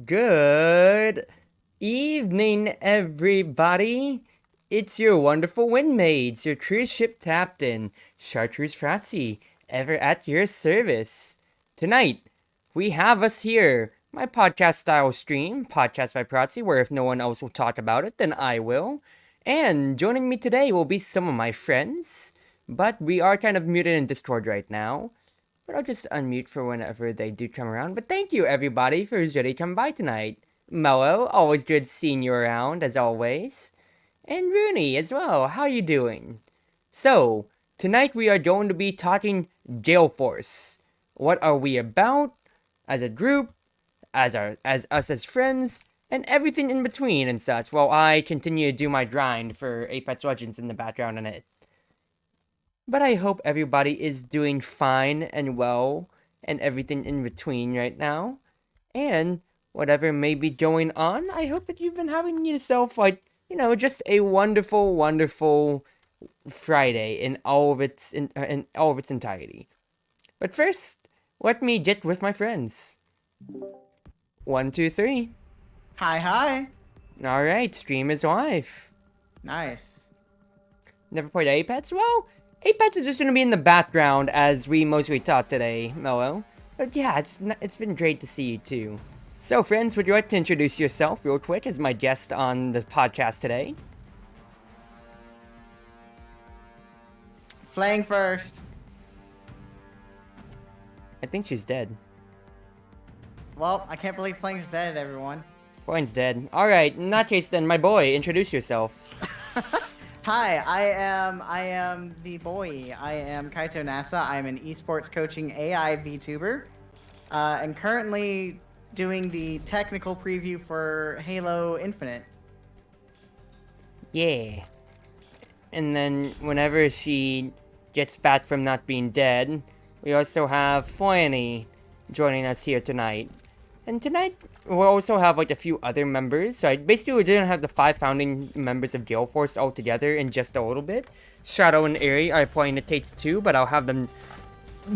Good evening, everybody. It's your wonderful windmaids, your cruise ship captain, Chartreuse Proxy, ever at your service. Tonight, we have us here, my podcast style stream, Podcast by Proxy, where if no one else will talk about it, then I will. And joining me today will be some of my friends, but we are kind of muted in Discord right now. But I'll just unmute for whenever they do come around. But thank you, everybody, for who's ready to come by tonight. Mello, always good seeing you around, as always. And Rooney, as well. How you doing? So, tonight we are going to be talking GaleForce. What are we about? As a group? As us as friends? And everything in between and such, while I continue to do my grind for Apex Legends in the background and it. But I hope everybody is doing fine and well and everything in between right now. And whatever may be going on, I hope that you've been having yourself just a wonderful, wonderful Friday in all of its entirety. But first, let me get with my friends. 1, 2, 3. Hi, hi. All right, stream is live. Nice. Never played Apex? Well, Apex is just going to be in the background as we mostly talk today, Mello. But yeah, it's been great to see you too. So friends, would you like to introduce yourself real quick as my guest on the podcast today? Flaying first. I think she's dead. Well, I can't believe Flaying's dead, everyone. Flying's dead. Alright, in that case then, my boy, introduce yourself. Hi, I am the boy. I am Kaito Nasa. I'm an esports coaching AI VTuber, and currently doing the technical preview for Halo Infinite. Yeah. And then whenever she gets back from not being dead, we also have Flanny joining us here tonight. And tonight, we'll also have like a few other members. So basically, we're gonna have the 5 founding members of GaleForce all together in just a little bit. Shadow and Airy are playing the Tates too, but I'll have them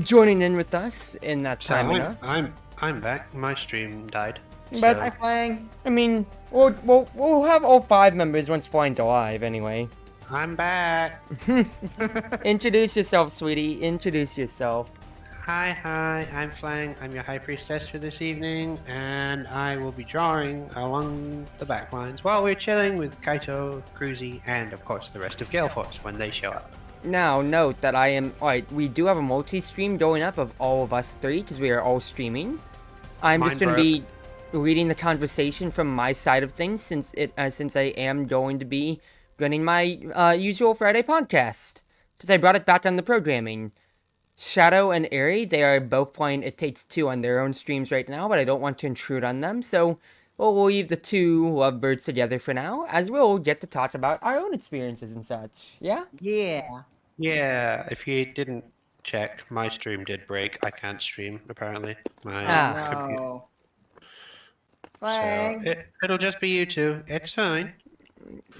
joining in with us in that time enough. I'm back. My stream died. But Hi, Flaying. I mean, we'll have all 5 members once Flying's alive anyway. I'm back. Introduce yourself, sweetie. Introduce yourself. Hi, I'm Flang. I'm your High Priestess for this evening, and I will be drawing along the back lines while we're chilling with Kaito, Cruzy, and of course the rest of GaleForce when they show up. Now, note that alright, we do have a multi-stream going up of all of us 3, because we are all streaming. I'm just going to be reading the conversation from my side of things, since I am going to be running my usual Friday podcast, because I brought it back on the programming. Shadow and Airy, they are both playing It Takes Two on their own streams right now, but I don't want to intrude on them, so we'll leave the two lovebirds together for now, as we'll get to talk about our own experiences and such. Yeah? Yeah. Yeah, if you didn't check, my stream did break. I can't stream, apparently. My computer. No. Flang. So it'll just be you two. It's fine.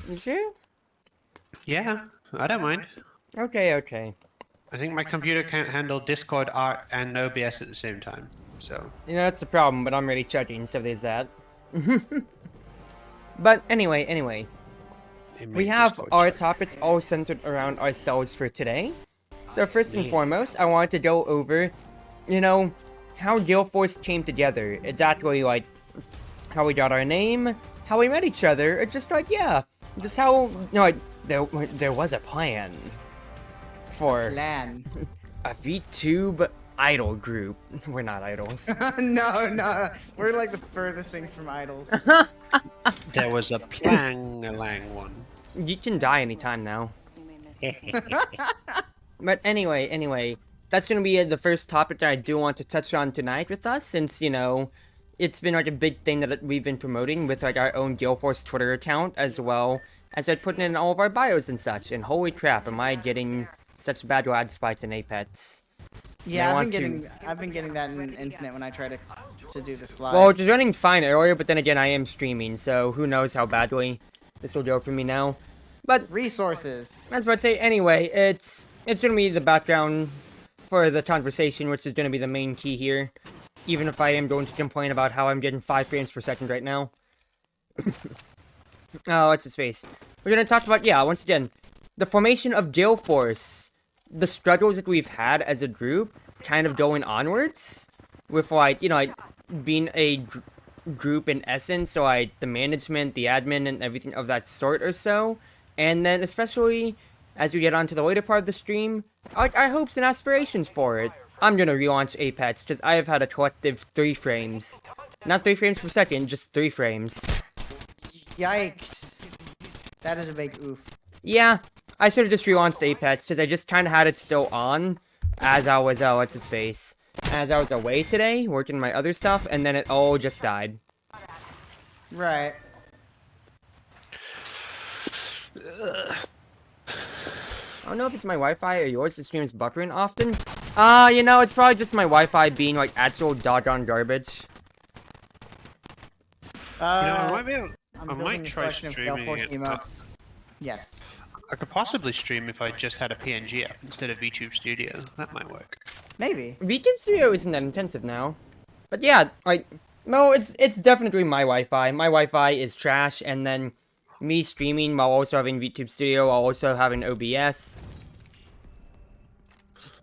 You sure? Yeah, I don't mind. Okay. I think my computer can't handle Discord art and OBS at the same time, so... You know, that's the problem, but I'm already checking, so there's that. But anyway, we have our topics all centered around ourselves for today. So first and foremost, I wanted to go over, how GaleForce came together. Exactly, like, how we got our name, how we met each other, or just just how, there was a plan for Lan. a VTube idol group. We're not idols. No. We're like the furthest thing from idols. There was a Plang-a-lang one. You can die anytime now. But anyway, that's gonna be the first topic that I do want to touch on tonight with us, since, it's been like a big thing that we've been promoting with like our own GaleForce Twitter account, as well as I put in all of our bios and such, and holy crap, am I getting such bad ad spikes in Apex. Yeah, I've been getting that in Infinite when I try to do this live. Well, it was running fine earlier, but then again, I am streaming, so who knows how badly this will go for me now. But resources. I was about to say, anyway, it's gonna be the background for the conversation, which is gonna be the main key here. even if I am going to complain about how I'm getting 5 frames per second right now. Oh, what's his face? We're gonna talk about, yeah, once again, the formation of GaleForce, the struggles that we've had as a group, kind of going onwards, with, like, you know, like, being a group in essence, so, like, the management, the admin, and everything of that sort or so, and then especially as we get onto the later part of the stream, our hopes and aspirations for it. I'm gonna relaunch Apex, because I have had a collective 3 frames. Not 3 frames per second, just 3 frames. Yikes. That is a big oof. Yeah, I should have just relaunched Apex, because I just kind of had it still on, as I was, what's his face, as I was away today, working my other stuff, and then it all just died. Right. I don't know if it's my Wi-Fi or yours, the stream is buffering often. You know, it's probably just my Wi-Fi being, like, actual doggone garbage. I might be able, I'm I building might a try collection of streaming GaleForce it. emotes. Yes. I could possibly stream if I just had a PNG app instead of VTube Studio. That might work. Maybe. VTube Studio isn't that intensive now. But yeah, like, no, it's definitely my Wi-Fi. My Wi-Fi is trash, and then me streaming while also having VTube Studio, while also having OBS.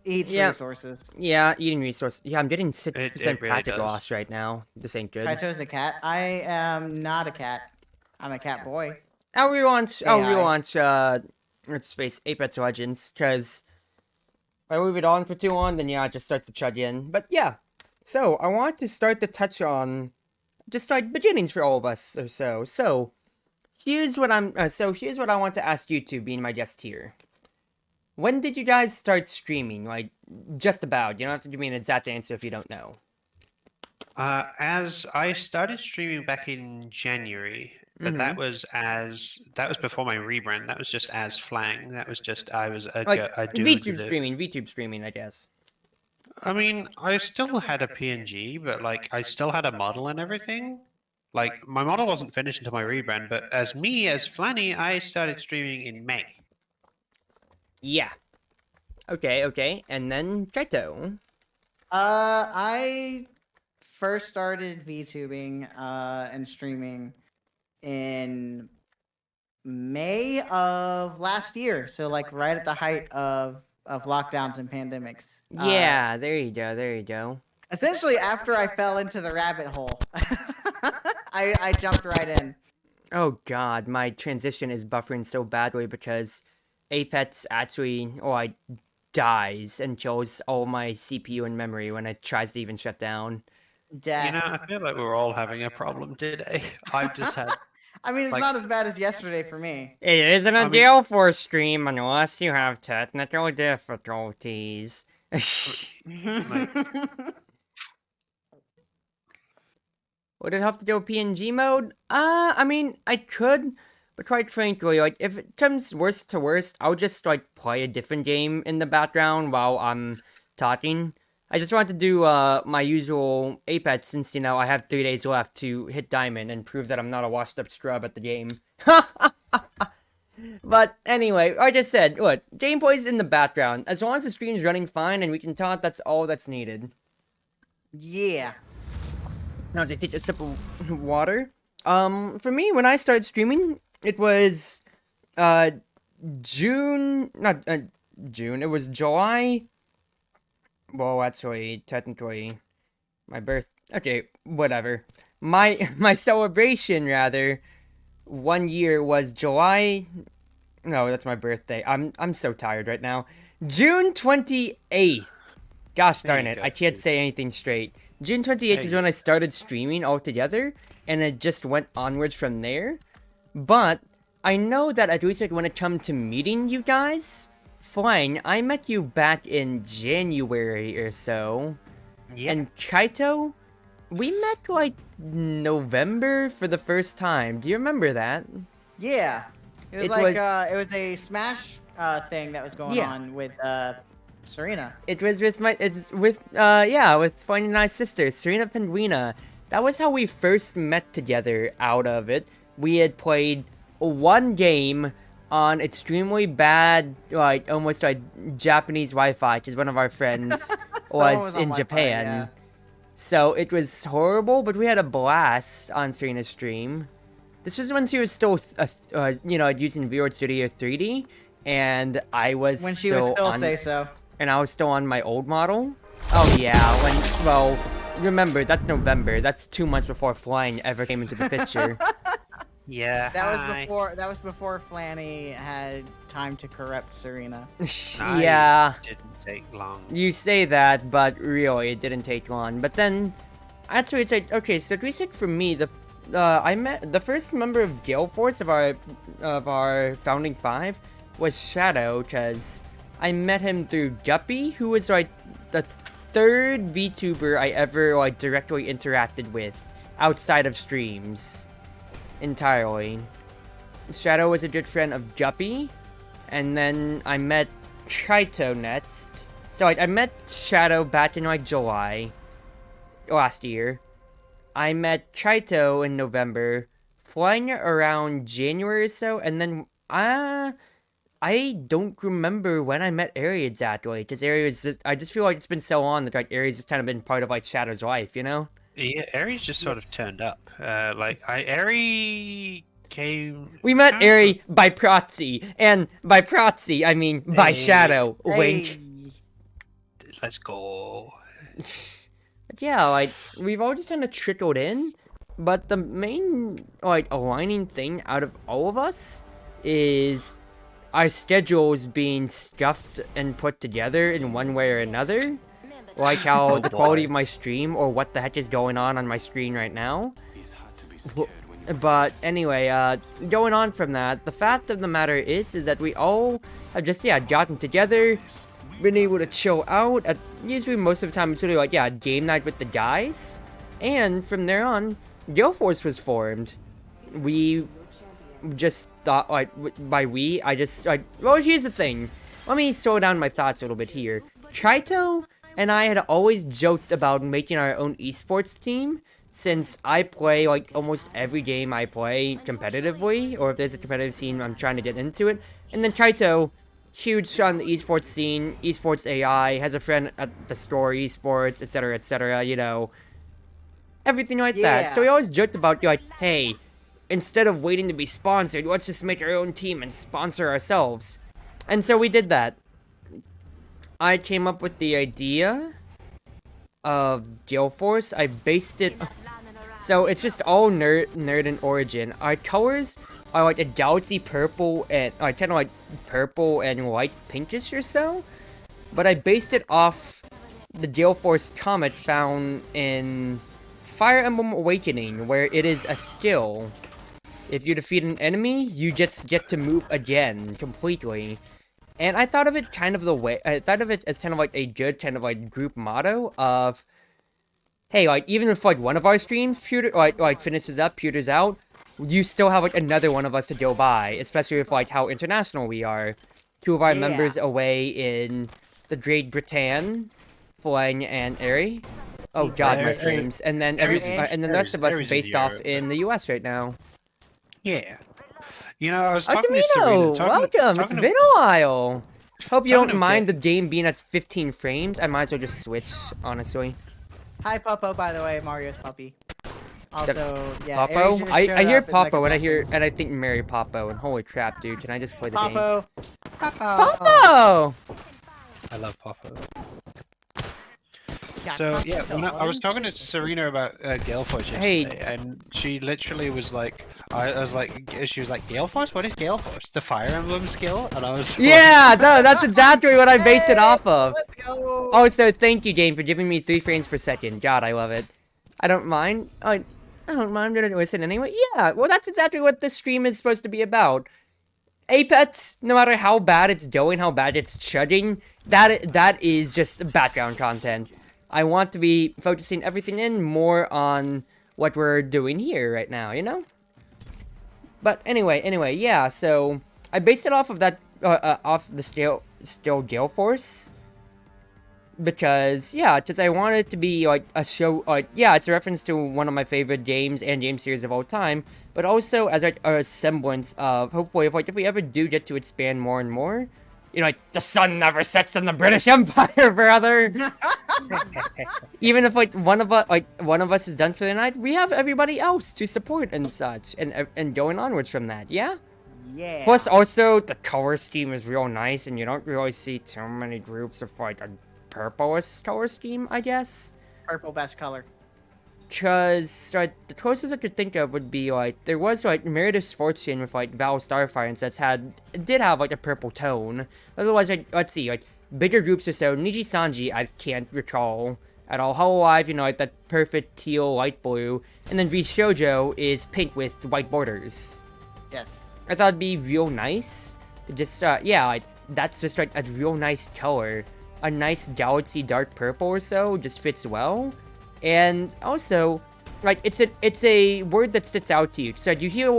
Eats Yeah. resources. Yeah, eating resource. Yeah, I'm getting 6% It really packet does. loss right now. This ain't good. Kaito's a cat. I am not a cat. I'm a cat boy. I'll relaunch, AI. let's face Apex Legends, because if I leave it on for too long, then yeah, it just starts to chug in. But yeah, so I want to start to touch on just like beginnings for all of us or so. So here's what here's what I want to ask you two, being my guest here. When did you guys start streaming? Like, just about. You don't have to give me an exact answer if you don't know. As I started streaming back in January, but that was before my rebrand. That was just as Flang. That was just I was a Like, a dude with VTube streaming, I guess. I mean, I still had a PNG, but like I still had a model and everything. Like my model wasn't finished until my rebrand, but as Flanny, I started streaming in May. Yeah. Okay. And then Kaito. I first started VTubing and streaming in May of last year. So like right at the height of lockdowns and pandemics. Yeah, there you go. Essentially after I fell into the rabbit hole. I jumped right in. Oh god, my transition is buffering so badly because Apex actually, dies and kills all my CPU and memory when it tries to even shut down. Death. You know, I feel like we're all having a problem today. I've just had. I mean, it's like- not as bad as yesterday for me. It isn't a I mean- GaleForce stream unless you have technical difficulties. Would it help to do a PNG mode? I mean, I could, but quite frankly, like, if it comes worst to worst, I'll just, like, play a different game in the background while I'm talking. I just want to do, my usual Apex since, you know, I have 3 days left to hit Diamond and prove that I'm not a washed-up scrub at the game. But anyway, like I said, look, gameplay's in the background. As long as the stream's running fine and we can talk, that's all that's needed. Yeah. Now, as I take a sip of water, for me, when I started streaming, it was, June, it was July, well, actually, technically, okay, whatever, my celebration, rather, 1 year was July, no, that's my birthday, I'm so tired right now, June 28th, gosh darn it, I can't say anything straight. June 28th is when I started streaming altogether, and it just went onwards from there. But I know that at least like when it comes to meeting you guys, Flying, I met you back in January or so. Yeah. And Kaito, we met like November for the first time. Do you remember that? Yeah. It was it was a Smash thing that was going on with Serena. It was with with Flying and I's sister, Serena Penguina. That was how we first met together out of it. We had played one game on extremely bad, like, almost like Japanese Wi-Fi, because one of our friends was in Wi-Fi, Japan. So it was horrible, but we had a blast on Serena's stream. This was when she was still, using Visual Studio 3D, and I was When she was still on, say so. and I was still on my old model. Oh yeah, remember that's November. That's 2 months before flying ever came into the picture. Yeah. That was before Flanny had time to corrupt Serena. Yeah. Didn't take long. You say that, but really, it didn't take long. But then, actually, it's like, okay, so at least for me, I met the first member of GaleForce of our founding 5 was Shadow, because I met him through Guppy, who was like the third VTuber I ever like directly interacted with outside of streams entirely. Shadow was a good friend of Guppy, and then I met Kaito next. So I met Shadow back in like July last year. I met Kaito in November, flying around January or so, and then I don't remember when I met Aries exactly, because Aries I just feel like it's been so long that like Aries has kind of been part of like Shadow's life, you know? Yeah, Aries just sort of turned up. Aries came. We met Aries by Proxy, and by Proxy I mean by Hey. Shadow. Wink. Hey. Let's go. Yeah, like we've all just kind of trickled in, but the main like aligning thing out of all of us is our schedules being stuffed and put together in one way or another. Like how the quality of my stream, or what the heck is going on my screen right now. But anyway, going on from that, the fact of the matter is that we all have just, gotten together, been able to chill out. Usually most of the time it's really like, game night with the guys. And from there on, GaleForce was formed. We just thought, like, by we, I just, like, well, here's the thing. Let me slow down my thoughts a little bit here. Kaito and I had always joked about making our own esports team, since I play, like, almost every game I play competitively, or if there's a competitive scene, I'm trying to get into it. And then Kaito, huge on the esports scene, esports AI, has a friend at the store, esports, etc., you know, everything like that. So we always joked about, like, hey, instead of waiting to be sponsored, let's just make our own team and sponsor ourselves. And so we did that. I came up with the idea of GaleForce. I based it, so it's just all nerd in origin. Our colors are like a galaxy purple and kind of like purple and light pinkish or so. But I based it off the GaleForce comet found in Fire Emblem Awakening, where it is a skill. If you defeat an enemy, you just get to move again completely. And I thought of it as kind of like a good kind of like group motto of, hey, like even if like one of our streams finishes up, pewters out, you still have like another one of us to go by, especially with like how international we are. 2 of our members away in the Great Britain, Flang and Airy. Oh god, my frames. And then the rest of us based off in the US right now. Yeah. You know, I was talking to Serena. Welcome! It's been a while! Hope you don't mind the game being at 15 frames. I might as well just switch, honestly. Hi, Popo, by the way, Mario's puppy. Also, Popo? I hear Popo and I think Mary Popo, and holy crap, dude, can I just play the game? Popo! I love Popo. So yeah, I was talking to Serena about GaleForce yesterday, and she literally was like, she was like, GaleForce? What is GaleForce? The Fire Emblem skill? And I was no, that's exactly what I based it off of. Let's go. Oh, so thank you, Jane, for giving me 3 frames per second. God, I love it. I don't mind. I don't mind. I'm gonna listen anyway. Yeah, well, that's exactly what this stream is supposed to be about. Apex, no matter how bad it's going, how bad it's chugging, that is just background content. I want to be focusing everything in more on what we're doing here right now, you know? But anyway, yeah, so I based it off of that, off the still GaleForce. Because I want it to be, like, a show, like, it's a reference to one of my favorite games and game series of all time, but also as, like, a semblance of, hopefully, if we ever do get to expand more and more, you know, like, the sun never sets in the British Empire, brother! Even if like one of us is done for the night, we have everybody else to support and such, and going onwards from that. Yeah. Yeah. Plus, also the color scheme is real nice, and you don't really see too many groups of like a purplish color scheme, I guess. Purple best color. Because like the closest I could think of would be like there was like Meritus Fortune with like Val Starfire and such did have like a purple tone. Otherwise, like let's see, like bigger groups or so. Niji Sanji, I can't recall at all. Hololive, you know, like that perfect teal light blue, and then V Shoujo is pink with white borders. Yes. I thought it'd be real nice to just yeah, like that's just like a real nice color. A nice galaxy dark purple or so just fits well. And also, like it's a word that sticks out to you. So you hear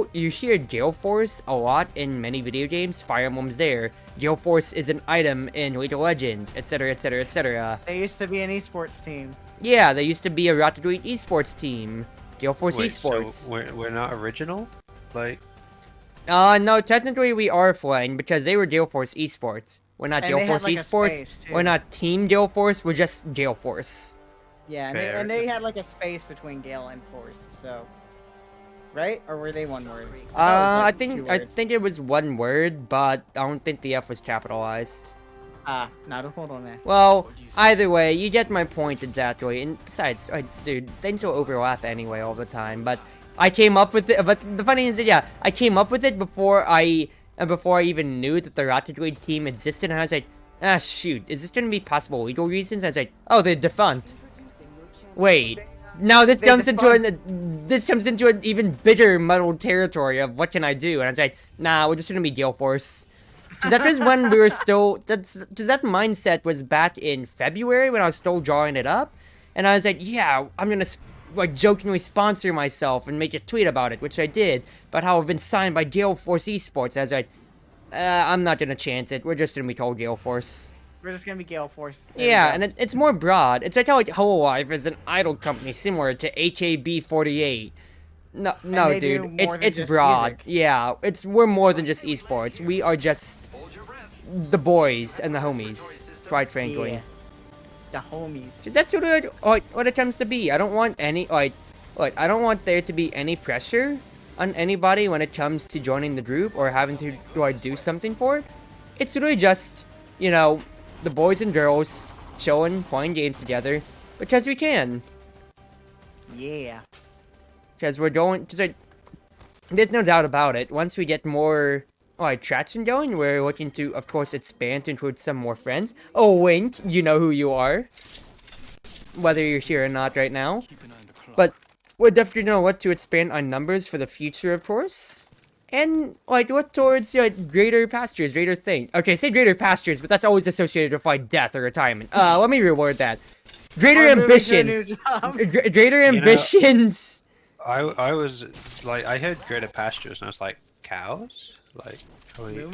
GaleForce a lot in many video games. Fire Emblem's there. GaleForce is an item in League of Legends, etc., etc., etc. They used to be an esports team. Yeah, they used to be a Ratatouille esports team. GaleForce Wait, esports. So we're not original? Like, no, technically we are flying because they were GaleForce esports. We're not And they had, GaleForce like, a esports. space, too. We're not Team GaleForce. We're just GaleForce. Yeah, Fair. and they had like a space between Gale and Force, so. Right? Or were they one word? I Two words. think it was one word, but I don't think the F was capitalized. hold on there. Well, either way, you get my point exactly. And besides, dude, things will overlap anyway all the time. But I came up with it. But the funny is that yeah, I came up with it before I even knew that the Ratatouille team existed, and I was like, ah, shoot, is this gonna be possible legal reasons? I was like, oh, they're defunct. Wait. Now this comes into an even bigger muddled territory of what can I do, and I was like, nah, we're just gonna be GaleForce. That was when we were still. Because that mindset was back in February when I was still drawing it up, and I was like, yeah, I'm gonna like jokingly sponsor myself and make a tweet about it, which I did. About how I've been signed by GaleForce Esports. I was like, I'm not gonna chance it. We're just gonna be called GaleForce. We're just gonna be Gale Force. Yeah, and it's more broad. It's like how like Hololive is an idol company similar to AKB48. No, they do dude, more than it's just broad. music. Yeah, we're more than just esports. We are just the boys and the homies, quite frankly. Yeah. The homies. Because that's what it comes to be. I don't want any I don't want there to be any pressure on anybody when it comes to joining the group or having to do something for it. It's really just, you know, the boys and girls chilling, playing games together because we can. Yeah. Because we're going. Cause there's no doubt about it. Once we get more traction going, we're looking to, of course, expand to include some more friends. Oh, wink, you know who you are. Whether you're here or not right now. But we're definitely know what to expand on numbers for the future, of course. And, look towards, greater pastures, greater things. Okay, say greater pastures, but that's always associated with, death or retirement. Let me reword that. Greater Or moving to a new ambitions. job. Greater ambitions. I was like, I heard greater pastures, and I was like, cows? Like, Moo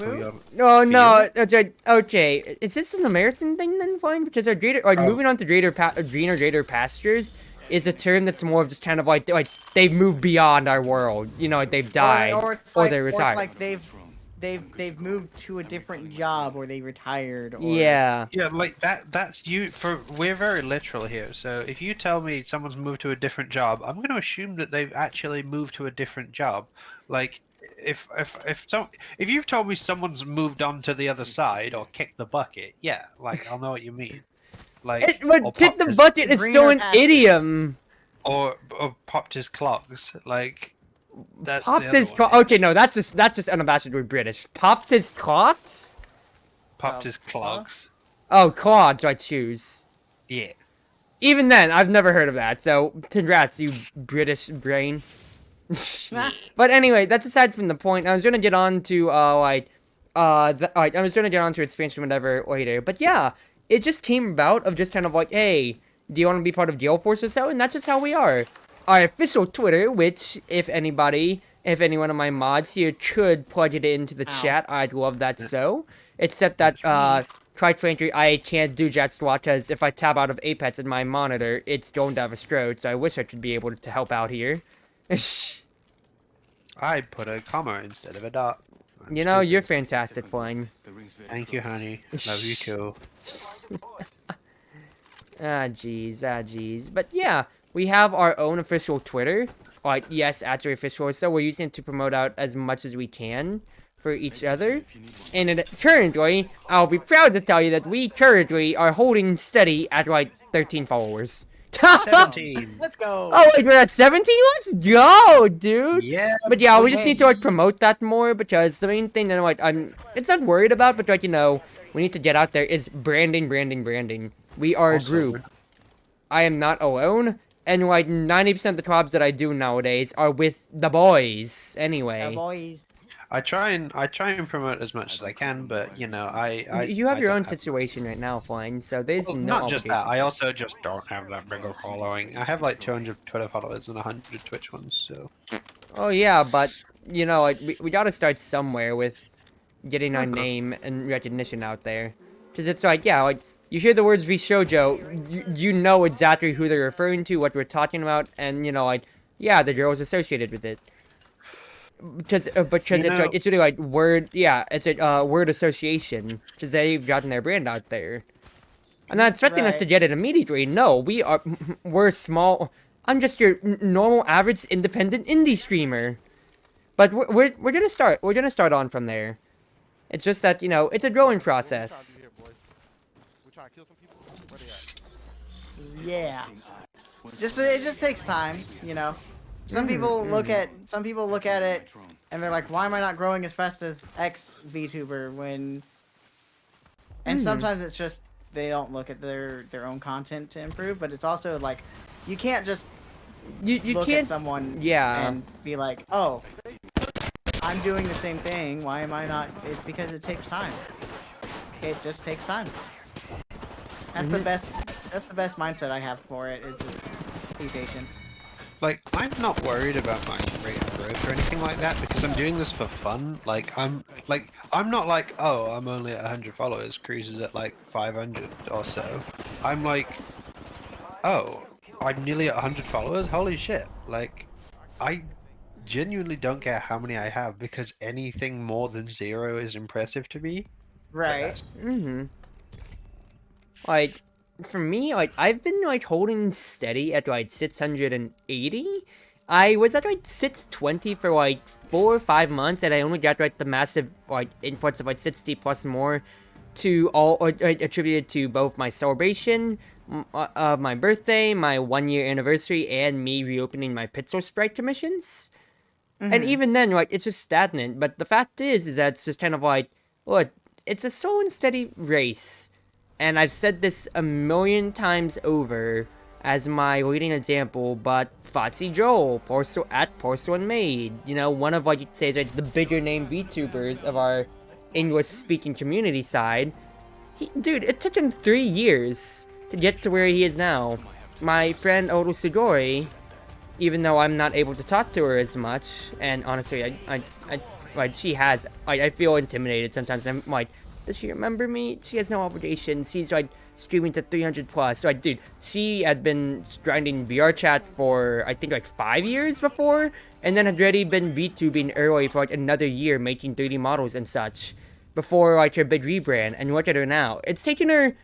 No, no, Field? it's like, okay. Is this an American thing then? Fine, because our moving on to greener greater pastures is a term that's more of just kind of like they've moved beyond our world. You know, they've died or, they retired. Or it's like they've moved to a different job or they retired. Or... Yeah. Yeah, like that's you. We're very literal here. So if you tell me someone's moved to a different job, I'm going to assume that they've actually moved to a different job. Like if you've told me someone's moved on to the other side or kicked the bucket, yeah, like I'll know what you mean. Like, But kick the bucket is still an idiom. Or popped his clogs. Like, that's Popped the other his one. clogs. Okay, no, that's just unabashed with British. Popped his clogs? Popped his clogs. Oh, clogs, I choose. Yeah. Even then, I've never heard of that. So, congrats, you British brain. But anyway, that's aside from the point. I was gonna get on to I was gonna get on to expansion whatever later. But yeah, it just came about of just kind of like, hey, do you want to be part of GaleForce or so? And that's just how we are. Our official Twitter, which if any one of my mods here could plug it into the chat, I'd love that so. Except that quite frankly, I can't do jack squat because if I tab out of Apex in my monitor, it's going to have a stroke. So I wish I could be able to help out here. I put a comma instead of a dot. You know, you're fantastic, Flying. Thank you, honey. Love you too. Jeez. But yeah, we have our own official Twitter. Like, yes, actually official, so we're using it to promote out as much as we can for each other. And currently, I'll be proud to tell you that we currently are holding steady at like 13 followers. 17. Let's go. Oh wait, we're at 17? Let's go, dude! Yeah. But yeah, we just Okay. need to like promote that more because the main thing that it's not worried about, but like, we need to get out there is branding. We are a Also, group. I am not alone, and like 90% of the collabs that I do nowadays are with the boys. Anyway, Yeah, boys. I try and promote as much as I can, but you have I your don't own have- situation right now, Flying. So there's Well, no not just obligation. that. I also just don't have that big a following. I have like 200 Twitter followers and 100 Twitch ones. So Oh yeah, but like we gotta start somewhere with getting our name and recognition out there. Cause it's like, yeah, like you hear the words Vishoujo, you know exactly who they're referring to, what we're talking about, and like, yeah, the girls associated with it. Because it's really like word, yeah, it's a word association. Because they've gotten their brand out there. I'm not expecting us to Right. get it immediately. No, we're small. I'm just your normal, average, independent indie streamer. But we're gonna start. We're gonna start on from there. It's just that it's a growing process. Yeah. It just takes time, Some people look at it and they're like, why am I not growing as fast as X VTuber when and sometimes it's just they don't look at their own content to improve, but it's also like you can't just You look can't. at someone Yeah. and be like, "Oh, I'm doing the same thing. Why am I not?" It's because it takes time. It just takes time. That's the best. That's the best mindset I have for it. Is just be patient. like, I'm not worried about my rate of growth or anything like that because I'm doing this for fun. I'm not like, oh, I'm only at 100 followers. Cruz is at like 500 or so. I'm like, oh, I'm nearly at 100 followers. Holy shit! Like, I genuinely don't care how many I have because anything more than 0 is impressive to me. Right. Like, for me, like, I've been, like, holding steady at, like, 680. I was at, like, 620 for, like, 4 or 5 months, and I only got, like, the massive, like, influx of, like, 60 plus more to all, attributed to both my celebration of my birthday, my 1-year anniversary, and me reopening my Pixel Sprite commissions. And even then, like, it's just stagnant, but the fact is that it's just kind of like, look, it's a slow and steady race. And I've said this a million times over as my leading example, but Foxy Joel, at Porcelain Maid, one of, like, you could say, like, the bigger name VTubers of our English-speaking community side. Dude, it took him 3 years to get to where he is now. My friend Odo Sugori, even though I'm not able to talk to her as much, and honestly, I feel intimidated sometimes. I'm like, does she remember me? She has no obligations. She's like streaming to 300 plus. So dude, she had been grinding VR chat for I think like 5 years before, and then had already been VTubing early for like another year, making 3D models and such, before like her big rebrand. And look at her now. It's taken her,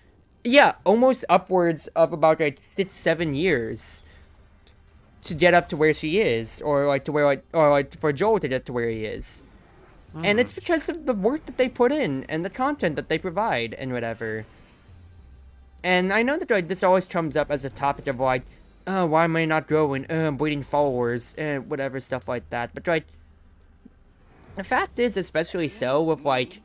yeah, almost upwards of about like 6-7 years to get up to where she is, or like to where for Joel to get to where he is. And it's because of the work that they put in and the content that they provide and whatever. And I know that like this always comes up as a topic of like, oh, why am I not growing? I'm waiting followers and whatever stuff like that. But like, the fact is, especially so with like,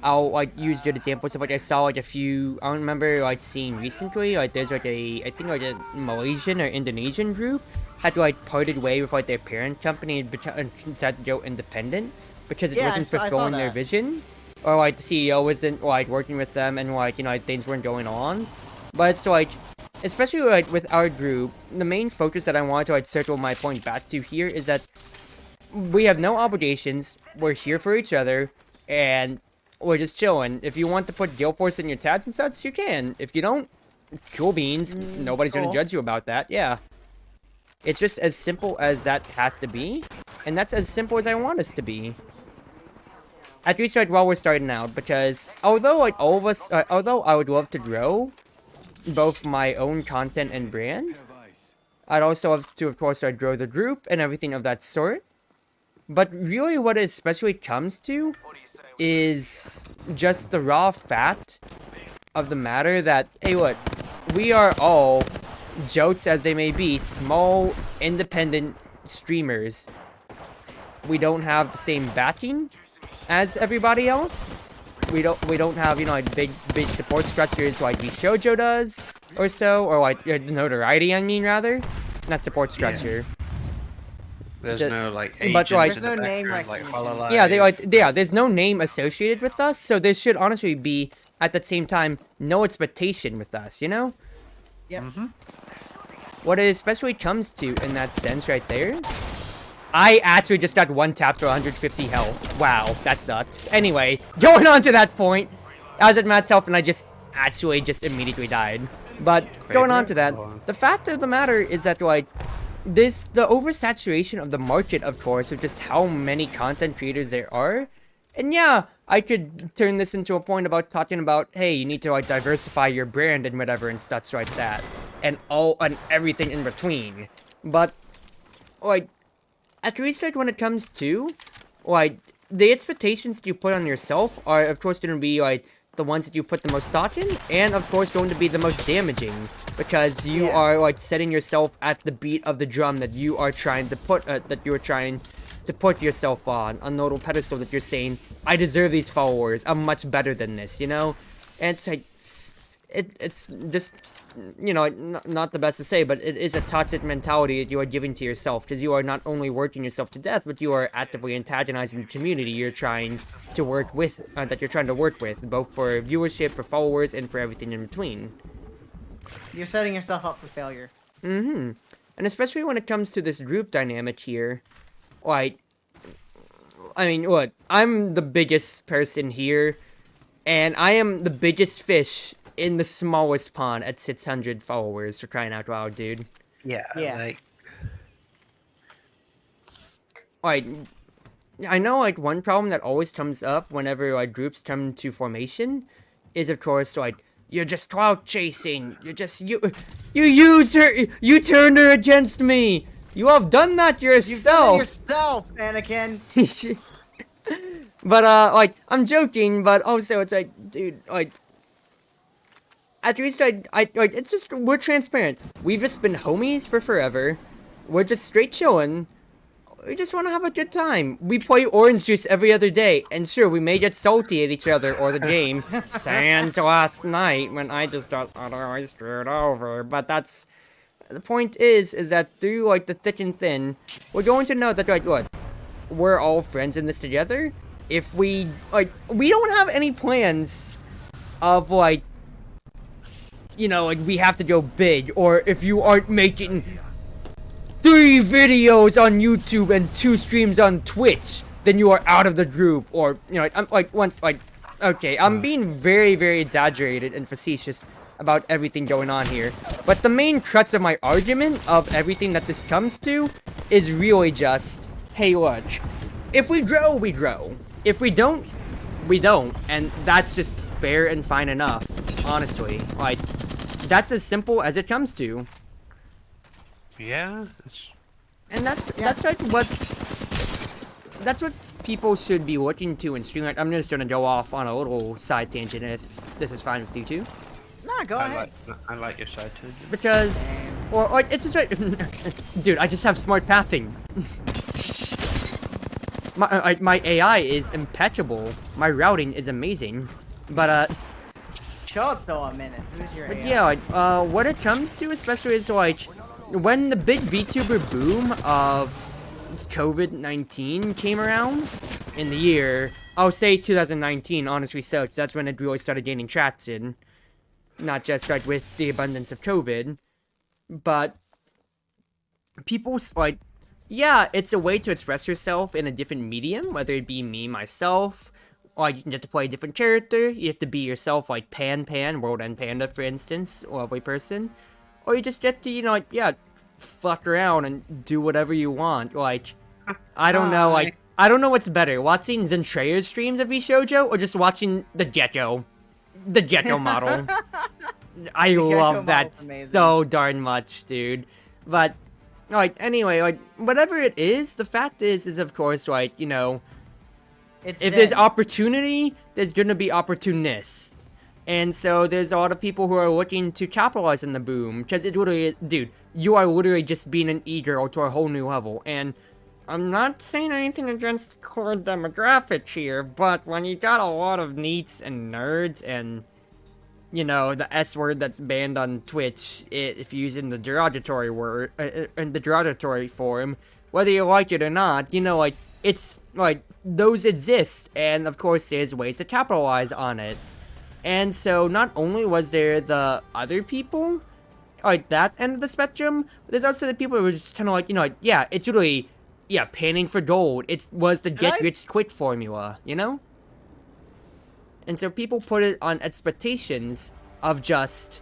I'll like use good examples of like I saw like a few. I don't remember like seeing recently like there's like I think like a Malaysian or Indonesian group had like parted way with like their parent company and decided to go independent because it wasn't I saw fulfilling their that. vision, or like the CEO wasn't like working with them and like things weren't going on. But it's like, especially like with our group, the main focus that I wanted to like circle my point back to here is that we have no obligations. We're here for each other, and we're just chilling. If you want to put GaleForce in your tabs and such, you can. If you don't, cool beans. Nobody's gonna cool. judge you about that. Yeah. It's just as simple as that has to be, and that's as simple as I want us to be. At least like while we're starting out, because although like all of us, although I would love to grow, both my own content and brand. I'd also have to, of course, grow the group and everything of that sort. But really what it especially comes to is just the raw fact of the matter that, hey, look, we are all, jokes as they may be, small, independent streamers. We don't have the same backing as everybody else. We don't have, you know, like big support structures like the Shoujo does, or so, or like the notoriety, I mean, rather, not support structure. There's The- no like but, agents like- in There's the no name background, like recognition. Hololive. Yeah, there's no name associated with us, so there should honestly be, at the same time, no expectation with us, you know? Yep. What it especially comes to in that sense right there, I actually just got one tap to 150 health. Wow, that's nuts. Anyway, going on to that point, I was at Matt's health and I just immediately died. But going on to that, the fact of the matter is that, like, the oversaturation of the market, of course, of just how many content creators there are. And yeah, I could turn this into a point about talking about, hey, you need to, like, diversify your brand and whatever and such like that. And everything in between. But, like, at least, like, when it comes to, like, the expectations that you put on yourself are, of course, going to be, like, the ones that you put the most stock in, and, of course, going to be the most damaging, because you are, like, setting yourself at the beat of the drum that you are trying to put, yourself on a nodal pedestal that you're saying, I deserve these followers, I'm much better than this, you know? And it's, like, it's just, you know, not the best to say, but it is a toxic mentality that you are giving to yourself, because you are not only working yourself to death, but you are actively antagonizing the community you're trying to work with, both for viewership, for followers, and for everything in between. You're setting yourself up for failure. And especially when it comes to this group dynamic here, like, I mean, look, I'm the biggest person here, and I am the biggest fish in the smallest pond at 600 followers, for crying out loud, dude. Yeah, Yeah. Like, I know, like, one problem that always comes up whenever, like, groups come to formation is, of course, like, you're just clout chasing, you used her, you turned her against me, you have done that You've done it yourself! yourself, Anakin. But, like, I'm joking, but also it's like, dude, like, at least like, it's just, we're transparent. We've just been homies for forever. We're just straight chilling. We just want to have a good time. We play orange juice every other day, and sure, we may get salty at each other or the game. Sans last night when I just got utterly screwed over. But that's, the point is that through, like, the thick and thin, we're going to know that, like, what, we're all friends in this together. If we, like, we don't have any plans of, like, you know, like, we have to go big, or if you aren't making 3 videos on YouTube and 2 streams on Twitch, then you are out of the group, or, you know, I'm, like, okay, I'm being very, very exaggerated and facetious about everything going on here, but the main crux of my argument of everything that this comes to is really just, hey, look, if we grow, we grow. If we don't, we don't, and that's just fair and fine enough, honestly. Like, that's as simple as it comes to. Yeah. And that's like that's what people should be looking to in stream. Like, I'm just gonna go off on a little side tangent if this is fine with you two. Nah, go ahead. I like your side tangent. Because, or like, it's just right. Dude, I just have smart pathing. My AI is impeccable. My routing is amazing. But Shut though a minute. Who's your but AI? yeah, like, what it comes to especially is, like, when the big VTuber boom of COVID-19 came around in the year, I'll say 2019, honestly, so, 'cause that's when it really started gaining traction. Not just, like, with the abundance of COVID, but people, like, yeah, it's a way to express yourself in a different medium, whether it be me, myself, or you can get to play a different character, you have to be yourself, like Pan, World End Panda, for instance, lovely person, or you just get to, you know, like, yeah, fuck around and do whatever you want, like, I don't know, like, I don't know what's better, watching Zentrea's streams of Shoujo, or just watching the Gecko model. I The gecko love model's that amazing. so darn much, dude. But like anyway, like whatever it is, the fact is of course like, you know, It's if there's Zen. opportunity, there's gonna be opportunists. And so there's a lot of people who are looking to capitalize on the boom. Because it literally is, dude, you are literally just being an e-girl to a whole new level. And I'm not saying anything against current demographics here, but when you got a lot of neets and nerds and, you know, the S word that's banned on Twitch, if you use it in the derogatory word, in the derogatory form, whether you like it or not, you know, like, it's, like, those exist, and of course there's ways to capitalize on it. And so not only was there the other people, like that end of the spectrum, but there's also the people who were just kind of like, you know, like, yeah, it's really, yeah, panning for gold. It was the get-rich-quick formula, you know? And so people put it on expectations of just,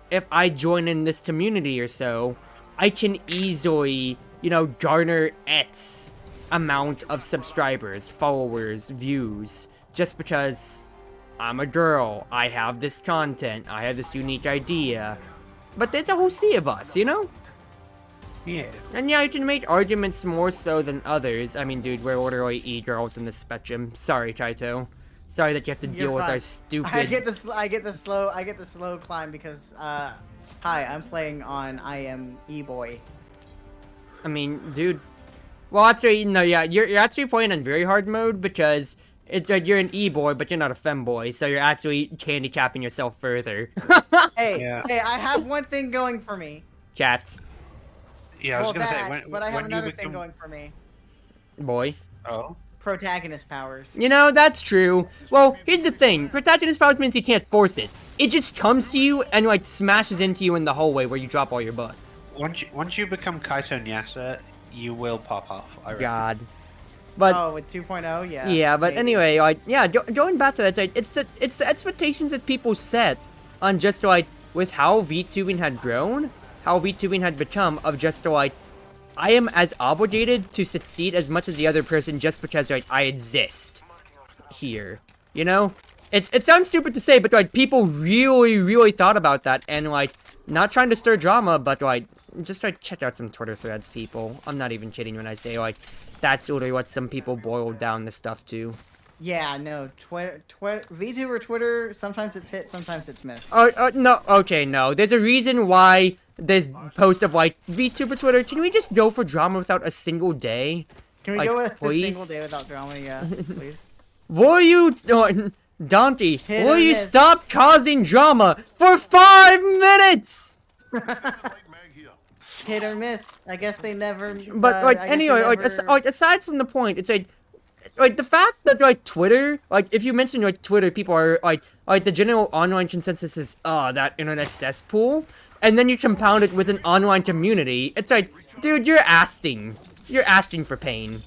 if I join in this community or so, I can easily, you know, garner X amount of subscribers, followers, views, just because I'm a girl, I have this content, I have this unique idea. But there's a whole sea of us, you know? Yeah. And yeah, you can make arguments more so than others. I mean, dude, we're literally e-girls in the spectrum. Sorry, Kaito. Sorry that you have to deal with our stupid... I get the slow climb because hi, I'm playing on I am e-boy. I mean, dude. Well, actually, no, yeah, you're actually playing on very hard mode because it's like you're an e-boy, but you're not a femboy, so you're actually handicapping yourself further. Hey, Yeah. hey, I have one thing going for me. Cats. Yeah, I was Well, gonna that, say when, but I have when another you thing become... going for me. Boy. Oh. Protagonist powers. You know, that's true. Well, here's the thing. Protagonist powers means you can't force it. It just comes to you and, like, smashes into you in the hallway where you drop all your butts. Once you become Kaito Nyasa, you will pop off. I reckon. God. But... Oh, with 2.0, yeah. yeah, but maybe. anyway, like, yeah, going back to that, like, it's the expectations that people set on just, like, with how VTubing had grown, how VTubing had become, of just, like, I am as obligated to succeed as much as the other person just because, like, I exist here, you know? It sounds stupid to say, but, like, people really thought about that, and, like, not trying to stir drama, but, like, just, like, check out some Twitter threads, people. I'm not even kidding when I say, like, that's literally what some people boiled down the stuff to. Yeah, no, VTuber Twitter, sometimes it's hit, sometimes it's missed. No, okay, no. There's a reason why there's post of, like, VTuber Twitter. Can we just go for drama without a single day? Can we like, go with please? a single day without drama? Yeah, please. Will you, Donkey, Hit will or you miss. stop causing drama for 5 minutes? Hit or miss. I guess they never. But, like, I guess they anyway, like, never- aside from the point, it's like, the fact that, like, Twitter, like, if you mention, like, Twitter, people are, like, the general online consensus is, oh, that internet cesspool, and then you compound it with an online community, it's like, dude, you're asking for pain.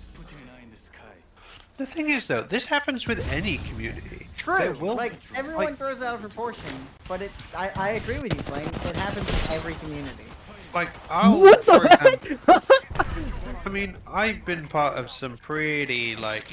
The thing is, though, this happens with any community. There True. will Like be everyone like, throws it out of proportion, but I agree with you, Flame. It happens in every community. like I'll, What the for heck? example, I mean, I've been part of some pretty, like,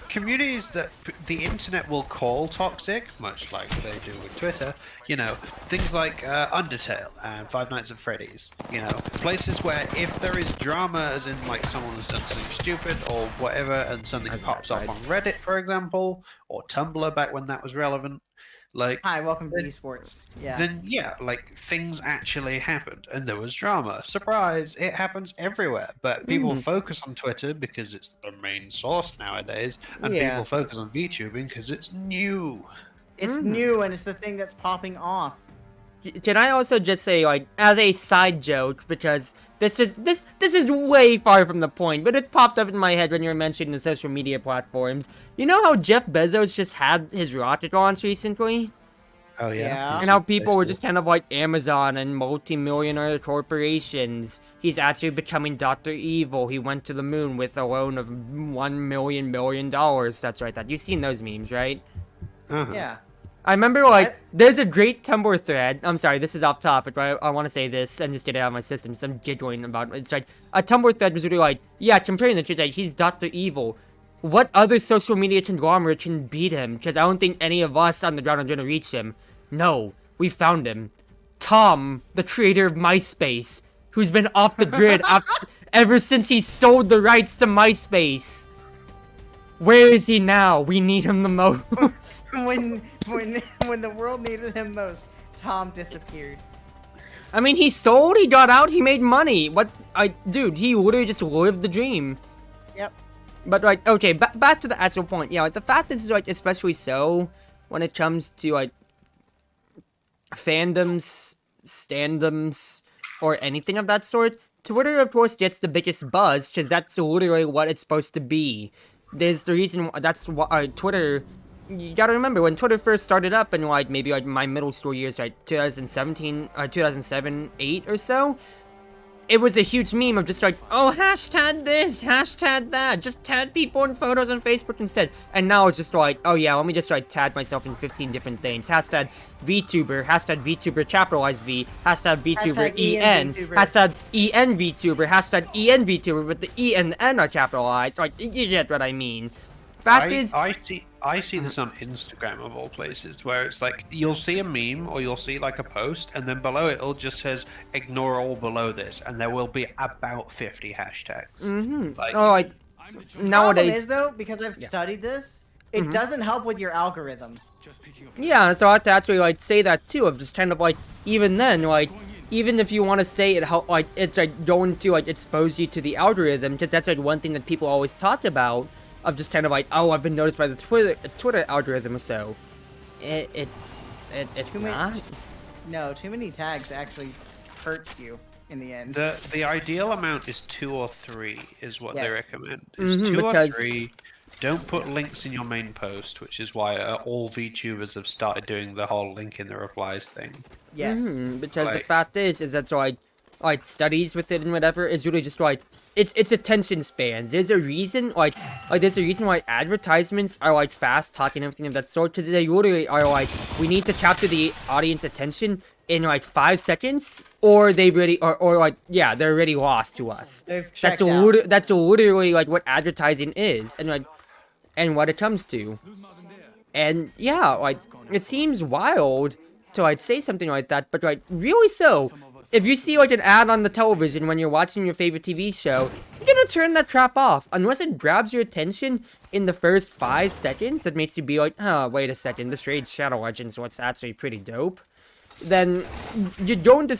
communities that the internet will call toxic, much like they do with Twitter. You know, things like Undertale and Five Nights at Freddy's. You know, places where if there is drama, as in, like, someone has done something stupid or whatever, and something That's pops not up right. on Reddit, for example, or Tumblr back when that was relevant, like... Hi, welcome to esports. Yeah. Then yeah, like things actually happened and there was drama. Surprise! It happens everywhere. But people focus on Twitter because it's the main source nowadays, and Yeah. people focus on VTubing because it's new. It's new and it's the thing that's popping off. Can I also just say, like, as a side joke, because this is way far from the point, but it popped up in my head when you were mentioning the social media platforms. You know how Jeff Bezos just had his rocket launch recently? Oh yeah. Yeah. And how people were just kind of like Amazon and multi-millionaire corporations. He's actually becoming Dr. Evil. He went to the moon with a loan of $1 million. That's right. You've seen those memes, right? Uh-huh. Yeah. I remember, like, there's a great Tumblr thread. I'm sorry, this is off topic, but I want to say this and just get it out of my system. So I'm giggling about it. It's like, a Tumblr thread was really like, yeah, comparing the two, like, he's Dr. Evil. What other social media conglomerate can beat him? Because I don't think any of us on the ground are going to reach him. No, we found him. Tom, the creator of MySpace, who's been off the grid ever since he sold the rights to MySpace. Where is he now? We need him the most. when the world needed him most, Tom disappeared. I mean, he sold, he got out, he made money. Dude, he literally just lived the dream. Yep. But, like, okay, back to the actual point. Yeah, like, the fact is, like, especially so when it comes to, like, fandoms, standoms, or anything of that sort, Twitter, of course, gets the biggest buzz, because that's literally what it's supposed to be. There's the reason, that's why Twitter... You gotta remember, when Twitter first started up in, like, maybe, like, my middle school years, like, 2007, 8 or so, it was a huge meme of just like, oh, hashtag this, hashtag that, just tag people in photos on Facebook instead. And now it's just like, oh yeah, let me just like tag myself in 15 different things. Hashtag VTuber, capitalized V, hashtag VTuber EN, hashtag EN VTuber, hashtag EN VTuber, but the E and the N are capitalized. Like, you get what I mean. Fact is, I see this on Instagram of all places, where it's like you'll see a meme or you'll see like a post, and then below it'll just says ignore all below this, and there will be about 50 hashtags. Like nowadays. Problem is though, because I've studied this, it doesn't help with your algorithm. Yeah, so I have to actually like say that too, of just kind of like even then, like even if you want to say it help, like it's like going to like expose you to the algorithm, because that's like one thing that people always talk about. Of just kind of like, oh, I've been noticed by the Twitter algorithm or so. It's not. No, too many tags actually hurts you in the end. The ideal amount is 2 or 3 is what they recommend. It's Mhm, 2 because- or 3. Don't put links in your main post, which is why all VTubers have started doing the whole link in the replies thing. Yes. Because the Like- fact is that so like studies with it and whatever is really just like it's attention spans. There's a reason there's a reason why advertisements are like fast talking and everything of that sort, because they literally are like, we need to capture the audience attention in like 5 seconds, or they really or like yeah, they're already lost to us. They've That's checked out. that's literally like what advertising is, and like and what it comes to. And yeah, like it seems wild to like say something like that, but like really so. If you see like an ad on the television when you're watching your favorite TV show, you're gonna turn that crap off unless it grabs your attention in the first 5 seconds. That makes you be like, oh, wait a second, this Raid Shadow Legends what's actually pretty dope. Then you're going to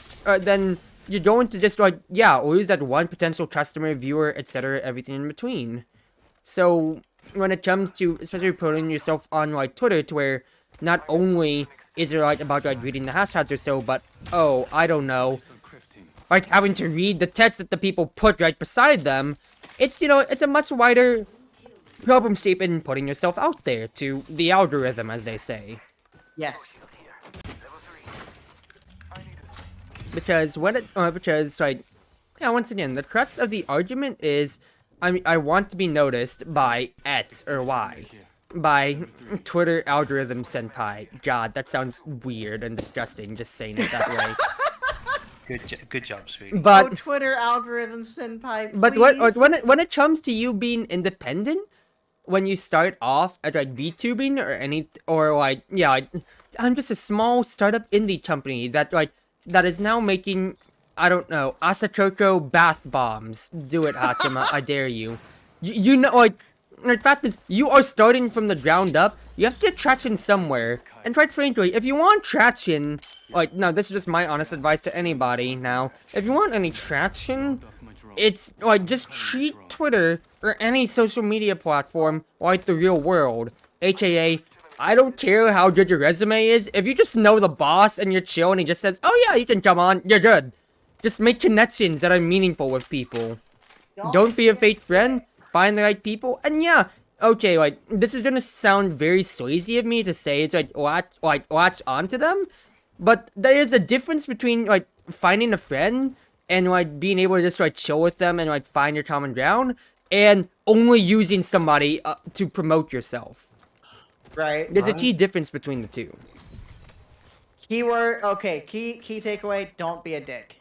just like, yeah, lose that one potential customer, viewer, etc., everything in between. So when it comes to especially putting yourself on like Twitter, to where not only is it like about like reading the hashtags or so, but oh, I don't know, like having to read the text that the people put right beside them, it's, you know, it's a much wider problem statement in putting yourself out there to the algorithm, as they say. Yes. Because like, yeah, once again, the crux of the argument is, I want to be noticed by X or Y. By Twitter algorithm senpai. God, that sounds weird and disgusting, just saying it that way. Good job, sweetie. But Oh, Twitter algorithm senpai, but please. when it comes to you being independent, when you start off at like VTubing or like, yeah, like, I'm just a small startup indie company that is now making, I don't know, Asakoko bath bombs. Do it, Hachima, I dare you. You know, like, the fact is, you are starting from the ground up. You have to get traction somewhere. And quite frankly, if you want traction, like, no, this is just my honest advice to anybody now. If you want any traction, it's, like, just treat Twitter or any social media platform like the real world. AKA, I don't care how good your resume is. If you just know the boss and you're chill and he just says, oh yeah, you can come on, you're good. Just make connections that are meaningful with people. Don't be a fake friend. Find the right people, and yeah, okay, like, this is gonna sound very sleazy of me to say, it's like latch onto them, but there is a difference between, like, finding a friend, and, like, being able to just, like, chill with them, and, like, find your common ground, and only using somebody to promote yourself. Right. There's a key difference between the two. Keyword, okay, key takeaway, don't be a dick.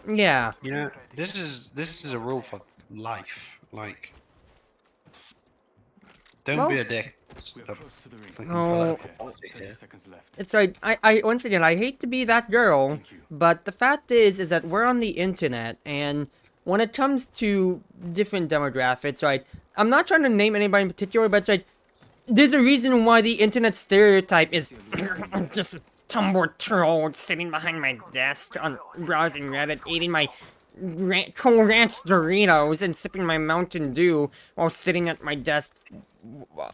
Yeah. You know, this is a rule for life. Like, don't be a dick. Oh, it's right. I once again, I hate to be that girl, but the fact is that we're on the internet, and when it comes to different demographics, right? I'm not trying to name anybody in particular, but it's like there's a reason why the internet stereotype is just a Tumblr troll sitting behind my desk on browsing Reddit, eating my Cool Ranch Doritos and sipping my Mountain Dew while sitting at my desk.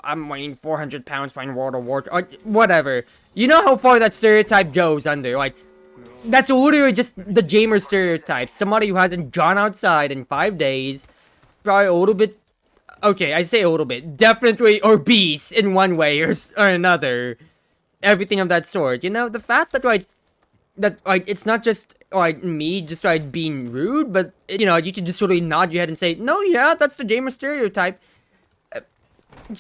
I'm weighing 400 pounds playing World of War, or whatever. You know how far that stereotype goes under, like, that's literally just the gamer stereotype. Somebody who hasn't gone outside in 5 days, probably a little bit, okay, I say a little bit, definitely obese in one way or another. Everything of that sort, you know? The fact that, like, it's not just, like, me just, like, being rude, but, you know, you can just sort of nod your head and say, no, yeah, that's the gamer stereotype.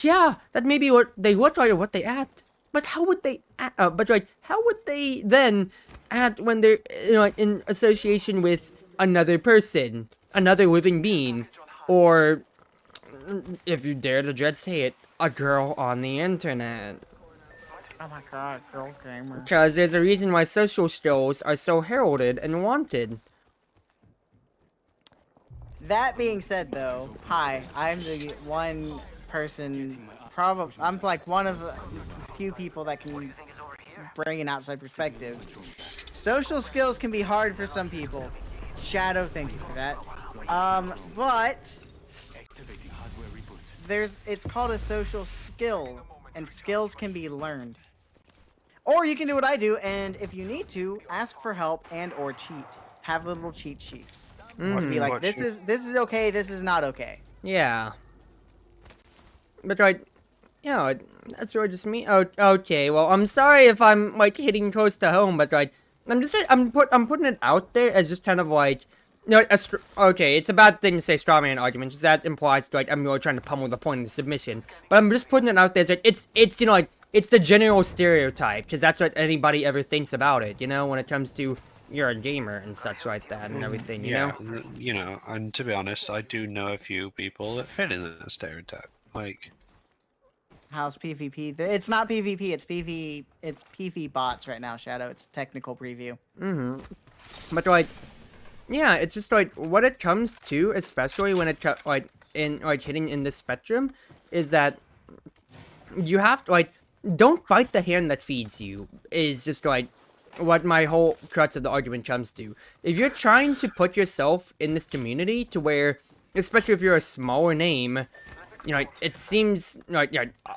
Yeah, that may be what they look like or what they act. But how would they act? But, like, how would they then act when they're, you know, like, in association with another person, another living being, or, if you dare to dread say it, a girl on the internet? Oh my god, girl gamer. Because there's a reason why social skills are so heralded and wanted. That being said, though, hi, I'm the one person, I'm like one of the few people that can bring an outside perspective. Social skills can be hard for some people. Shadow, thank you for that. But it's called a social skill, and skills can be learned. Or you can do what I do, and if you need to, ask for help and or cheat. Have little cheat sheets. Be like, this is okay, this is not okay. Yeah. But right, you know, that's really just me. Oh, okay. Well, I'm sorry if I'm like hitting close to home, but right, I'm putting it out there as just kind of like, you know, okay, it's a bad thing to say straw man argument, because that implies like I'm really trying to pummel the point of the submission. But I'm just putting it out there as like it's you know, like it's the general stereotype, because that's what anybody ever thinks about it, you know, when it comes to you're a gamer and such like that and everything, you know? You know, and to be honest, I do know a few people that fit in that stereotype. Like, how's PvP? It's not PvP, it's PV bots right now, Shadow. It's technical preview. But like, yeah, it's just like what it comes to, especially when it like in like hitting in this spectrum, is that you have to like don't bite the hand that feeds you. Is just like what my whole crux of the argument comes to. If you're trying to put yourself in this community to where, especially if you're a smaller name, you know, it seems like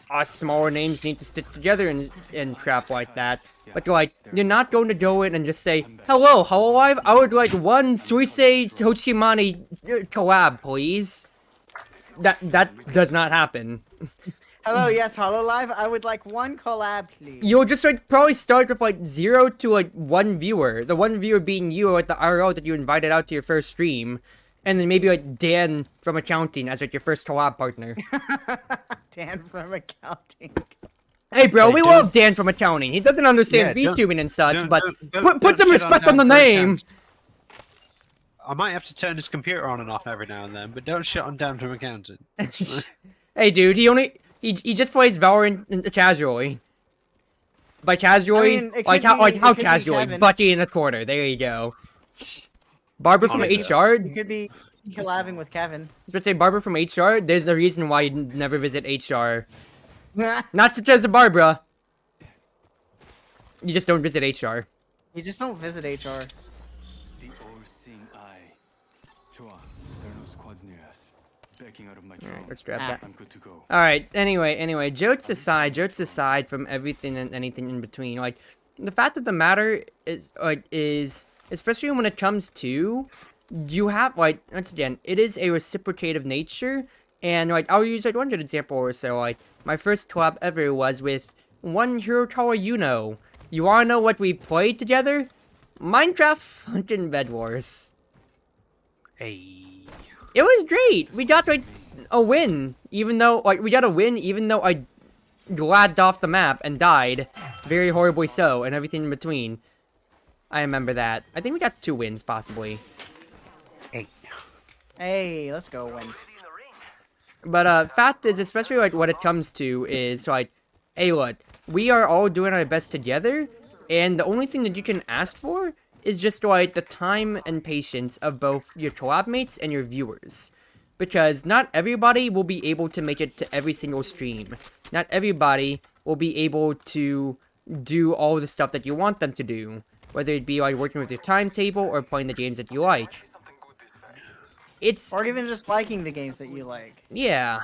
us smaller names need to stick together and crap like that. But like, you're not going to go in and just say, hello, Hololive, I would like one Suisei Tochimani collab, please. That does not happen. Hello, yes, Hololive, I would like one collab, please. You'll just like probably start with like 0 to like 1 viewer. The one viewer being you or like the RO that you invited out to your first stream. And then maybe like Dan from accounting as like your first collab partner. Dan from accounting. Hey bro, we love Dan from accounting. He doesn't understand VTubing and such, but put some respect on the name. I might have to turn his computer on and off every now and then, but don't shut him down from accounting. Hey dude, he just plays Valorant casually. By casually, I mean, how casually? Bucky in a corner. There you go. Barbara from HR? You could be collabing with Kevin. I was about to say, Barbara from HR? There's a reason why you never visit HR. Not because of Barbara. You just don't visit HR. You just don't visit HR. The all-seeing eye. Joa, there are no squads near us. Backing out of my drone. Alright, let's grab that. I'm good to go. Alright, anyway, jokes aside from everything and anything in between, like, the fact of the matter is especially when it comes to, you have, like, once again, it is a reciprocative nature, and, like, I'll use, like, one good example or so, like, my first collab ever was with one Hirokawa Yuno. You wanna know what we played together? Minecraft fucking Bed Wars. Hey. It was great! We got, like, a win, even though I gladded off the map and died, very horribly so, and everything in between. I remember that. I think we got 2 wins, possibly. Hey, let's go win. But fact is, especially like what it comes to is like, hey, look, we are all doing our best together, and the only thing that you can ask for is just like the time and patience of both your collab mates and your viewers. Because not everybody will be able to make it to every single stream. Not everybody will be able to do all the stuff that you want them to do. Whether it be like working with your timetable or playing the games that you like. It's, Or even just liking the games that you like. yeah.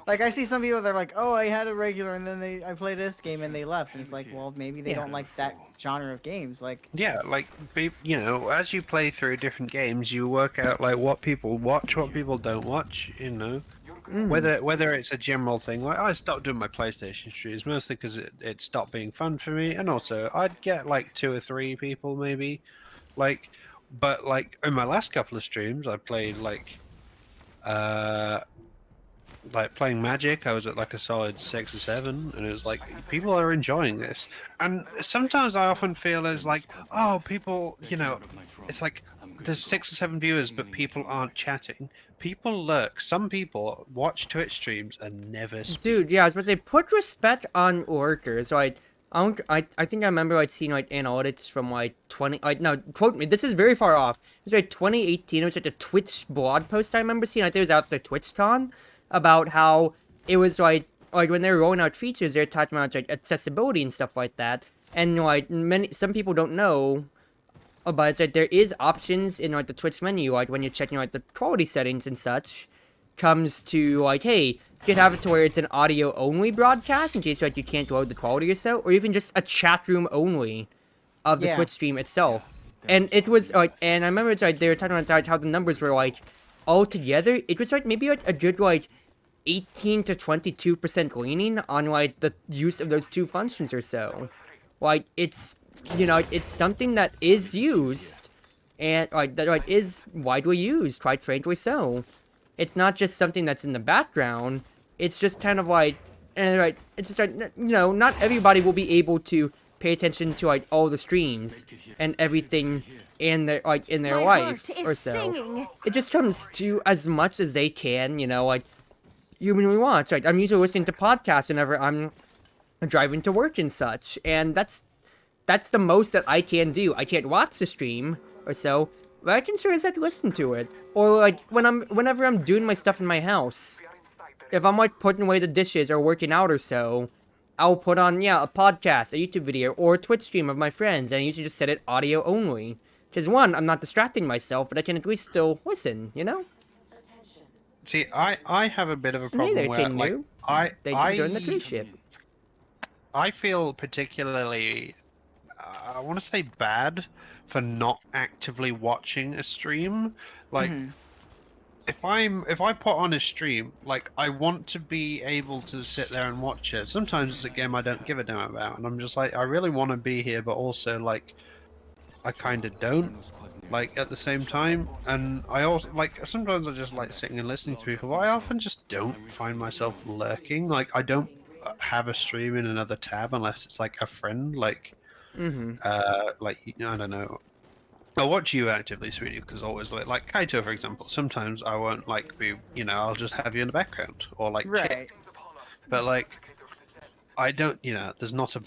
Like, I see some people that are like, oh, I had a regular, and then I played this game, and they left. And it's like, well, maybe they Yeah. don't like that genre of games. Like, Yeah, like, you know, as you play through different games, you work out, like, what people watch, what people don't watch, you know? Whether it's a general thing, like, I stopped doing my PlayStation streams, mostly because it stopped being fun for me, and also, I'd get, like, 2 or 3 people, maybe, like, but, like, in my last couple of streams, I played, like playing Magic, I was at like a solid 6 or 7, and it was like people are enjoying this. And sometimes I often feel as like, oh, people, you know, it's like there's 6 or 7 viewers, but people aren't chatting. People lurk. Some people watch Twitch streams and never speak. Dude, yeah, I was about to say, put respect on lurkers. Like, I think I remember like seeing like analytics from like 20, like, no, quote me, this is very far off. It was like 2018. It was like a Twitch blog post I remember seeing. I think it was after TwitchCon about how it was like when they were rolling out features, they were talking about like accessibility and stuff like that. And like some people don't know. But it's like there is options in like the Twitch menu, like when you're checking like the quality settings and such, comes to like, hey, you could have it to where it's an audio only broadcast in case like you can't load the quality or so, or even just a chat room only of the Yeah. Twitch stream itself. And it was like, and I remember it's like they were talking about like, how the numbers were like all together. It was like maybe like a good like 18 to 22% leaning on like the use of those two functions or so. Like it's, you know, it's something that is used and like that like is widely used, quite frankly so. It's not just something that's in the background. It's just kind of like, and like it's just like, you know, not everybody will be able to pay attention to like all the streams and everything in their like in their My life heart is or so. singing. It just comes to as much as they can, you know, like humanly wants. Like I'm usually listening to podcasts whenever I'm driving to work and such, and that's the most that I can do. I can't watch the stream or so, but I can sure as heck listen to it. Or like whenever I'm doing my stuff in my house, if I'm like putting away the dishes or working out or so, I'll put on a podcast, a YouTube video, or a Twitch stream of my friends, and I usually just set it audio only. Because one, I'm not distracting myself, but I can at least still listen, you know? See, I have a bit of a Hey problem there, where, King like, New. I Thank you for joining the cruise ship. I feel particularly, I want to say bad for not actively watching a stream. Like, if I put on a stream, like, I want to be able to sit there and watch it. Sometimes it's a game I don't give a damn about, and I'm just like, I really want to be here, but also, like, I kind of don't, like, at the same time. And I also, like, sometimes I just like sitting and listening to people, but I often just don't find myself lurking. Like, I don't have a stream in another tab unless it's like a friend, like, like, I don't know. I'll watch you actively, sweetie, because always like Kaito, for example. Sometimes I won't like be, you know, I'll just have you in the background or like right. chat. But like, I don't, you know, there's not a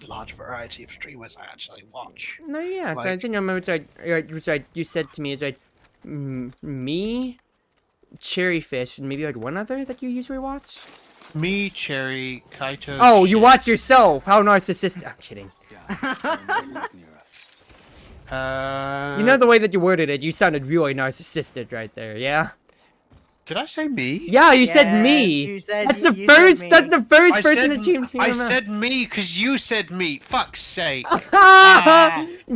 large variety of streamers I actually watch. No, yeah, 'cause I Like- think I remember it's like you said to me, it's like me, Cherryfish, and maybe like one other that you usually watch. Me, Cherry, Kaito. Oh, you Shit. watch yourself? How narcissistic! I'm kidding. You know the way that you worded it, you sounded really narcissistic right there. Yeah. Did I say me? Yeah, you said Yes, me. you said- That's the you said first. me. That's the first I person said, that came to your I mouth. said me because you said me. Fuck's sake.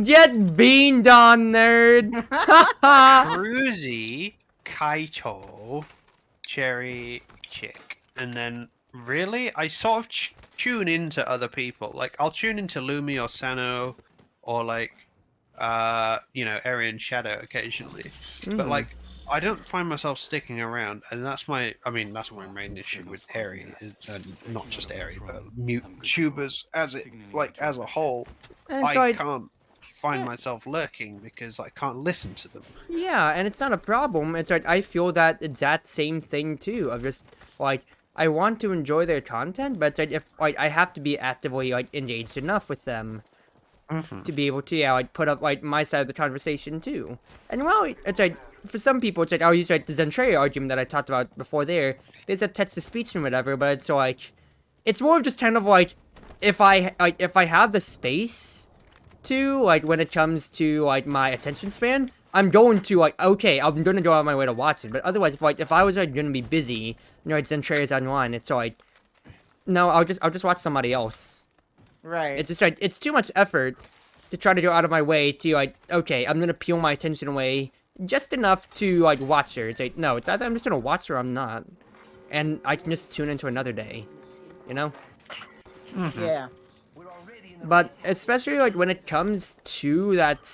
Get beamed on, nerd. Cruzy, Kaito, Cherry, Chick, and then really, I sort of tune into other people. Like, I'll tune into Lumi or Sano, or like, you know, Aryan Shadow occasionally. But like, I don't find myself sticking around, and that's my, I mean, that's my main issue with Airy, not just Airy, but mute tubers as it, like, as a whole. And I so can't find myself lurking because I can't listen to them. Yeah, and it's not a problem. It's like I feel that exact same thing too. Of just like I want to enjoy their content, but it's like if like I have to be actively like engaged enough with them to be able to like put up like my side of the conversation too. And well, it's like for some people, it's like I'll use like the Zentrea argument that I talked about before. There's a text to speech and whatever, but it's like it's more of just kind of like if I have the space to like when it comes to like my attention span, I'm going to like okay, I'm gonna go out of my way to watch it. But otherwise, if I was like gonna be busy, like Zentrea's online, it's like no, I'll just watch somebody else. Right. It's just like it's too much effort to try to go out of my way to like okay, I'm gonna peel my attention away just enough to like watch her. It's like no, it's either I'm just gonna watch her or I'm not, and I can just tune into another day, you know. Yeah. But especially like when it comes to that,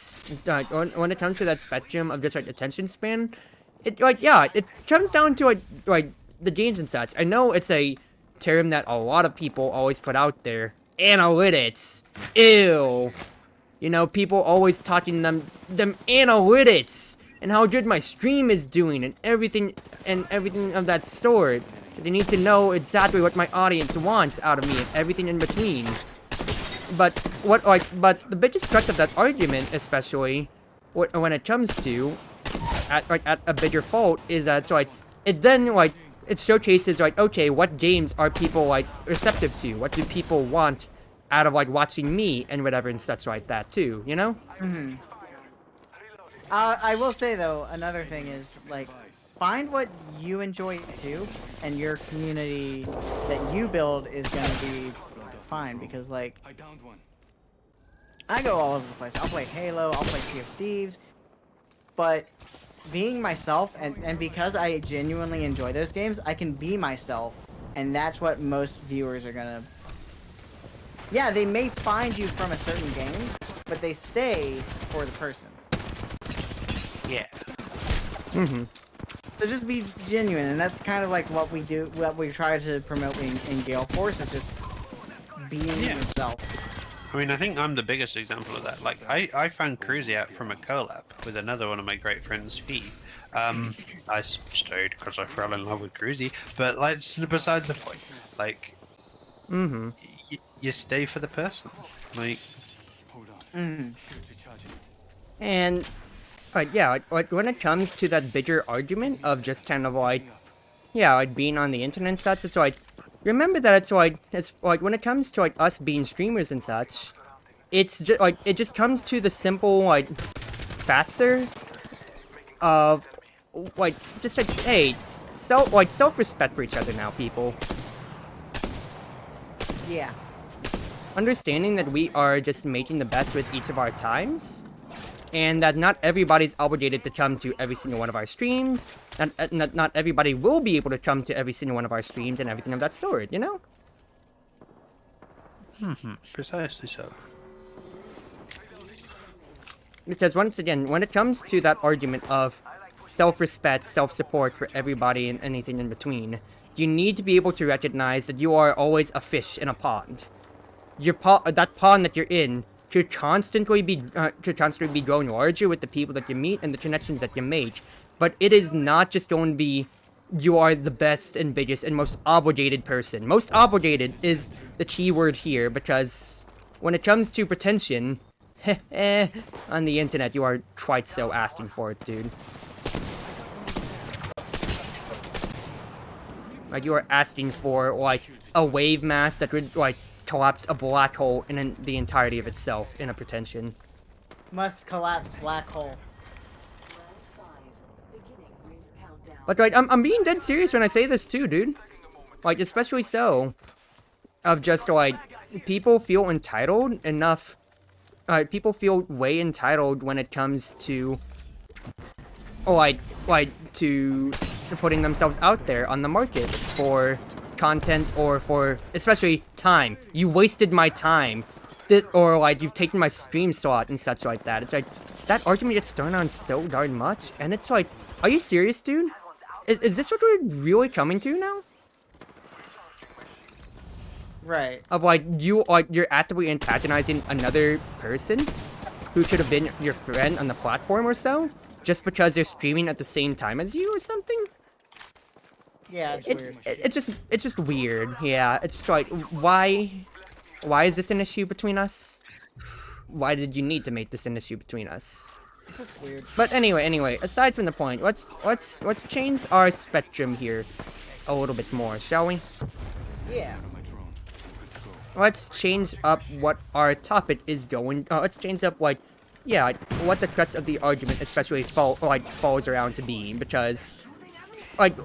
when it comes to that spectrum of just like attention span, it like yeah, it comes down to like the games and such. I know it's a term that a lot of people always put out there. Analytics, ew. You know, people always talking them analytics and how good my stream is doing and everything of that sort. Because they need to know exactly what my audience wants out of me and everything in between. But but the biggest crux of that argument, especially when it comes to at a bigger fault, is that so like it then like it showcases like okay, what games are people like receptive to? What do people want out of like watching me and whatever and such like that too? You know? Mm-hmm. I will say though, another thing is like find what you enjoy too, and your community that you build is gonna be fine because like I downed one. I go all over the place. I'll play Halo, I'll play Sea of Thieves, but being myself and because I genuinely enjoy those games, I can be myself, and that's what most viewers are gonna. Yeah, they may find you from a certain game, but they stay for the person. Yeah. Mm-hmm. So just be genuine, and that's kind of like what we do, what we try to promote in GaleForce is just being yourself. I mean, I think I'm the biggest example of that. Like, I found Cruzy out from a collab with another one of my great friends, Fee. I stayed because I fell in love with Cruzy, but like, besides the point, like, you stay for the person. Like, Hold on. Mm. Shields recharging. And yeah, like when it comes to that bigger argument of just kind of like yeah, like being on the internet and such, it's like remember that it's like when it comes to like us being streamers and such, it's just like it just comes to the simple like factor of like just like hey, self-respect for each other now, people. Yeah. Understanding that we are just making the best with each of our times, and that not everybody's obligated to come to every single one of our streams. Not everybody will be able to come to every single one of our streams and everything of that sort, you know? precisely so. Because once again, when it comes to that argument of self-respect, self-support for everybody and anything in between, you need to be able to recognize that you are always a fish in a pond. That pond that you're in should constantly be growing larger with the people that you meet and the connections that you make. But it is not just going to be you are the best and biggest and most obligated person. Most obligated is the key word here, because when it comes to pretension, on the internet you are quite so asking for it, dude. Like you are asking for like a wave mass that would like collapse a black hole in the entirety of itself in a pretension. Must collapse black hole. But like I'm being dead serious when I say this too, dude. Like especially so of just like people feel entitled enough. People feel way entitled when it comes to like to putting themselves out there on the market for content or for especially time. You wasted my time, or like you've taken my stream slot and such like that. It's like that argument gets thrown on so darn much, and it's like, are you serious, dude? Is this what we're really coming to now? Right. Of like you're actively antagonizing another person who should have been your friend on the platform or so, just because they're streaming at the same time as you or something. Yeah, it's weird. It's just weird. Yeah, it's just like why is this an issue between us? Why did you need to make this an issue between us? It's just weird. But anyway, aside from the point, let's change our spectrum here a little bit more, shall we? Yeah. My drone. Good to go. Let's change up what our topic is going. Let's change up like what the crux of the argument especially falls around to be, because like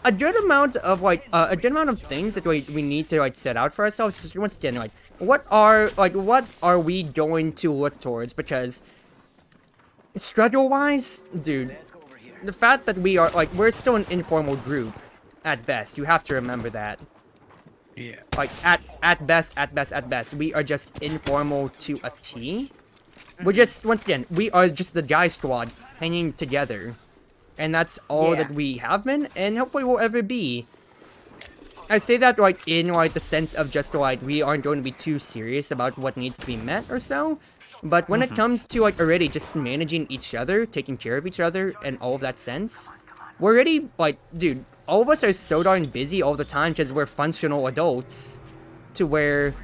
a good amount of things that we need to like set out for ourselves is, once again, like what are we going to look towards, because schedule wise, dude, the fact that we're still an informal group at best, you have to remember that. Yeah. Like at best, we are just informal to a T. We're just, once again, we are just the guy squad hanging together, and that's all that we have been, and hopefully will ever be. I say that like in like the sense of just like we aren't going to be too serious about what needs to be met or so, but when it comes to like already just managing each other, taking care of each other, and all of that sense, we're already like, dude, all of us are so darn busy all the time because we're functional adults, to where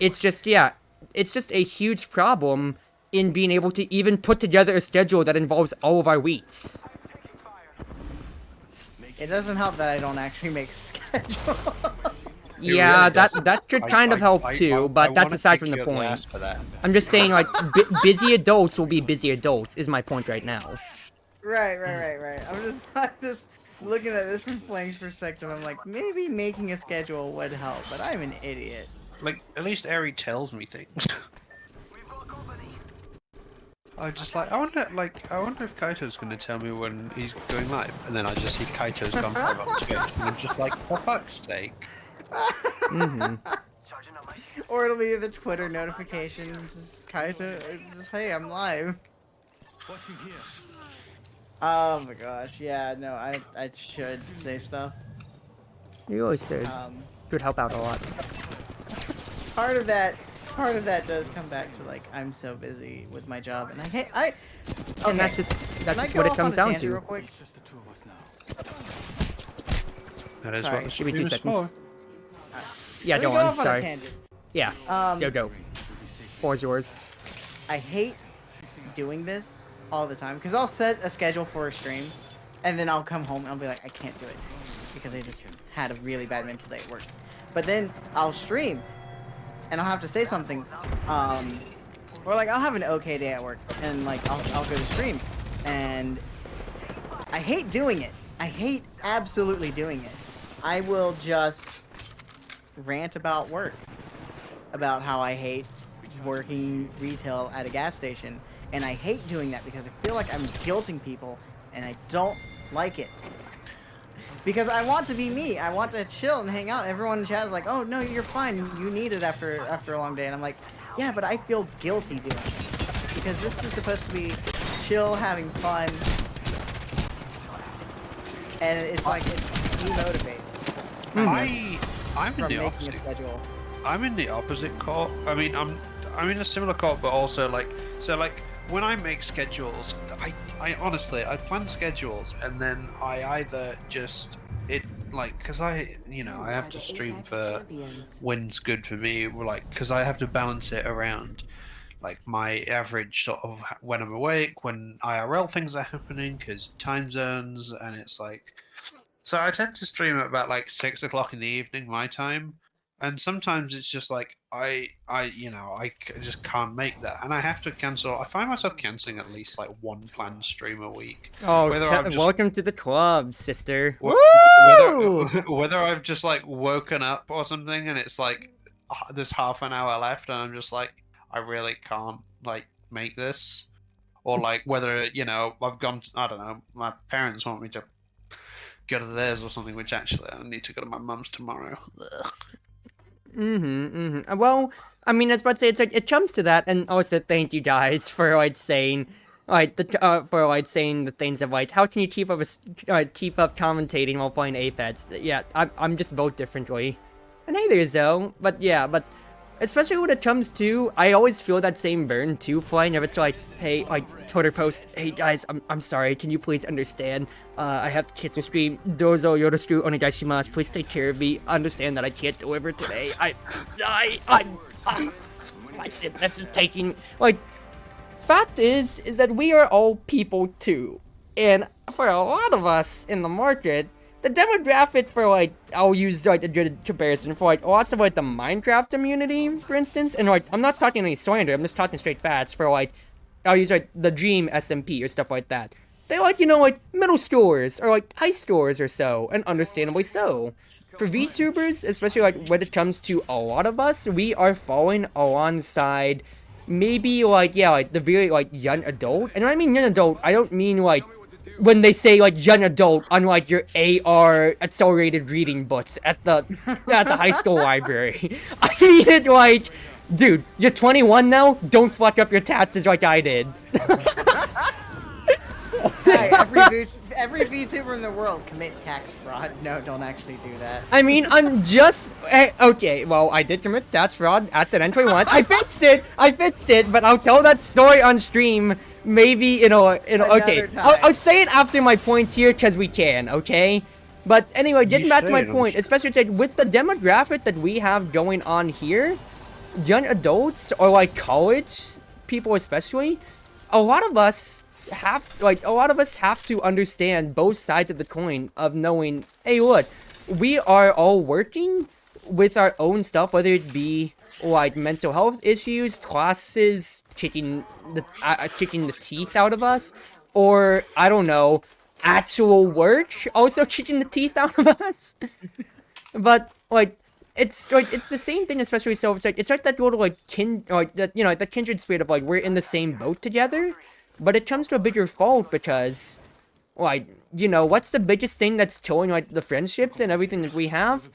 it's just a huge problem in being able to even put together a schedule that involves all of our weeks. It doesn't help that I don't actually make a schedule. Yeah, really that could kind of help too, but that's aside from the point. I'm just saying, like, busy adults will be busy adults, is my point right now. Right. I'm just looking at this from Flank's perspective. I'm like, maybe making a schedule would help, but I'm an idiot. Like, at least Eri tells me things. I'm just like, I wonder if Kaito's gonna tell me when he's going live, and then I just see Kaito's gone live on Twitch, and I'm just like, for fuck's sake. Or it'll be the Twitter notification, just Kaito, just hey, I'm live. Watching here. Oh my gosh, yeah, no, I should say stuff. You always said it would help out a lot. Part of that does come back to like I'm so busy with my job, and okay. And that's just Can I go what it off comes on a down tangent to. real quick? It's just the two of us now. That is Sorry. what the Give me 2 stream is seconds. Let Yeah, me go go on. off on a Sorry. tangent. Yeah. Go. Floor's yours. I hate doing this all the time because I'll set a schedule for a stream, and then I'll come home and I'll be like, I can't do it because I just had a really bad mental day at work. But then I'll stream, and I'll have to say something, or like I'll have an okay day at work, and like I'll go to stream, and I hate doing it. I hate absolutely doing it. I will just rant about work, about how I hate working retail at a gas station, and I hate doing that because I feel like I'm guilting people, and I don't like it. Because I want to be me. I want to chill and hang out. Everyone in chat is like, "Oh no, you're fine. You need it after a long day." And I'm like, "Yeah, but I feel guilty doing it because this is supposed to be chill, having fun, and it's like it demotivates I'm in from the making a opposite. schedule." I'm in the opposite court. I mean, I'm in a similar court, but also like when I make schedules, I honestly I plan schedules, and then I either just because I have to stream for when's good for me, because I have to balance it around like my average sort of when I'm awake, when IRL things are happening, because time zones, and it's like, so I tend to stream at about like 6 o'clock in the evening my time. And sometimes it's just like I just can't make that, and I have to cancel. I find myself canceling at least like one planned stream a week. Oh, Whether I've just- welcome to the club, sister. Whether I've just like woken up or something, and it's like there's half an hour left, and I'm just like, I really can't like make this, or like whether I've gone. I don't know. My parents want me to go to theirs or something, which actually I need to go to my mum's tomorrow. Ugh. Well, I mean, I was about to say, it's like, it comes to that, and also thank you guys for, like, saying, like, saying the things of, like, how can you keep up commentating while playing Apex? Yeah, I'm just built differently. And hey there, Zoe, but yeah, but especially when it comes to, I always feel that same burn too, Flying. If it's like, hey, like Twitter post, hey guys, I'm sorry, can you please understand? I have kids to stream. Dozo yoroshiku onegaishimasu. Please take care of me. Understand that I can't deliver today. My sickness is taking. Like, fact is that we are all people too, and for a lot of us in the market, the demographic for, like, I'll use, like, a good comparison for, like, lots of, like, the Minecraft community, for instance, and, like, I'm not talking any slander, I'm just talking straight facts for, like, I'll use, like, the Dream SMP or stuff like that. They like, you know, like, middle schoolers or, like, high schoolers or so, and understandably so. For VTubers, especially, like, when it comes to a lot of us, we are falling alongside maybe, like, yeah, like, the very, like, young adult, and when I mean young adult, I don't mean, like, when they say, like, young adult on, like, your AR accelerated reading books at the high school library. I mean it, like, dude, you're 21 now, don't fuck up your taxes like I did. Hey, every VTuber in the world commit tax fraud. No, don't actually do that. I mean, I'm just... okay, well, I did commit tax fraud accidentally once. I fixed it, but I'll tell that story on stream, maybe, you know, okay. I'll say it after my points here, because we can, okay? But anyway, getting back to my point, especially with the demographic that we have going on here, young adults, or, like, college people especially, a lot of us have to understand both sides of the coin of knowing, hey, look, we are all working with our own stuff, whether it be like mental health issues, classes kicking the teeth out of us, or I don't know, actual work also kicking the teeth out of us. But like, it's the same thing, especially so it's like that little like that kindred spirit of like we're in the same boat together. But it comes to a bigger fault because, like, you know, what's the biggest thing that's killing, like, the friendships and everything that we have?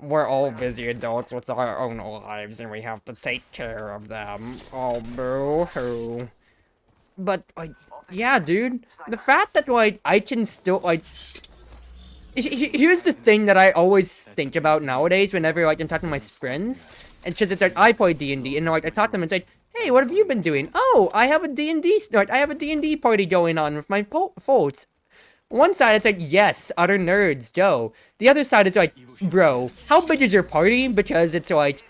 We're all busy adults with our own lives, and we have to take care of them. Oh, boo-hoo. But, like, yeah, dude, the fact that, like, I can still, like... Here's the thing that I always think about nowadays whenever, like, I'm talking to my friends. And because it's like, I play D&D, and, like, I talk to them and say, hey, what have you been doing? Oh, I have a D&D party going on with my folks. One side, it's like, yes, other nerds, go. The other side is like, bro, how big is your party? Because it's like,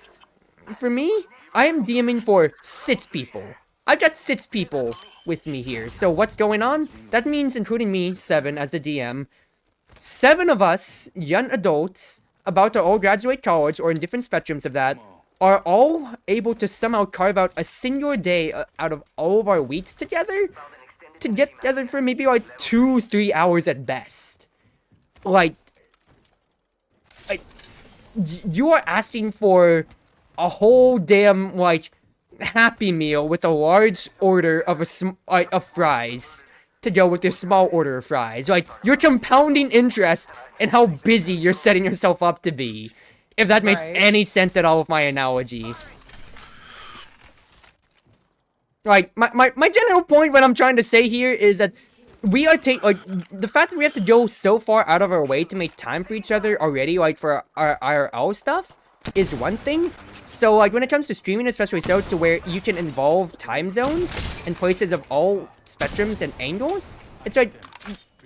for me, I am DMing for 6 people. I've got 6 people with me here. So what's going on? That means, including me, 7 as the DM, 7 of us, young adults, about to all graduate college or in different spectrums of that, are all able to somehow carve out a single day out of all of our weeks together to get together for maybe like 2-3 hours at best. Like, you are asking for a whole damn, like, Happy Meal with a large order of of fries to go with your small order of fries. Like, you're compounding interest in how busy you're setting yourself up to be. If that makes any sense at all with my analogy. Like, my general point, what I'm trying to say here is that we are the fact that we have to go so far out of our way to make time for each other already, like, for our IRL stuff, is one thing. So, like, when it comes to streaming, especially so, to where you can involve time zones and places of all spectrums and angles, it's like,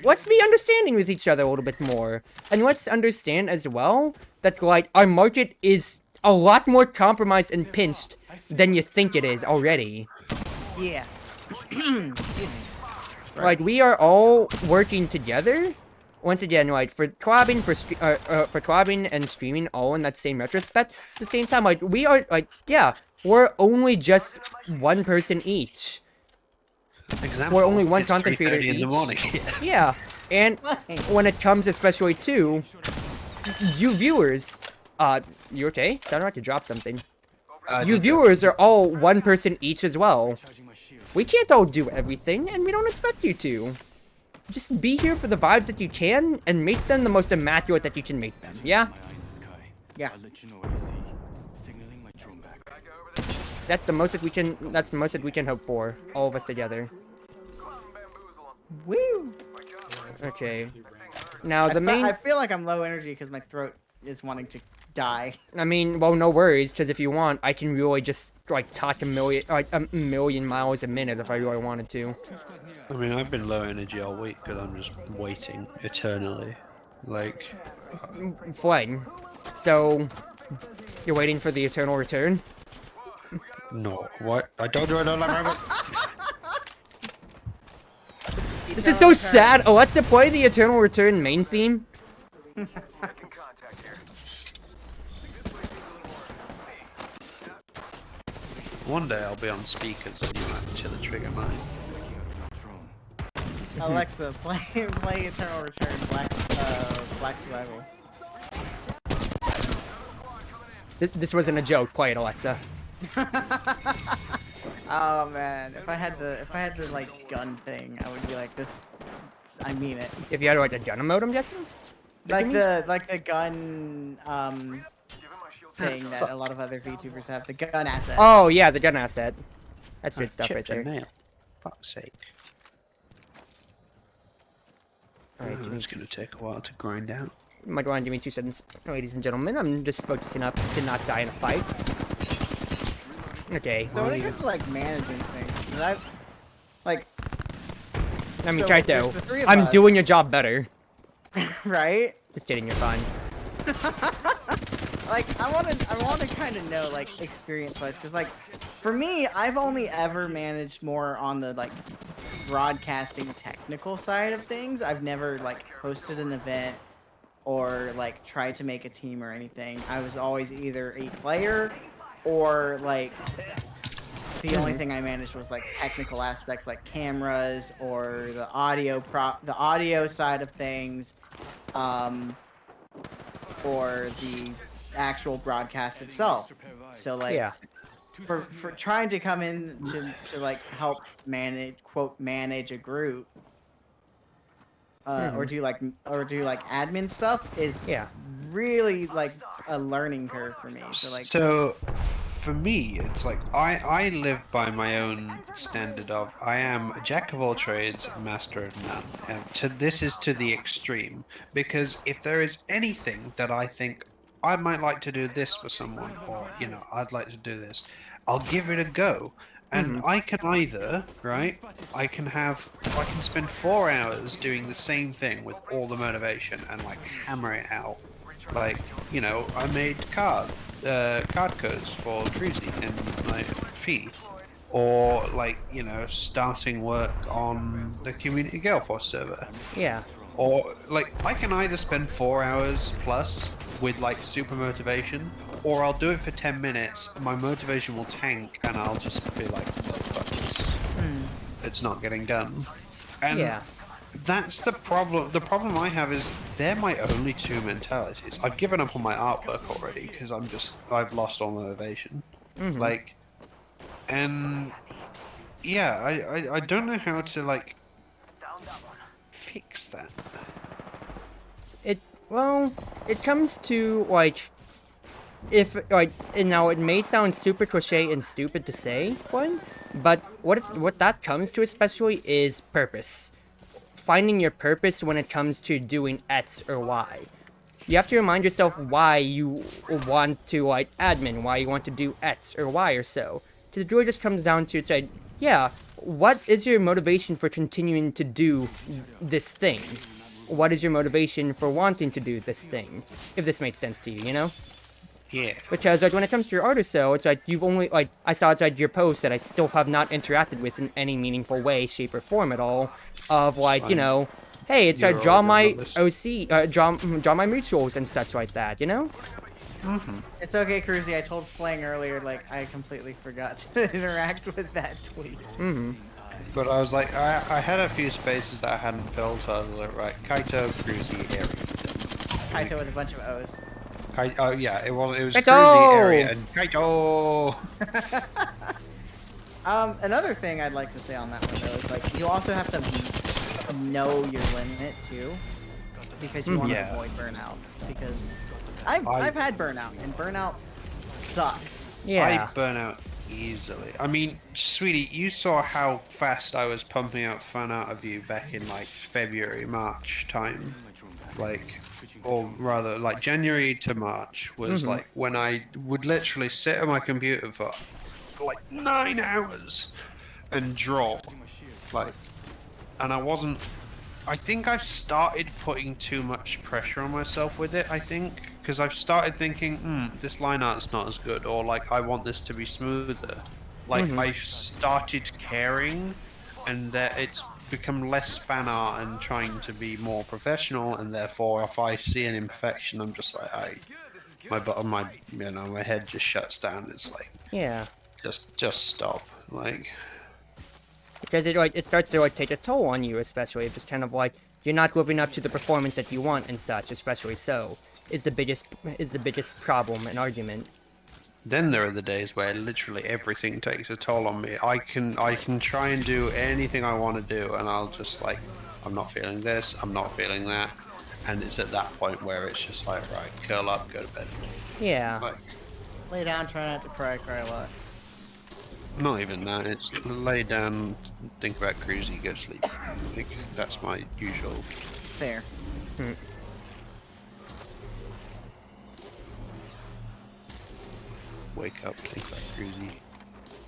let's be understanding with each other a little bit more. And let's understand as well that, like, our market is a lot more compromised and pinched than you think it is already. Yeah. Like, we are all working together. Once again, like, for collabing and streaming all in that same retrospect. At the same time, like, we are, like, yeah, we're only just one person each. Example, we're only one it's content creator each. in the morning. Yeah, and when it comes especially to you viewers, you okay? Sounded like you dropped something. You viewers are all one person each as well. We can't all do everything, and we don't expect you to. Just be here for the vibes that you can, and make them the most immaculate that you can make them, yeah? Yeah. That's the most that we can hope for, all of us together. Woo! Okay. Now the main... I feel like I'm low energy because my throat is wanting to die. I mean, well, no worries, because if you want, I can really just like talk a million miles a minute if I really wanted to. I mean, I've been low energy all week because I'm just waiting eternally. Like, Flag. So, you're waiting for the eternal return? no, what? I don't like rabbits. This is so sad. Alexa, play the eternal return main theme. One day I'll be on speakers and you might chill and trigger mine. Alexa, play Eternal Return Black Survival. This wasn't a joke. Play it, Alexa. Oh man, if I had the like gun thing, I would be like this. I mean it. If you had like a gun mode, I'm guessing. Like the gun thing that a lot of other VTubers have. The gun asset. Oh yeah, the gun asset. That's good stuff right Chipped a there. nail. Fuck's sake. Alright, It's gonna take a while to grind out. you might want to give me 2 seconds, ladies and gentlemen. I'm just focusing up to not die in a fight. Okay. So when it comes to like managing things, and like I mean, so try there's though. the three of I'm us. doing your job better. right? Just kidding, you're fine. Like I want to kind of know like experience-wise, because like for me, I've only ever managed more on the like broadcasting technical side of things. I've never like hosted an event or like tried to make a team or anything. I was always either a player or like the only thing I managed was like technical aspects like cameras or the audio side of things, or the actual broadcast itself. So like Yeah. for trying to come in to like help manage a group, or do like admin stuff is Yeah. really like a learning curve for me. So like So, for me, it's like I live by my own standard of I am a jack of all trades, master of none. And this is to the extreme, because if there is anything that I think I might like to do this for someone, or I'd like to do this, I'll give it a go. And I can either, right? I can spend 4 hours doing the same thing with all the motivation and like hammer it out. Like, I made card codes for Cruzy and my fee. Or like, starting work on the community GaleForce server. Yeah. Or like I can either spend 4 hours plus with like super motivation, or I'll do it for 10 minutes, my motivation will tank and I'll just be like, fuck this. It's not getting done. And Yeah. that's the problem. The problem I have is they're my only two mentalities. I've given up on my artwork already because I've lost all motivation. Like, and yeah, I don't know how to like fix that. Well, it comes to like, if like, and now it may sound super cliche and stupid to say, but what that comes to especially is purpose. Finding your purpose when it comes to doing X or Y. You have to remind yourself why you want to like admin, why you want to do X or Y or so. Because it really just comes down to it's like, yeah, what is your motivation for continuing to do this thing? What is your motivation for wanting to do this thing? If this makes sense to you, you know? Yeah. Because like when it comes to your art or so, it's like you've only like I saw outside your post that I still have not interacted with in any meaningful way, shape, or form at all. Of like, hey, it's like draw my OC, draw my rituals and such like that, you know? it's okay, Cruzy. I told Flang earlier, like I completely forgot to interact with that tweet. But I was like, I had a few spaces that I hadn't filled, so I was like, right, Kaito, Cruzy, area. Kaito with a bunch of O's. Oh yeah, it was Kaito! Cruzy, area, and Kaito! Another thing I'd like to say on that one though is like you also have to know your limit too, because you want to avoid burnout. Because I've had burnout, and burnout sucks. Yeah. I burn out easily. I mean, sweetie, you saw how fast I was pumping out fun out of you back in like February, March time. like, or rather, like January to March was like when I would literally sit at my computer for like 9 hours and draw, like, and I think I've started putting too much pressure on myself with it, I think, because I've started thinking, this line art's not as good, or like, I want this to be smoother. Like, I've started caring, and that it's become less fan art and trying to be more professional, and therefore, if I see an imperfection, I'm just like, my head just shuts down. It's like, Yeah. just stop. Like, Because it starts to take a toll on you, especially if it's kind of like you're not living up to the performance that you want and such, especially so is the biggest problem and argument. then there are the days where literally everything takes a toll on me. I can try and do anything I want to do, and I'll just like, I'm not feeling this, I'm not feeling that, and it's at that point where it's just like, right, curl up, go to bed. Yeah. Like, Lay down, try not to cry a lot. not even that. It's lay down, think about Cruzy, go to sleep. Like, that's my usual. Fair. Wake up, think about Cruzy,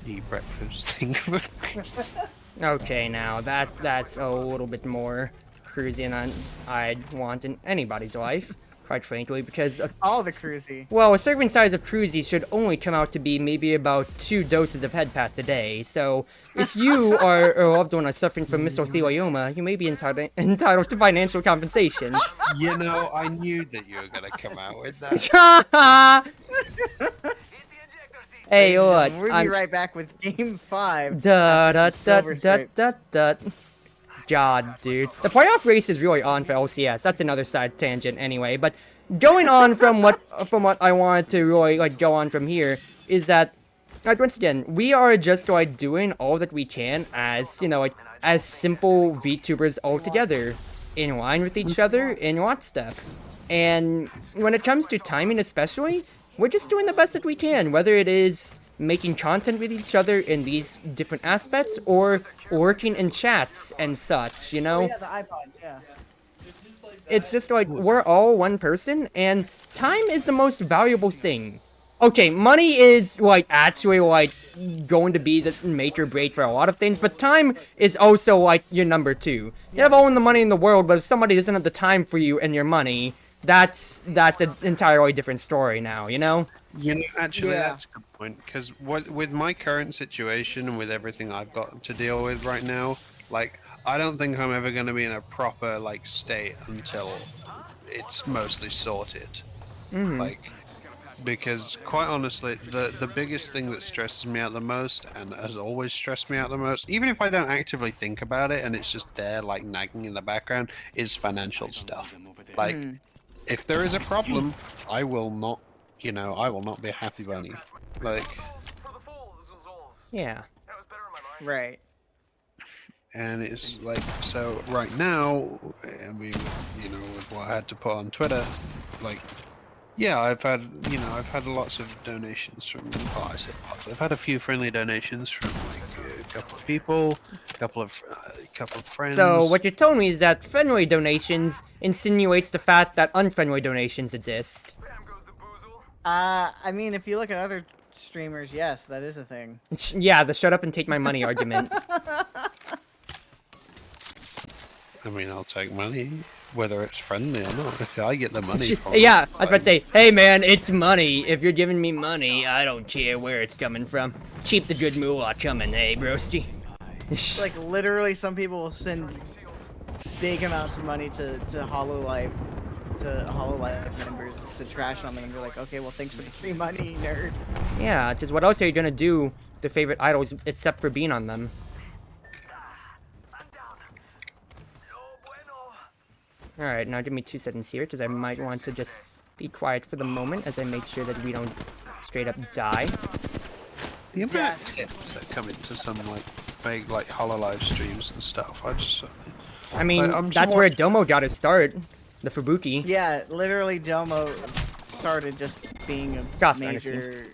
eat breakfast, think about Cruzy. Okay, now that's a little bit more cruisy than I'd want in anybody's life, quite frankly, because All the cruisy. well, a serving size of cruisy should only come out to be maybe about 2 doses of head pats a day. So if you or a loved one are suffering from mesothelioma, you may be entitled to financial compensation. You know, I knew that you were gonna come out with that. Hey, look, We'll be right back with Game 5. Da da after da some Silver da Scrapes. da da. God, dude. The playoff race is really on for LCS. That's another side tangent anyway. But going on from what I wanted to really like go on from here is that like once again, we are just like doing all that we can as, you know, like as simple VTubers all together, in line with each other in lot stuff. And when it comes to timing especially, we're just doing the best that we can, whether it is making content with each other in these different aspects or working in chats and such, you know? Yeah, the iPod, yeah. It's just like we're all one person and time is the most valuable thing. Okay, money is like actually like going to be the make or break for a lot of things, but time is also like your number 2. You have all the money in the world, but if somebody doesn't have the time for you and your money, that's an entirely different story now, you know? You know, actually, Yeah. that's a good point. Because with my current situation and with everything I've got to deal with right now, like, I don't think I'm ever going to be in a proper like state until it's mostly sorted. Like, because quite honestly, the biggest thing that stresses me out the most, and has always stressed me out the most, even if I don't actively think about it and it's just there like nagging in the background, is financial stuff. Like, if there is a problem, I will not, I will not be a happy bunny. Like, Yeah. Right. and it's like, so right now, I mean, with what I had to put on Twitter, like, yeah, I've had lots of donations from, I said lots, I've had a few friendly donations from like a couple of people, a couple of friends. So what you're telling me is that friendly donations insinuates the fact that unfriendly donations exist. I mean, if you look at other streamers, yes, that is a thing. Yeah, the shut up and take my money argument. I mean, I'll take money, whether it's friendly or not. If I get the money from Yeah, it, I was about to say, hey man, it's money. If you're giving me money, I don't care where it's coming from. Keep the good moolah coming, hey broski. Like, literally, some people will send big amounts of money to HoloLive members to trash on them, and they're like, okay, well, thanks for the free money, nerd. Yeah, because what else are you gonna do to favorite idols except for being on them? Alright, now give me 2 seconds here, because I might want to just be quiet for the moment as I make sure that we don't straight up die. the amount of tips that come into some like big like HoloLive streams and stuff, I mean, I'm that's sure- where Domo got his start. The Fubuki. Yeah, literally, Domo started just being a Josh Steiner major...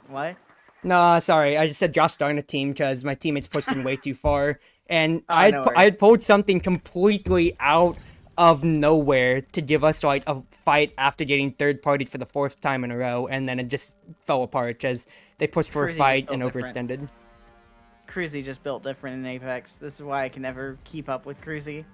What? Nah, sorry, I just said Josh Darn team because my teammates pushed him way too far. And Oh, I no had worries. pulled something completely out of nowhere to give us like a fight after getting third party for the 4th time in a row, and then it just fell apart because they pushed for a Cruzy just fight built and different. overextended. Cruzy just built different in Apex. This is why I can never keep up with Cruzy.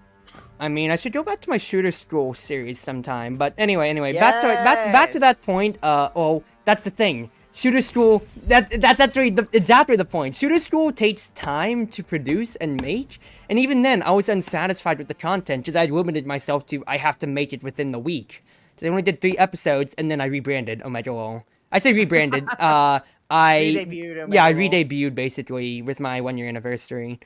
I mean, I should go back to my shooter school series sometime. But anyway, back to that Yes! point. Oh, that's the thing. Shooter school. That's really exactly the point. Shooter school takes time to produce and make, and even then, I was unsatisfied with the content because I limited myself to I have to make it within the week. So I only did 3 episodes, and then I rebranded Omega Lol. I say rebranded. Redebuted Omega I Lol. redebuted basically with my 1-year anniversary.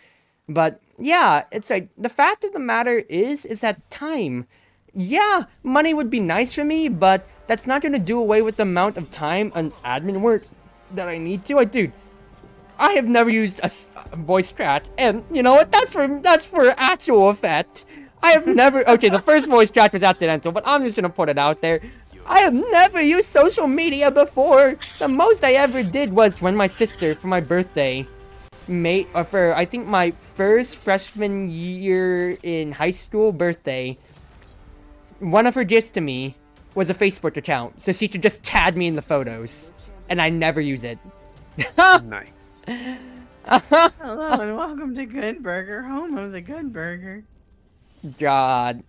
But yeah, it's like the fact of the matter is that time. Yeah, money would be nice for me, but that's not gonna do away with the amount of time and admin work that I need to. Dude, I have never used a voice chat, and you know what? That's for actual effect. I have never. Okay, the first voice chat was accidental, but I'm just gonna put it out there. I have never used social media before. The most I ever did was when my sister, for my birthday, for I think my first freshman year in high school birthday, one of her gifts to me was a Facebook account, so she could just tag me in the photos, and I never use it. Nice. Hello and welcome to Good Burger, home of the Good Burger. God,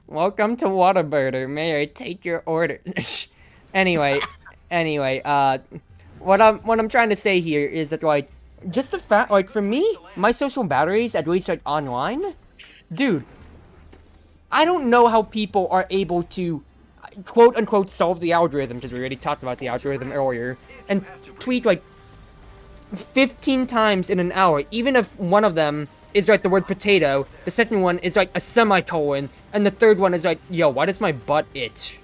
welcome to Whataburger. May I take your order? anyway, what I'm trying to say here is that like, just the fact, like for me, my social batteries, at least like online, dude, I don't know how people are able to quote unquote solve the algorithm, because we already talked about the algorithm earlier, and tweet like 15 times in an hour, even if one of them is like the word potato, the second one is like a semicolon, and the third one is like, yo, why does my butt itch?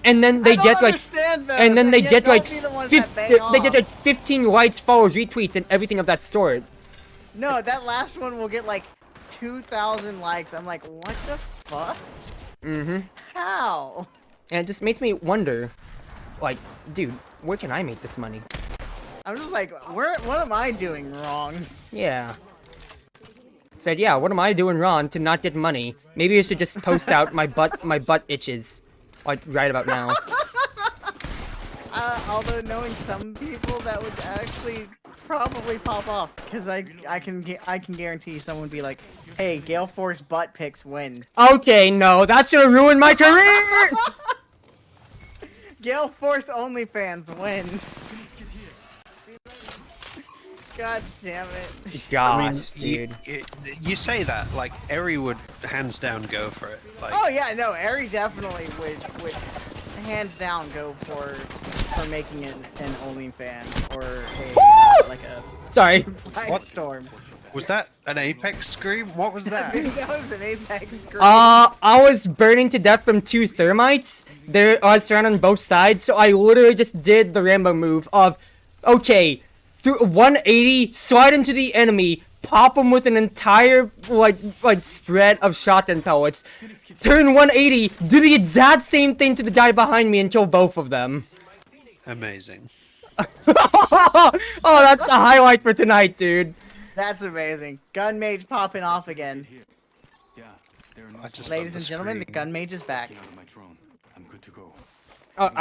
And then they get like, and then they get like, they get like 15 likes, follows, retweets, and everything of that sort. No, that last one will get like 2,000 likes. I'm like, what the fuck? Mm-hmm. How? And it just makes me wonder, like, dude, where can I make this money? I'm just like, what am I doing wrong? Yeah. Said, yeah, what am I doing wrong to not get money? Maybe I should just post out my butt itches, like, right about now. Although knowing some people, that would actually probably pop off, because I can guarantee someone would be like, hey, GaleForce butt pics win. Okay, no, that's gonna ruin my career! GaleForce OnlyFans win. God damn it. Gosh, dude. You say that, like, Eri would hands down go for it. Like, Oh yeah, no, Eri definitely would hands down go for making an OnlyFans or a like a Sorry. What? storm. was that an Apex scream? What was I that? think that was an Apex screen. I was burning to death from 2 thermites. I was surrounded on both sides, so I literally just did the Rambo move of, okay, through 180, slide into the enemy, pop them with an entire, like spread of shotgun pellets, turn 180, do the exact same thing to the guy behind me and kill both of them. Amazing. Oh, that's the highlight for tonight, dude. That's amazing. Gun Mage popping off again. Yeah, there are no I just Ladies love and the gentlemen, the screen. Gun Mage is back. Getting out of my drone. I'm good to go.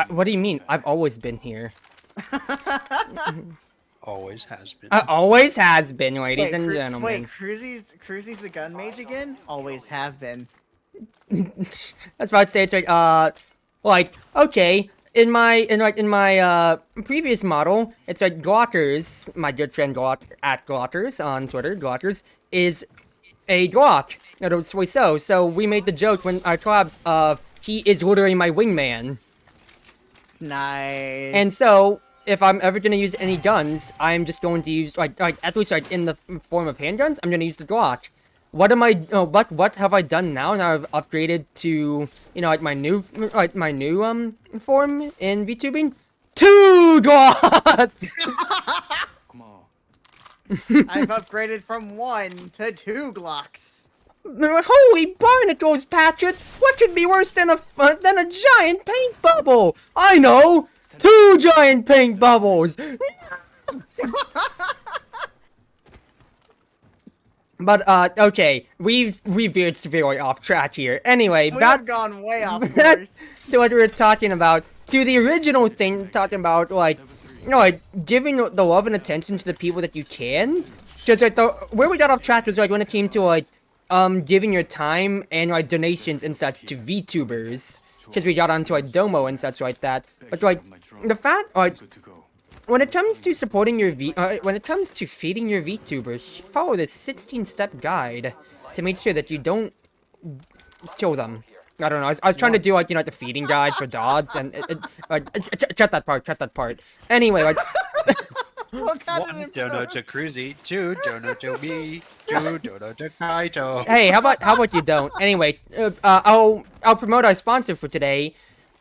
What do you mean? I've always been here. Always has been. Always has been, ladies Wait, and gentlemen. Wait, Cruzy's the Gun Mage again? Always have been. That's about to say it's like okay, in my previous model, it's like Glockers, my good friend Glock at Glockers on Twitter, Glockers is a Glock. No, don't say so we made the joke when our collabs of he is literally my wingman. Nice. And so if I'm ever gonna use any guns, I'm just going to use like at least like in the form of handguns, I'm gonna use the Glock. What am I? What have I done now? Now I've upgraded to like my new form in VTubing. 2 Glocks. Come on. I've upgraded from 1 to 2 Glocks. Holy barnacles, Patrick! What could be worse than a giant paint bubble? I know, 2 giant paint bubbles. But okay, we've veered severely off track here. Anyway, We back have gone way off back course. to what we were talking about. To the original thing, talking about like, like giving the love and attention to the people that you can. Because like where we got off track was like when it came to like, giving your time and like donations and such to VTubers. Because we got onto like Domo and such like that. But like the fact like. When it comes to supporting your when it comes to feeding your VTubers, follow this 16-step guide to make sure that you don't kill them. I don't know. I was trying to do like the feeding guide for dogs and cut that part. Anyway, like What kind One of dono to Cruzy, two dono to me, two dono to Kaito. hey, how about you don't? Anyway, I'll promote our sponsor for today,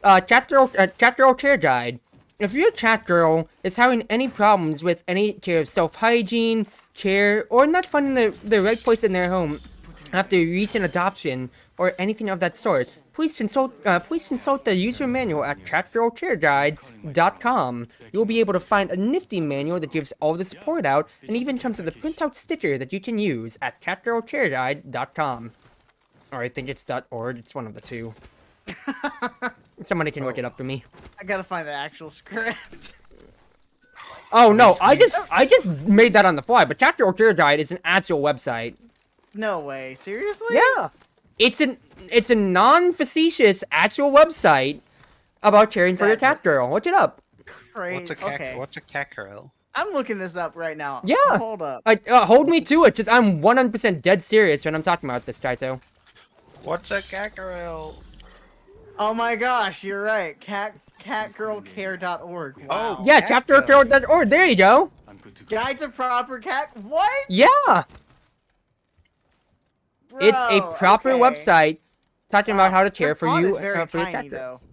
Chat Girl Care Guide. If your chat girl is having any problems with any care of self-hygiene, care, or not finding the right place in their home after recent adoption or anything of that sort, please consult the user manual at chatgirlcareguide.com. You'll be able to find a nifty manual that gives all the support out and even comes with a printout sticker that you can use at chatgirlcareguide.com. Or I think it's .org, it's one of the two. Somebody can look it up for me. I gotta find the actual script. Oh no, I just made that on the fly, but Chat Girl Care Guide is an actual website. No way. Seriously? Yeah. It's a non-facetious actual website about caring for your cat girl. Look it up. Great. Okay. What's a cackerel? I'm looking this up right now. Yeah. Hold up. Hold me to it, because I'm 100% dead serious when I'm talking about this, Kaito. What's a cackerel? Oh my gosh, you're right. Catgirlcare.org. Wow. Yeah, Heck chaptercare.org. There you go. I'm good to go. Guide to proper cat. What? Yeah. It's a Bro, proper okay. website talking about how to Their care for font you is very for your tiny, cat though. girls.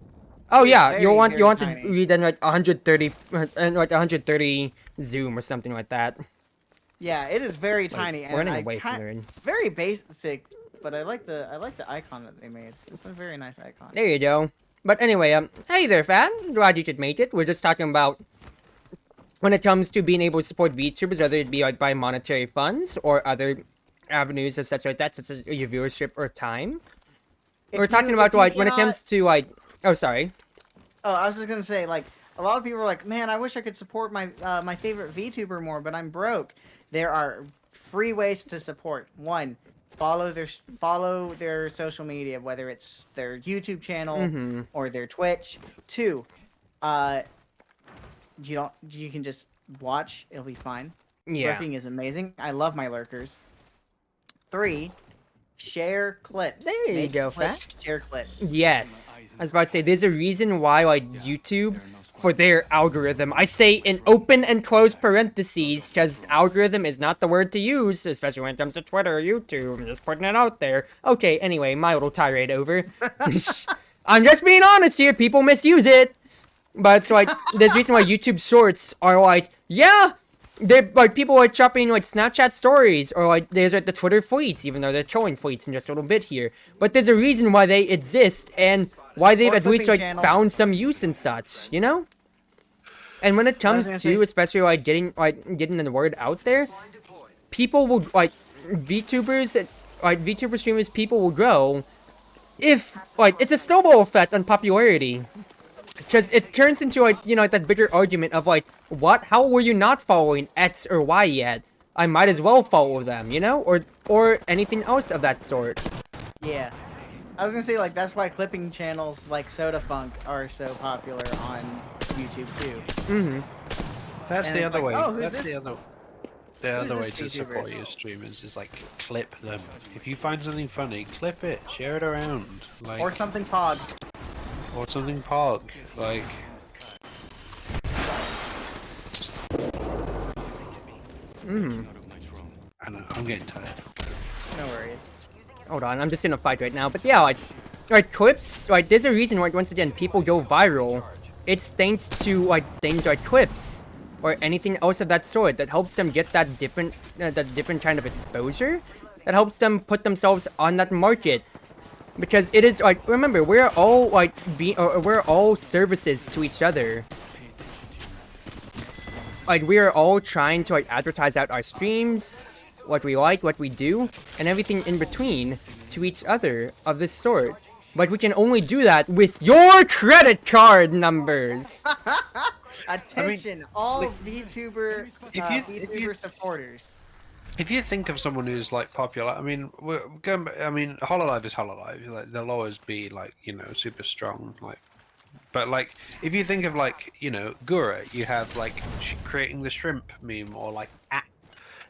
Oh It's yeah, very, you want very to tiny. read in like 130 and like 130 zoom or something like that. Yeah, it is very tiny We're and running I away from the very basic, but I like the icon that they made. It's a very nice icon. There you go. But anyway, hey there, fan. Glad you could make it. We're just talking about when it comes to being able to support VTubers, whether it be like by monetary funds or other avenues of such like that, such as your viewership or time. We're talking about like when it comes to like. Oh, sorry. Oh, I was just gonna say, like, a lot of people are like, man, I wish I could support my my favorite VTuber more, but I'm broke. There are free ways to support. One, follow their social media, whether it's their YouTube channel or their Twitch. Two, you can just watch. It'll be fine. Yeah. Lurking is amazing. I love my lurkers. Three, share clips. There you Make go, clips, share clips. Yes. I was about to say, there's a reason why, like, YouTube, for their algorithm, I say in open and closed parentheses, because algorithm is not the word to use, especially when it comes to Twitter or YouTube. I'm just putting it out there. Okay, anyway, my little tirade over. I'm just being honest here, people misuse it. But it's like, there's a reason why YouTube Shorts are like, yeah, they're like people are chopping like Snapchat stories or like there's like the Twitter fleets, even though they're trolling fleets in just a little bit here. But there's a reason why they exist and why they've Or at least like clipping channels. found some use and such, you know? And when it comes gonna to say- especially like getting the word out there, people will like VTuber streamers, people will grow if like it's a snowball effect on popularity. Because it turns into like, you know, like that bigger argument of like, what? How were you not following X or Y yet? I might as well follow them, you know? Or anything else of that sort. Yeah. I was gonna say, like, that's why clipping channels like Soda Funk are so popular on YouTube too. Mm-hmm. That's And the it's other like, way. oh, who's That's this? the other way this to VTuber? support your streamers is like clip them. If you find something funny, clip it, share it around, like Or something Pog. or something pog, like. Mm. Out of my throne. I know, I'm getting tired. No worries. Hold on, I'm just in a fight right now. But yeah, like clips, like there's a reason why once again people go viral. It's thanks to like things like clips or anything else of that sort that helps them get that different kind of exposure. That helps them put themselves on that market. Because it is like, remember, we're all like we're all services to each other. Like we are all trying to like advertise out our streams, what we like, what we do, and everything in between to each other of this sort. But we can only do that with your credit card numbers. Attention, all VTuber if you- supporters. If you think of someone who's like popular, I mean, we're going. I mean, Hololive is Hololive. Like, they'll always be like, you know, super strong. Like, but like, if you think of like, you know, Gura, you have like creating the shrimp meme, or like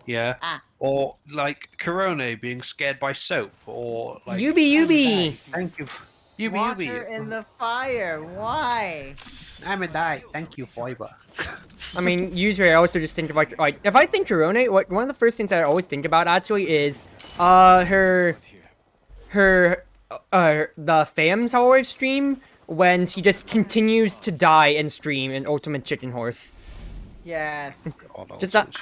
yeah, or like Corona being scared by soap, or like Yubi. Thank you, Yubi Water Yubi. in the fire. Why? I'm a die. Thank you, Fiber. I mean, usually I also just think about, like, if I think Corona, one of the first things I always think about actually is, the FAM's Hololive stream when she just continues to die in stream in Ultimate Chicken Horse. Yes. Just that,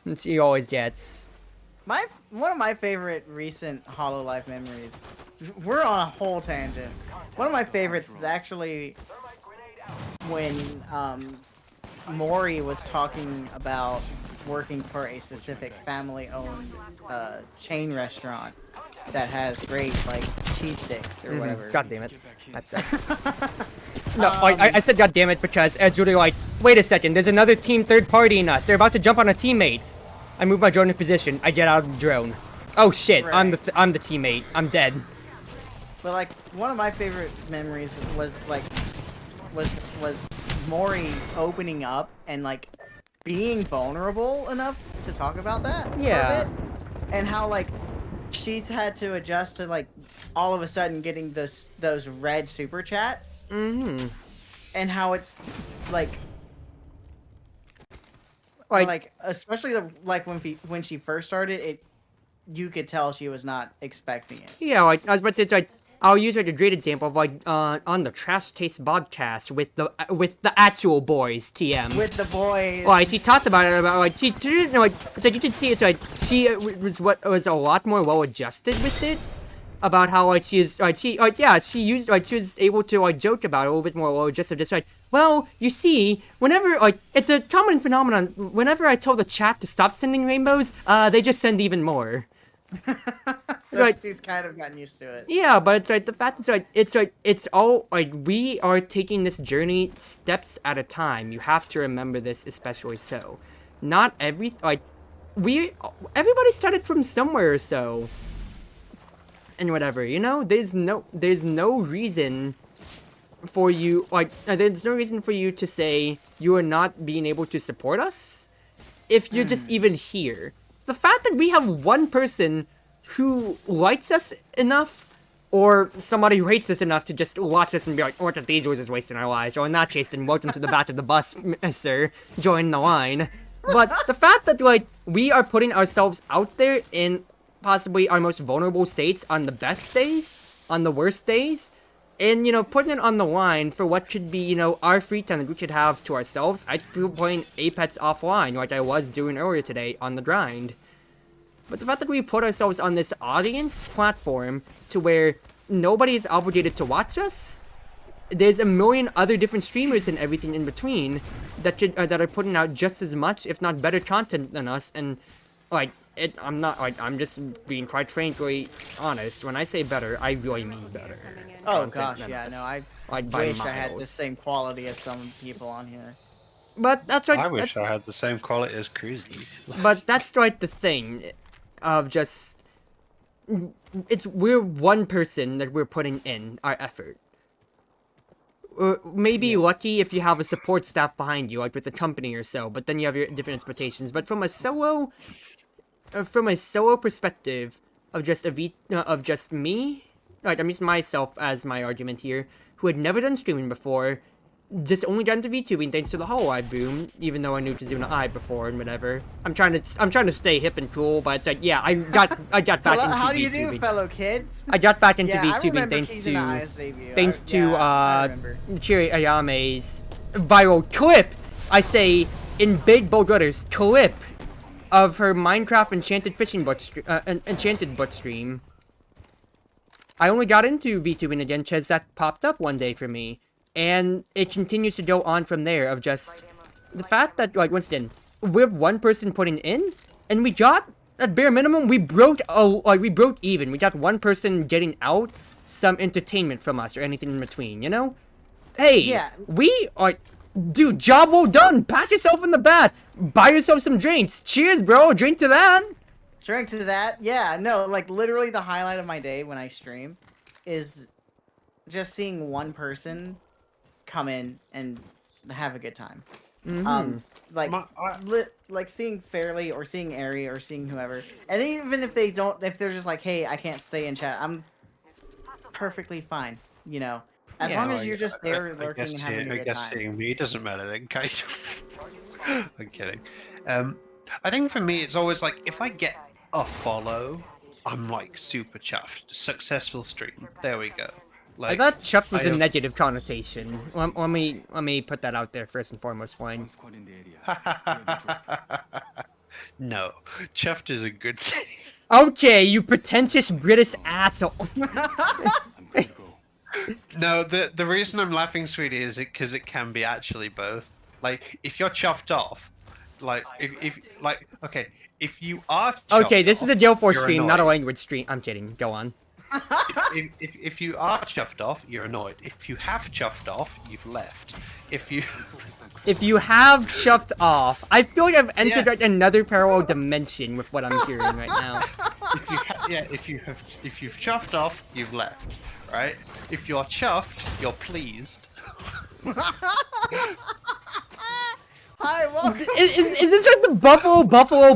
and she always gets. One of my favorite recent Hololive memories. We're on a whole tangent. One of my favorites is actually when Maury was talking about working for a specific family-owned chain restaurant that has great like cheese sticks or whatever. God damn it, that sucks. No, I said god damn it because it's really like, wait a second, there's another team third party in us. They're about to jump on a teammate. I move my drone in position. I get out of the drone. Oh shit, Right. I'm the teammate. I'm dead. But like one of my favorite memories was like was Maury opening up and like being vulnerable enough to talk about that Yeah. for a bit, and how like she's had to adjust to like all of a sudden getting those red super chats, Mm-hmm. and how it's like especially like when she first started it, you could tell she was not expecting it. Yeah, like I was about to say, it's like I'll use like a great example of like on the Trash Taste podcast with the actual boys TM. With the boys. Like she talked about it about like she like it's like you can see it's like she was a lot more well adjusted with it. About how like she was able to like joke about it a little bit more well adjusted. Just like, well, you see, whenever like it's a common phenomenon. Whenever I tell the chat to stop sending rainbows, they just send even more. So like- she's kind of gotten used to it. Yeah, but it's like the fact is like it's all like we are taking this journey steps at a time. You have to remember this, especially so. Not everybody started from somewhere or so. And whatever, you know, there's no reason for you there's no reason for you to say you are not being able to support us if you're just even here. The fact that we have one person who likes us enough, or somebody who hates us enough to just watch us and be like, "What are these losers wasting our lives?" Or in that case, then welcome to the back of the bus, sir. Join the line. But the fact that like we are putting ourselves out there in possibly our most vulnerable states on the best days, on the worst days, and, you know, putting it on the line for what should be, you know, our free time that we could have to ourselves. I'd be playing Apex offline like I was doing earlier today on the grind. But the fact that we put ourselves on this audience platform to where nobody is obligated to watch us, there's a million other different streamers and everything in between that are putting out just as much, if not better content than us, and, like, I'm just being quite frankly honest. When I say better, I really mean better. Oh content gosh, than yeah, us. no, I Like, by wish I had the miles. same quality as some people on here. But that's right. I wish I had the same quality as Cruzy. But that's right the thing of just we're one person that we're putting in our effort. Maybe lucky if you have a support staff behind you, like with the company or so, but then you have your different expectations. But from a solo perspective of just of just me, like I'm using myself as my argument here, who had never done streaming before, just only done to VTubing thanks to the Hololive boom, even though I knew Kazuna I before and whatever. I'm trying to stay hip and cool, but it's like, yeah, I got back into VTubing. How do you do, fellow kids? I got back into Yeah, I VTubing remember thanks Kizuna to Ai's debut. I remember. Chiri Ayame's viral clip. I say in big bold letters, clip of her Minecraft enchanted book stream. I only got into VTubing again because that popped up one day for me, and it continues to go on from there. Of just the fact that, like, once again, we're one person putting in, and we got at bare minimum we broke even. We got one person getting out, some entertainment from us or anything in between. You know? Hey, Yeah. we are. Dude, job well done. Pat yourself in the back. Buy yourself some drinks. Cheers, bro. Drink to that. Drink to that. Yeah, no, like literally the highlight of my day when I stream is just seeing one person come in and have a good time. Like like seeing Fairly or seeing Airy or seeing whoever, and even if they're just like, hey, I can't stay in chat, I'm perfectly fine. You know, as long as you're just there lurking and having a good time. Seeing me doesn't matter then, Kate. I'm kidding. I think for me, it's always like if I get a follow, I'm like super chuffed. Successful stream. There we go. I Like, thought chuffed was a negative connotation. Let me put that out there first and foremost, Wayne. Squad in the area. Clear the drop. No, chuffed is a good thing. Okay, you pretentious British asshole. I'm good to go. No, the reason I'm laughing, sweetie, is because it can be actually both. Like, if you're chuffed off, like if like okay, if you are chuffed Okay, this is a off, GaleForce you're stream, not a annoyed. language stream. I'm kidding. Go on. If you are chuffed off, you're annoyed. If you have chuffed off, you've left. If you If you have chuffed off, I feel like I've entered Yeah. like another parallel dimension with what I'm hearing right now. if you've chuffed off, you've left, right? If you're chuffed, you're pleased. Hi, welcome. Is this like the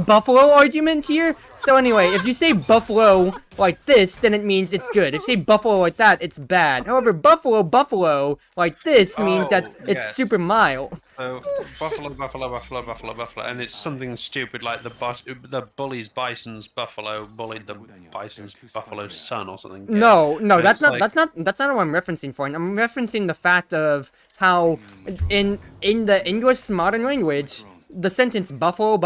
buffalo argument here? So anyway, if you say buffalo like this, then it means it's good. If you say buffalo like that, it's bad. However, buffalo like this means that it's yes. super mild. So buffalo, and it's something stupid like the bully's bison's buffalo bullied the bison's buffalo's son or something. No, And that's it's not like- that's not what I'm referencing for. I'm referencing the fact of how in the English modern language, the sentence buffalo,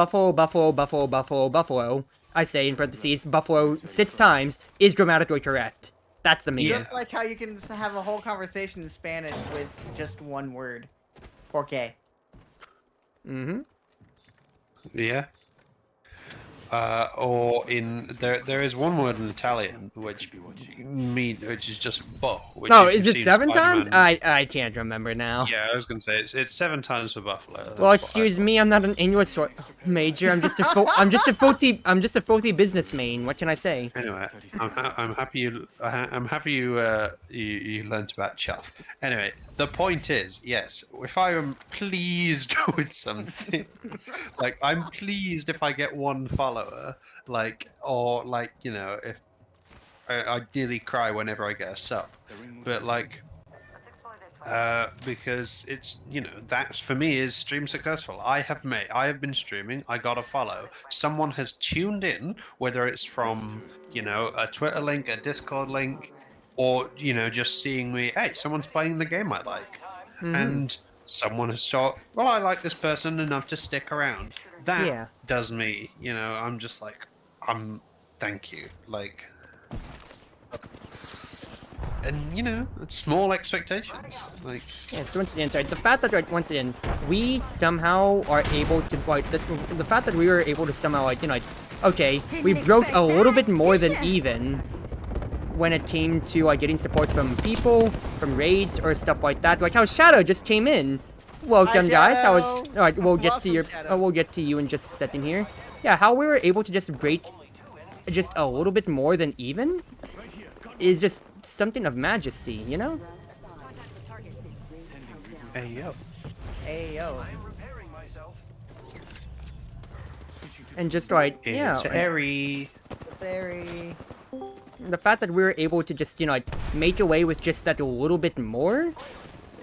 I say in parentheses, buffalo 6 times, is grammatically correct. That's the meaning. Just like how you can just have a whole conversation in Spanish with just one word. Porque. Mm-hmm. Yeah. Or in there is one word in Italian which is just bo. Which No, if is you've it seen 7 times? Spider-Man- I can't remember now. Yeah, I was gonna say it's 7 times for buffalo. That's Well, what excuse I- me, I'm not an English major. I'm just a I'm just a faulty businessman. What can I say? Anyway, I'm happy you you learnt about chuff. Anyway, the point is, yes, if I am pleased with something, like I'm pleased if I get one follower, like or like you know if I ideally cry whenever I get a sub, but like because it's you know that's for me is stream successful. I have been streaming, I got a follow, someone has tuned in, whether it's from you know a Twitter link, a Discord link, or you know just seeing me, hey, someone's playing the game I like, and someone has thought, well, I like this person enough to stick around. That Yeah. does me, you know, I'm just like thank you, like. And you know, it's small expectations. Like Yeah, so once again, sorry, the fact that like, once again we somehow are able to like the fact that we were able to somehow like you know like okay we broke a little bit more than even when it came to like getting support from people, from raids or stuff like that. Like how Shadow just came in. Welcome, guys. I was Shadow. all right. We'll get to Welcome, your. Shadow. We'll get to you in just a second here. Yeah, how we were able to just break just a little bit more than even is just something of majesty, you know? hey yo. Hey, yo. And just like yeah, It's like, airy. It's Airy. the fact that we were able to just you know like make away with just that a little bit more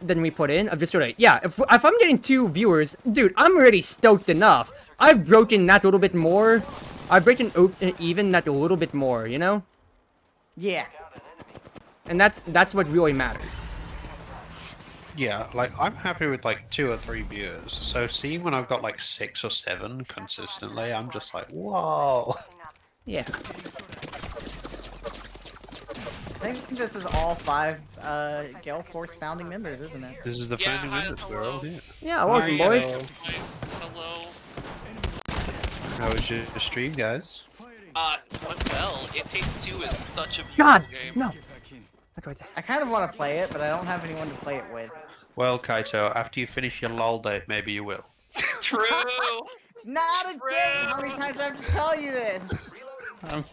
than we put in of just sort of yeah if I'm getting 2 viewers, dude, I'm already stoked enough. I've broken that a little bit more. I've broken even that a little bit more, you know? Yeah. And that's what really matters. Yeah, like I'm happy with like 2 or 3 viewers. So seeing when I've got like 6 or 7 consistently, I'm just like, whoa. Yeah. I think this is all 5 GaleForce founding members, isn't it? This is the founding members. We're all here. Yeah, welcome, boys. Hello. How was your stream, guys? Went well. It Takes Two is such a beautiful God, game. no. Get back in. How do I this? I kind of want to play it, but I don't have anyone to play it with. Well, Kaito, after you finish your LOL date, maybe you will. True. Not again! How many times do I have to tell you this? I'm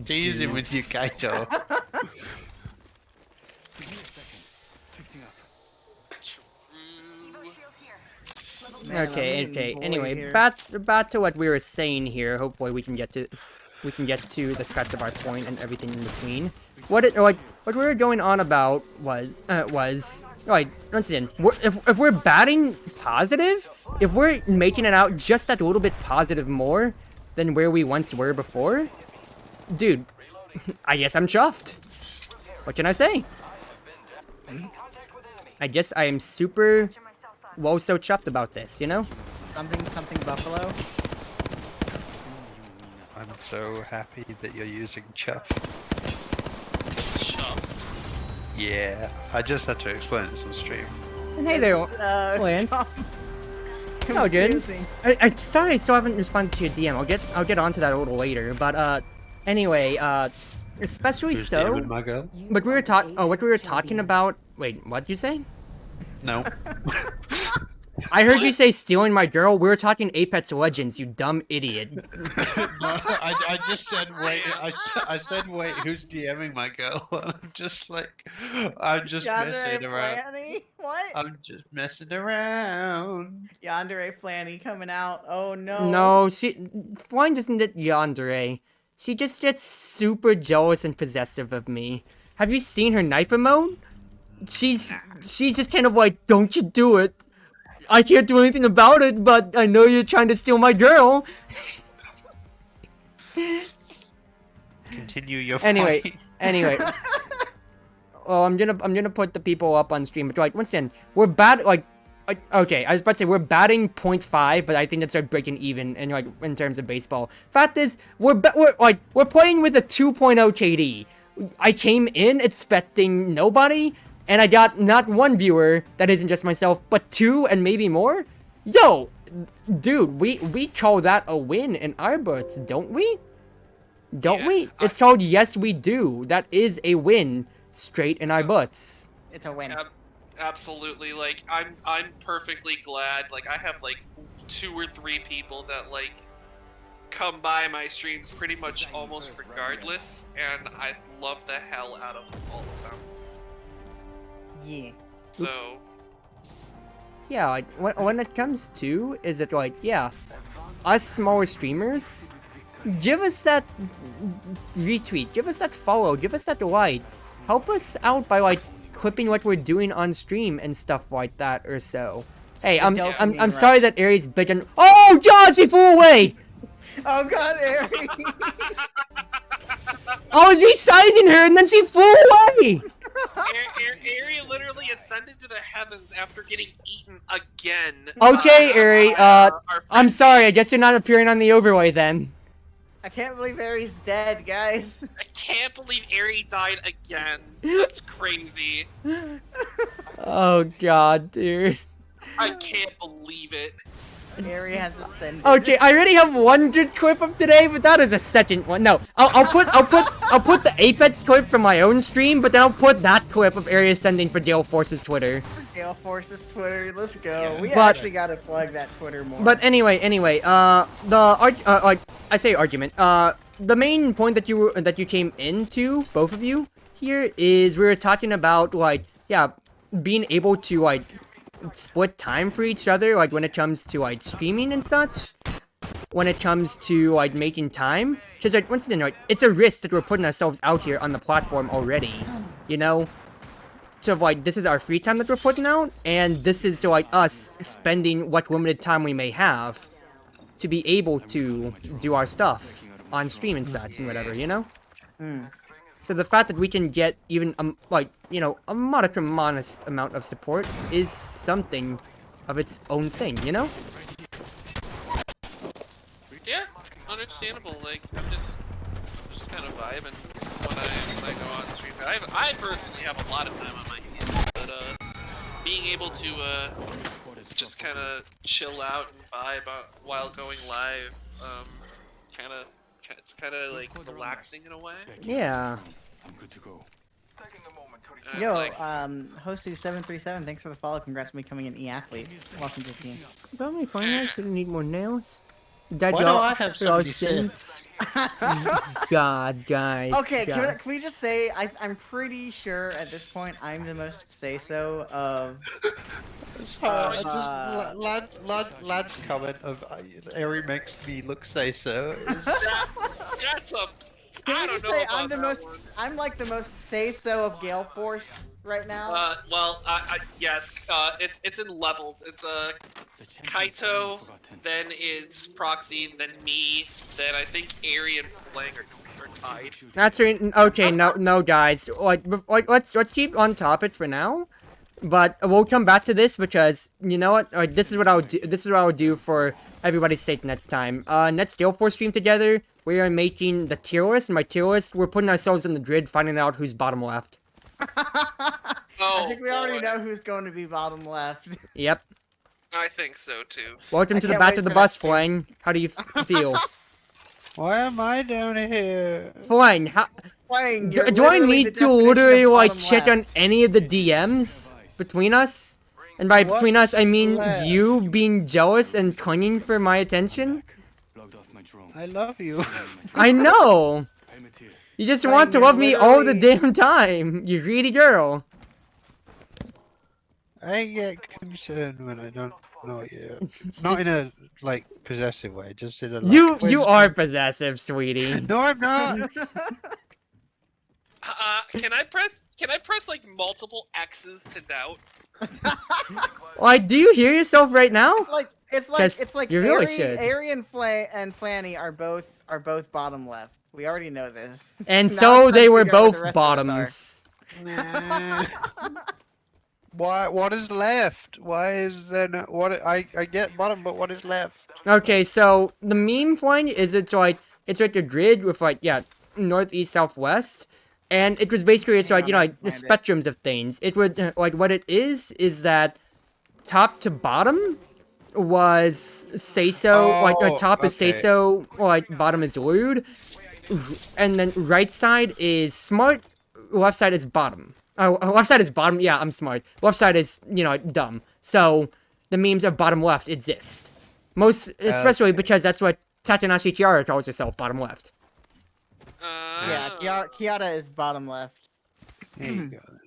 teasing with you, Kaito. Give me a second. Fixing up. True. Man, Okay, I'm okay. boy Anyway, here. back to what we were saying here. Hopefully, we can get to the crux of our point and everything in between. What we were going on about was like once again, if we're batting positive, if we're making it out just that little bit positive more than where we once were before, dude, I guess I'm chuffed. What can I say? I guess I am super so chuffed about this, you know? Something Buffalo. I'm so happy that you're using Chuff. Chuff. Yeah, I just had to explain this on stream. And hey there, Lance. No, dude. confusing. I'm sorry, I still haven't responded to your DM. I'll get onto that a little later. But anyway, especially Who's so. DMing my girl? What we were talking about. Wait, what did you say? No. I heard you say stealing my girl. We were talking Apex Legends, you dumb idiot. No, I just said wait. I said wait. Who's DMing my girl? And I'm just like, I'm just messing around. Flanny? What? I'm just messing around. Yandere Flanny coming out. Oh no. No, Flying doesn't get yandere. She just gets super jealous and possessive of me. Have you seen her knife emote? She's just kind of like, don't you do it. I can't do anything about it, but I know you're trying to steal my girl. Continue your Anyway, fight. well, I'm gonna put the people up on stream. But like, once again, we're bad. Okay, I was about to say we're batting 0.5, but I think that's our breaking even in terms of baseball. Fact is, we're playing with a 2.0 KD. I came in expecting nobody, and I got not one viewer that isn't just myself, but 2 and maybe more. Yo, dude, we call that a win in our books, don't we? Don't we? It's called Yes We Do. That is a win straight in our butts. It's a win. Absolutely. Like, I'm perfectly glad. Like, I have like 2 or 3 people that like come by my streams pretty much almost regardless, and I love the hell out of all of them. Yeah. So. Yeah, like when it comes to is it like, yeah, us smaller streamers, give us that retweet, give us that follow, give us that like, help us out by like clipping what we're doing on stream and stuff like that or so. Hey, I'm sorry that Aries big and oh God, she flew away. Oh God, Ari. I was resizing her and then she flew away. Ari literally ascended to the heavens after getting eaten again. Okay, Ari. I'm sorry. I guess you're not appearing on the overlay then. I can't believe Ari's dead, guys. I can't believe Ari died again. That's crazy. Oh God, dude. I can't believe it. Ari has ascended. Okay, I already have one good clip of today, but that is a second one. No, I'll put the Apex clip from my own stream, but then I'll put that clip of Area Ascending for GaleForce's Twitter. GaleForce's Twitter. Let's go. Yeah. We But- actually gotta plug that Twitter more. But anyway, I say argument. The main point that you came into, both of you here, is we were talking about like, yeah, being able to like split time for each other, like when it comes to like streaming and such, when it comes to like making time, because like once again, like it's a risk that we're putting ourselves out here on the platform already, you know. So like this is our free time that we're putting out, and this is so like us spending what limited time we may have to be able to do our stuff on stream and such and whatever, you know. So the fact that we can get even like, you know, a modest amount of support is something of its own thing, you know. Yeah, understandable. Like, I'm just kind of vibing when I go on stream. I personally have a lot of time on my hands, but being able to just kind of chill out and vibe while going live it's kind of like relaxing in a way. Yeah. I'm good to go. And Yo, like, Hostu737, thanks for the follow. Congrats on becoming an e-athlete. Welcome to the team. Probably fine. I shouldn't need more nails. That Why do I have somebody sins? God, guys. Okay, God. can we just say, I'm pretty sure at this point I'm the most say-so of... Sorry, lad's comment of Eri makes me look say so is that's a. Can I we don't just know say about I'm the that most... one. I'm like the most say-so of GaleForce right now? Well, yes, it's in levels. It's Kaito, then it's Proxy, then me, then I think Ari and Flang are tied. That's right. Okay, no, guys. Let's keep on topic for now. But we'll come back to this because you know what? This is what I would do. This is what I would do for everybody's sake next time. Next GaleForce stream together, we are making the tier list. And by tier list, we're putting ourselves in the grid, finding out who's bottom left. I think we already boy. know who's going to be bottom left. Yep. I think so too. Welcome I to the can't back wait of the for bus, that stream. Flang. How do you feel? why am I down here? Flang, how... Playing, Do I need to literally, like, check on any of the DMs between us? And by between us, I mean left? you being jealous and clinging for my attention? Logged off my drone. I love you. I know! Helmet here. You just Fine, want to you're love me all the literally- damn time! You greedy girl! I get concerned when I don't know you. Not in a like possessive way, just in a like, You "Where's are the-" possessive, sweetie. No, I'm not. Can I press like multiple X's to doubt? Like, do you hear yourself right now? It's like You really Ari, should. Ari and Flanny are both bottom left. We already know this. And Now so it's time they to were figure out what the both rest of us are. bottoms. Nah. Why? What is left? Why is there no? What? I get bottom, but what is left? Okay, so the meme flying is it's like a grid with like northeast, southwest, and it was basically it's Hang like on, you know I like the can find it. spectrums of things. It would like what it is that top to bottom was say so Oh, top is say okay. so like bottom is lewd, and then right side is smart, left side is bottom. Oh, left side is bottom. Yeah, I'm smart. Left side is dumb. So the memes of bottom left exist. Most especially because that's what Tatanashi Chiara calls herself, bottom left. Yeah, Kiara is bottom left. There you go. Then.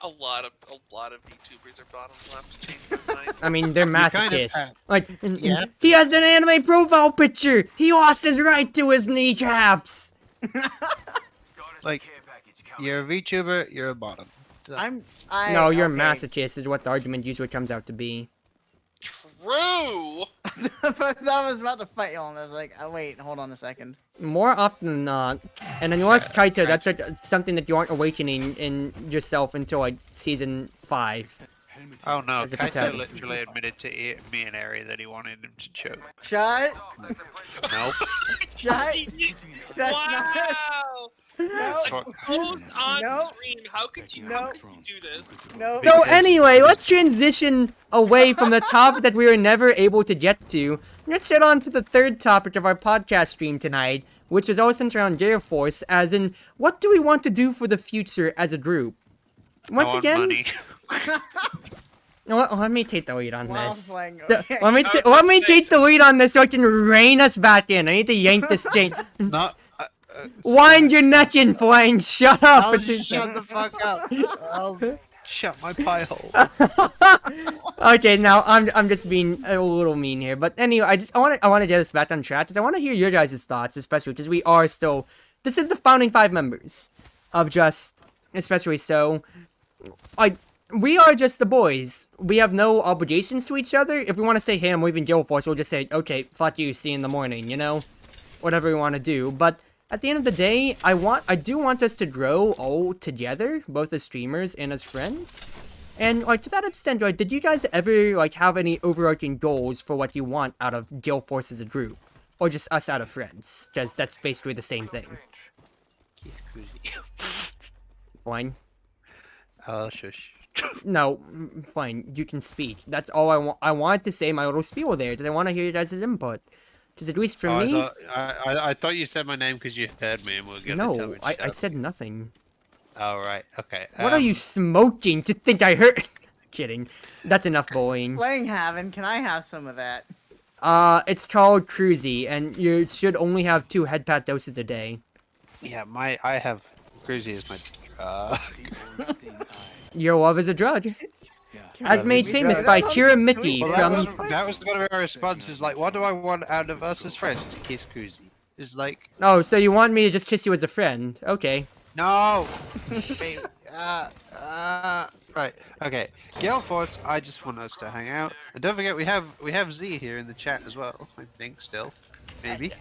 A lot of VTubers are bottom left. Change my mind. I mean, they're kind of masochists. have- Like, Yeah. he has an anime profile picture. He lost his right to his kneecaps. Like, you're a VTuber, you're a bottom. No, you're a okay. masochist is what the argument usually comes out to be. True. But I was about to fight you, and I was like, oh, wait, hold on a second. More often than not. And unless Kaito, that's like something that you aren't awakening in yourself until like season 5. Helmet Oh no, As a Kaito potato. literally admitted to me and Ari that he wanted him to choke. Shut. Nope. Shut. That's not. Wow. No. Both on Nope. stream. How could you Nope. do this? No. So Because- anyway, let's transition away from the topic that we were never able to get to. Let's get on to the third topic of our podcast stream tonight, which is all centered around GaleForce, as in, what do we want to do for the future as a group? Once I want again, money. let me take the lead on Wow, this. Flang, The- okay. Let me let me take the lead on this so I can rein us back in. I need to yank this chain. Not. Wind your neck in, Flang. Shut up. I'll shut the fuck up. I'll shut my pie hole. Okay, now I'm just being a little mean here, but anyway, I want to get us back on track because I want to hear your guys' thoughts, especially because we are still. This is the founding 5 members of Just, especially so. We are just the boys. We have no obligations to each other. If we want to say, hey, I'm leaving GaleForce, we'll just say, okay, fuck you, see you in the morning, you know? Whatever we want to do. But at the end of the day, I do want us to grow all together, both as streamers and as friends. And, to that extent, did you guys ever, have any overarching goals for what you want out of GaleForce as a group? Or just us out of friends? Because that's basically the same thing. Fine. Oh, shush. No, fine. You can speak. That's all I want. I wanted to say my little spiel there. Because I want to hear your guys' input. Because at least for Oh, me, I thought you said my name because you heard me and were gonna tell no, me to I shut said nothing. up. Oh right, okay. What are you smoking to think I heard? Kidding. That's enough bullying. Playing Haven, can I have some of that? It's called Cruzy, and you should only have 2 head pat doses a day. Yeah, I have Cruzy as my. The all-seeing eye. Your love is a drug. Yeah. As made we famous do by that? Kira Can we Mickey do Well, from... that was one of our responses. Like, what do I want out of us as friends? Kiss Cruzy. It's like, Oh, so you want me to just kiss you as a friend? Okay. no. Wait, right. Okay. GaleForce, I just want us to hang out, and don't forget we have Z here in the chat as well. I think still, maybe.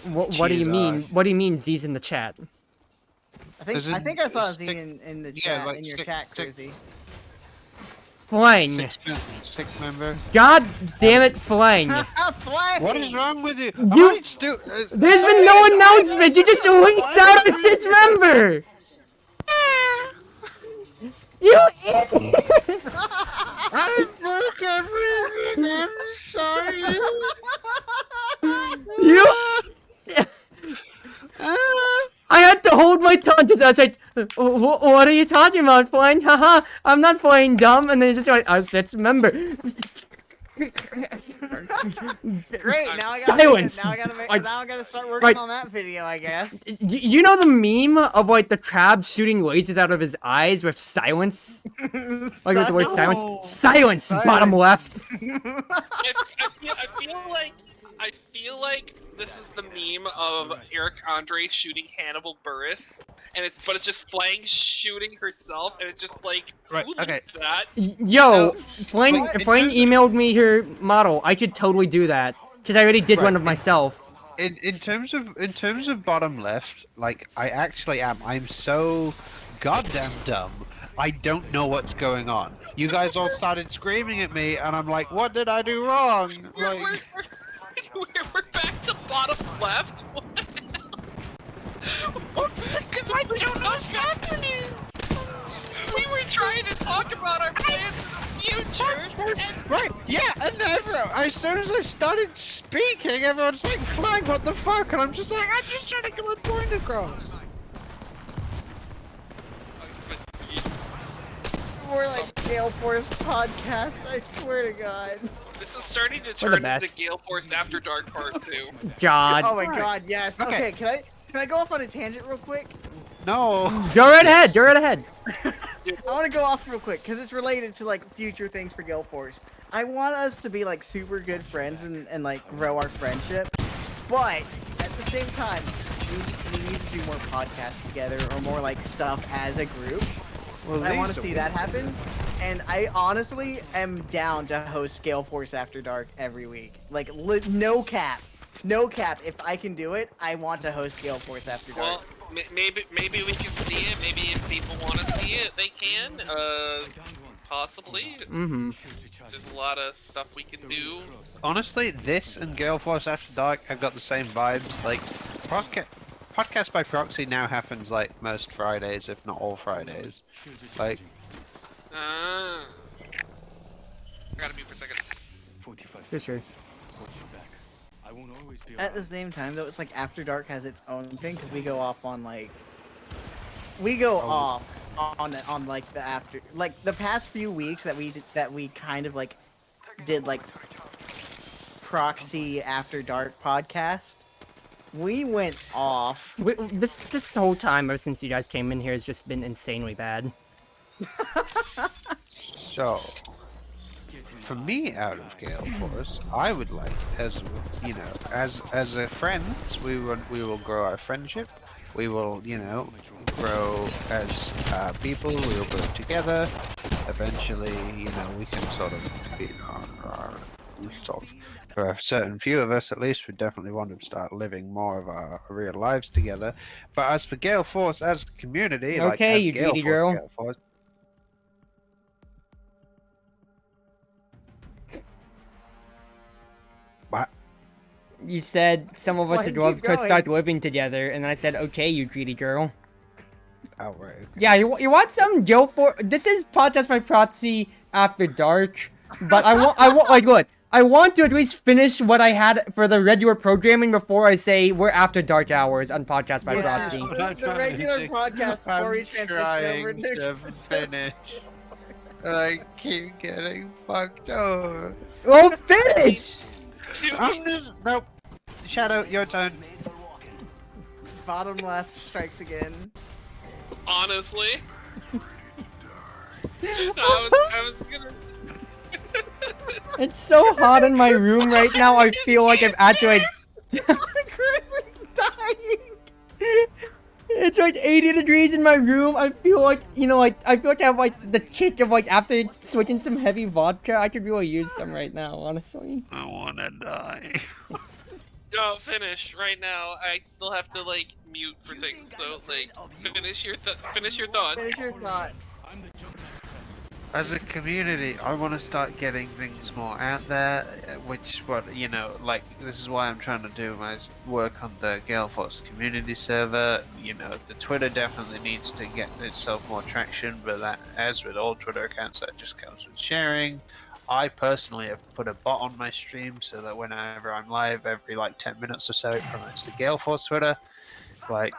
What do you Cheers, mean? What do you mean Z's in the chat? As in, I think I saw stick- Z in the yeah, chat like in your stick- chat, stick- Cruzy. Flang. Six member. God damn it, Flang. Flag! What is wrong with you? You- There's been no Sorry, announcement. You just linked out a 6 member. You idiot. I broke everything. I'm sorry. You. I had to hold my tongue because I was like, what are you talking about, Flying? Haha, I'm not playing dumb. And then you just went, I was 6 member. Great, now I gotta Silence. now I gotta start working Like- on that video, I guess. You know the meme of like the crab shooting lasers out of his eyes with silence? Like with the word silence? Silence, bottom left. I feel like this is the meme of Eric Andre shooting Hannibal Burris, and it's just Flang shooting herself, and it's just like, Right, who okay. liked that? Yo, Flame But in Flame terms of- emailed me her model. I could totally do that. Because I already did Right, one of myself. In terms of bottom left, like I actually am. I'm so goddamn dumb. I don't know what's going on. You guys all started screaming at me, and I'm like, what did I do wrong? Like, We're back to bottom left? What the hell? Because I don't know what's happening! We were trying to talk about our plans in the future, and right? Yeah, and as soon as I started speaking, everyone's like, "Flag, what the fuck?" And I'm just like, "I'm just trying to get my point across." More like GaleForce podcast, I swear to God. this is starting to We're turn the into best. GaleForce After Dark Part 2. God. Oh my God, yes. Okay. Okay, can I go off on a tangent real quick? No. Go right ahead, go right ahead. I want to go off real quick because it's related to like future things for GaleForce. I want us to be like super good friends and like grow our friendship, but at the same time, we need to do more podcasts together or more like stuff as a group. Well, I want to these see are- that happen, and I honestly am down to host GaleForce After Dark every week. Like no cap. If I can do it, I want to host GaleForce After Dark. Well, maybe we can see it. Maybe if people want to see it, they can. Possibly. Mm-hmm. There's a lot of stuff we can do. Honestly, this and GaleForce After Dark have got the same vibes. Like, podcast by Proxy now happens like most Fridays, if not all Fridays. Like, I gotta mute for a second. 45 For sure. Watch your back. I won't always be At the around. same time, though, it's like After Dark has its own thing because we go off on like off on like the after like the past few weeks that we kind of like did like Proxy After Dark podcast. We went off. This whole time ever since you guys came in here has just been insanely bad. so for me, out of GaleForce, I would like, as you know, as a friends, we will grow our friendship. We will, you know, grow as people. We will grow together. Eventually, you know, we can sort of, you know, sort of, for a certain few of us at least, we definitely want to start living more of our real lives together. But as for GaleForce as a community, like Okay, as you greedy GaleForce, girl. GaleForce, what? You said some of us Why would keep love to going? start living together, and then I said, okay, you greedy girl. Outright. Yeah, you want some GaleForce? This is podcast by Proxy After Dark, but I want like look, I want to at least finish what I had for the regular programming before I say we're after dark hours on Podcast by Proxy. The regular podcast before we transition over to finish. I keep getting fucked over. Well, finish! Nope. Shadow, your turn. bottom left strikes again. Honestly. I was gonna. It's so hot in my room right now. I feel like I'm actually. Chris is dying. It's like 80 degrees in my room. I feel like, I feel like I have like the kick of like after switching some heavy vodka. I could really use some right now, honestly. I wanna die. No, finish right now. I still have to like mute for things. So like, finish your thought. Finish your thought. As a community, I want to start getting things more out there, which, like, this is why I'm trying to do my work on the GaleForce community server. The Twitter definitely needs to get itself more traction, but that, as with all Twitter accounts, that just comes with sharing. I personally have put a bot on my stream so that whenever I'm live, every like 10 minutes or so, it promotes the GaleForce Twitter. Like,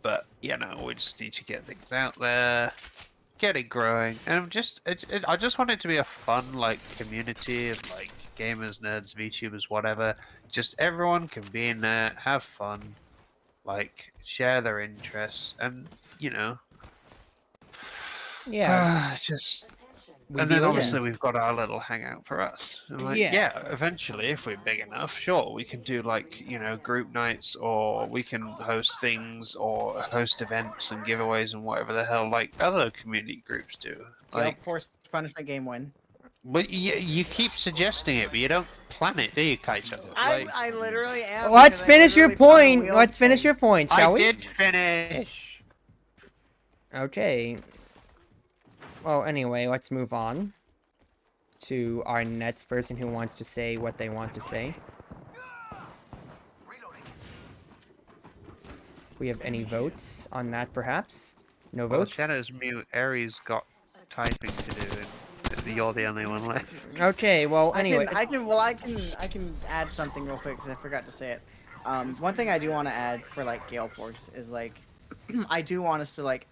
but we just need to get things out there, get it growing, and I just want it to be a fun like community of like gamers, nerds, VTubers, whatever. Just everyone can be in there, have fun, like share their interests, and Yeah. And then obviously we've got our little hangout for us. And eventually, if we're big enough, sure, we can do like, group nights, or we can host things, or host events and giveaways and whatever the hell, like other community groups do. Like, Force punishment game win. But you keep suggesting it, but you don't plan it, do you, Kaito? I literally am. Let's finish your point. Let's finish your point, shall we? I did finish. Okay. Well, anyway, let's move on to our next person who wants to say what they want to say. We have any votes on that, perhaps? No votes? Shadow's mute. Aries got typing to do, and you're the only one left. Okay, well, anyway. I can add something real quick because I forgot to say it. One thing I do want to add for like GaleForce is like, I do want us to like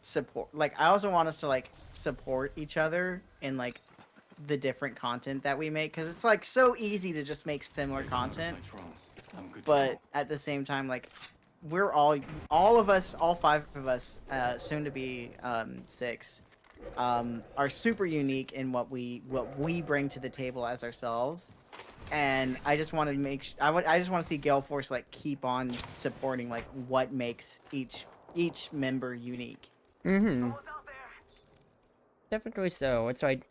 support. Like, I also want us to like support each other in like the different content that we make, because it's like so easy to just make similar content. But at the same time, like, we're all of us, all 5 of us, soon to be 6, are super unique in what we bring to the table as ourselves. And I just want to make I just want to see GaleForce like keep on supporting like what makes each member unique. Mm-hmm. Definitely so. It's like,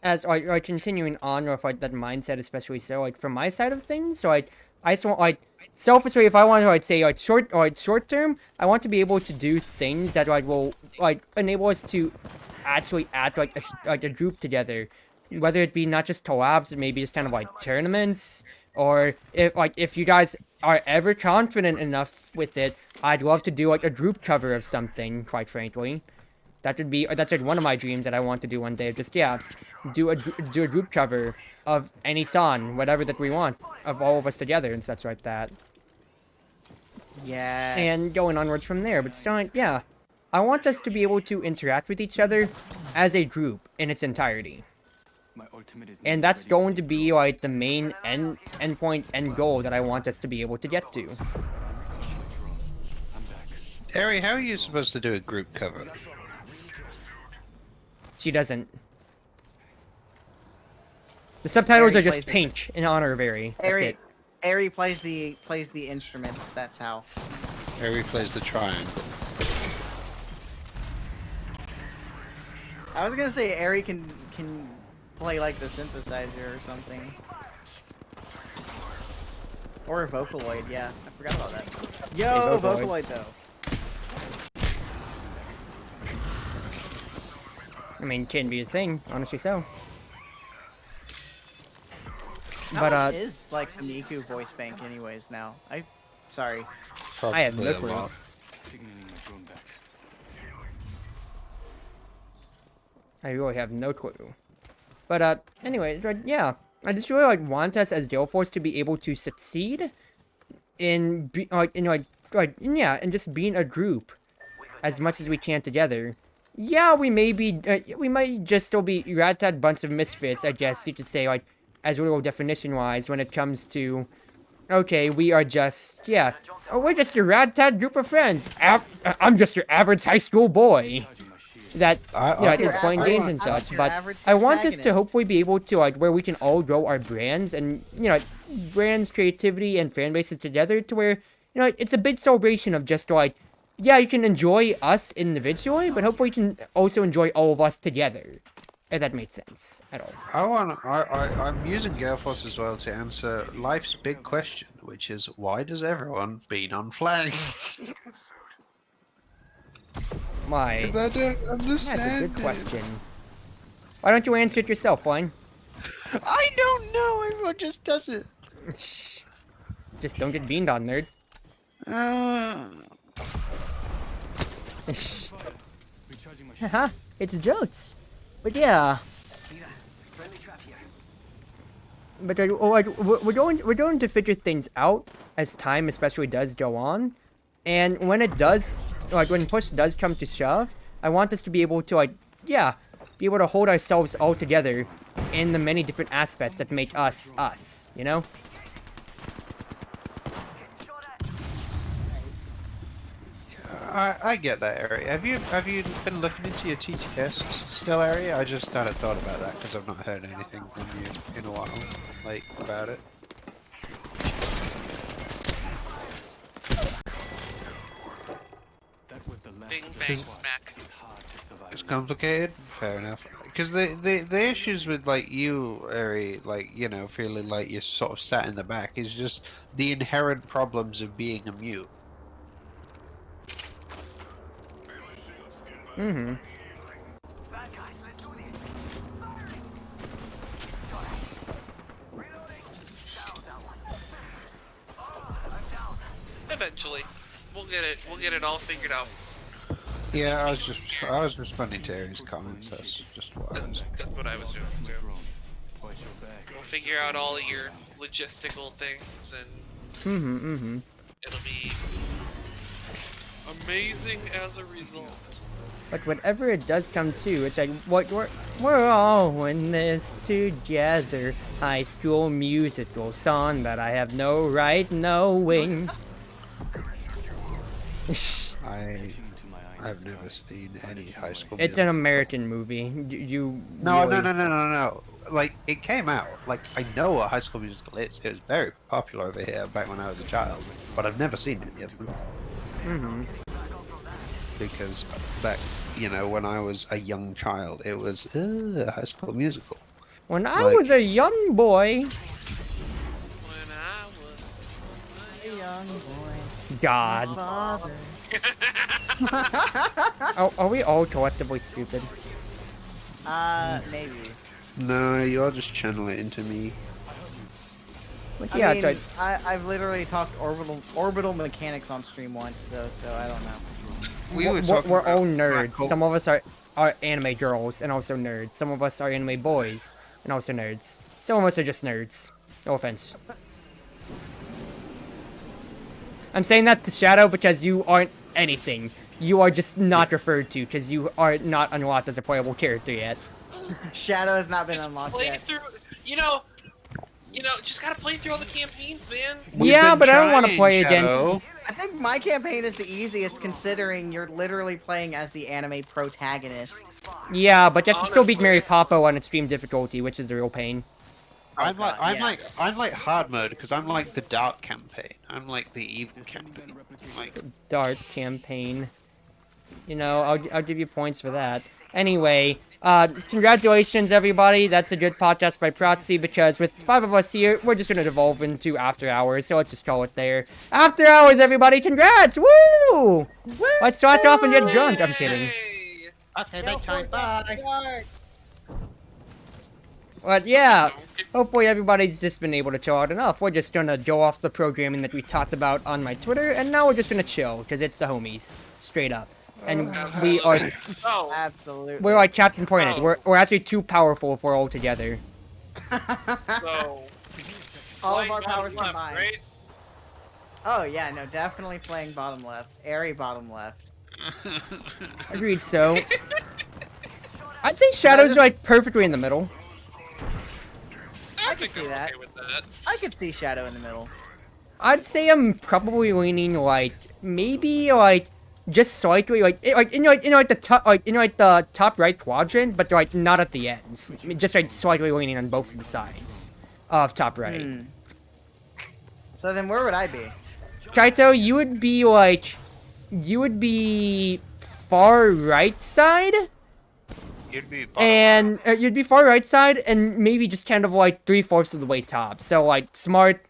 as like continuing on with like that mindset, especially so like from my side of things. So I just want like selfishly, if I want to like say like short term, I want to be able to do things that like will like enable us to actually act like a group together, whether it be not just collabs, but maybe just kind of like tournaments, or if you guys are ever confident enough with it, I'd love to do like a group cover of something, quite frankly. That's like one of my dreams that I want to do one day. Just do a group cover of any song, whatever that we want, of all of us together and such like that. Yes. And going onwards from there. But still, like, yeah, I want us to be able to interact with each other as a group in its entirety. And that's going to be like the main end goal that I want us to be able to get to. Harry, how are you supposed to do a group cover? She doesn't. The subtitles Ari are just plays pink in honor of Ari. That's it. Ari plays the instruments. That's how. Harry plays the triangle. I was gonna say Ari can play like the synthesizer or something. Or a Vocaloid, yeah. I forgot about that. Yo, Vocaloid though. I mean, can be a thing, honestly so. How much is like the Miku voice bank anyways now? Sorry. I have no clue. I really have no clue. But anyway, like, yeah, I just really like want us as GaleForce to be able to succeed in yeah, and just being a group as much as we can together. Yeah, we may be, we might just still be ragtag bunch of misfits, I guess you could say, like, as real definition-wise, when it comes to, okay, we are just, yeah, oh, we're just a ragtag group of friends. I'm just your average high school boy that, yeah, is playing games and such, but I want us to hopefully be able to, like, where we can all grow our brands and, you know, brands, creativity, and fan bases together to where, you know, it's a big celebration of just, like, yeah, you can enjoy us individually, but hopefully you can also enjoy all of us together. If that makes sense at all. I'm using GaleForce as well to answer life's big question, which is why does everyone bean on flag? Why? I don't understand. That's a good question. Why don't you answer it yourself, Wayne? I don't know. Everyone just does it. Just don't get beaned on, nerd. Recharging my Haha, it's jokes. But yeah. But we're going to figure things out as time especially does go on. And when it does, like when push does come to shove, I want us to be able to, like, yeah, be able to hold ourselves all together in the many different aspects that make us, us, you know? I get that area. Have you been looking into your TTS still area? I just kind of thought about that because I've not heard anything from you in a while, like about it. That was the last Bing, of bang, the squad. smack. It's hard to survive. It's complicated. Fair enough. Because the issues with like you, Ari, like you know, feeling like you're sort of sat in the back is just the inherent problems of being a mute. Mm-hmm. Eventually, we'll get it. We'll get it all figured out. Yeah, I was responding to Ari's comments. That's just what I was. That's what I was doing too. Watch your back. We'll figure out all of your logistical things, and Mm-hmm. it'll be amazing as a result. But whatever it does come to, it's like, what we're all in this together. High School Musical song that I have no right knowing. I've never seen any High School. It's an American movie. You No, really... no. Like it came out. Like I know what High School Musical is. It was very popular over here back when I was a child, but I've never seen any of them. Mm-hmm. Because back, you know, when I was a young child, it was High School Musical. When I was a young boy. When I was A young boy. God. Father. Are we all collectively stupid? Maybe. No, you all just channel it into me. Like, I yeah, mean, it's like, I've literally talked orbital mechanics on stream once, though, so I don't know. we're all nerds. Black hole. Some of us are anime girls and also nerds. Some of us are anime boys and also nerds. Some of us are just nerds. No offense. I'm saying that to Shadow because you aren't anything. You are just not referred to because you are not unlocked as a playable character yet. Shadow has not been just unlocked play yet. through. You know, just gotta play through all the campaigns, man. Yeah, but I don't want to play against... I think my campaign is the easiest considering you're literally playing as the anime protagonist. Yeah, but you have to still beat Honestly. Mary Popo on extreme difficulty, which is the real pain. I'm God, like hard mode because I'm like the dark campaign. I'm like the evil campaign. Like Dark campaign. You know, I'll give you points for that. Anyway, congratulations everybody. That's a good podcast by Proxy because with 5 of us here, we're just gonna devolve into After Hours. So let's just call it there. After Hours, everybody! Congrats! Woo! Let's start off and get drunk. I'm kidding. Hey. okay, big time. Bye. But yeah, hopefully everybody's just been able to chill out enough. We're just gonna go off the programming that we talked about on my Twitter, and now we're just gonna chill because it's the homies, straight up. and we are Oh, Absolutely. we're like Captain Planet. Oh. We're actually too powerful for all together. so all of flying our bottom powers left, combined. right? Oh yeah, no, definitely playing bottom left. Airy bottom left. Agreed. So I'd say Shadow's like perfectly in the middle. I, can think see I'm that. okay with that. I could see Shadow in the middle. I'd say I'm probably leaning like maybe like just slightly like like the top the top right quadrant, but like not at the ends. Just like slightly leaning on both of the sides of top right. Hmm. So then where would I be? Kaito, you would be far right side, You'd be bottom and you'd be far right side, and maybe just kind of like 3/4 of the way top. So like smart,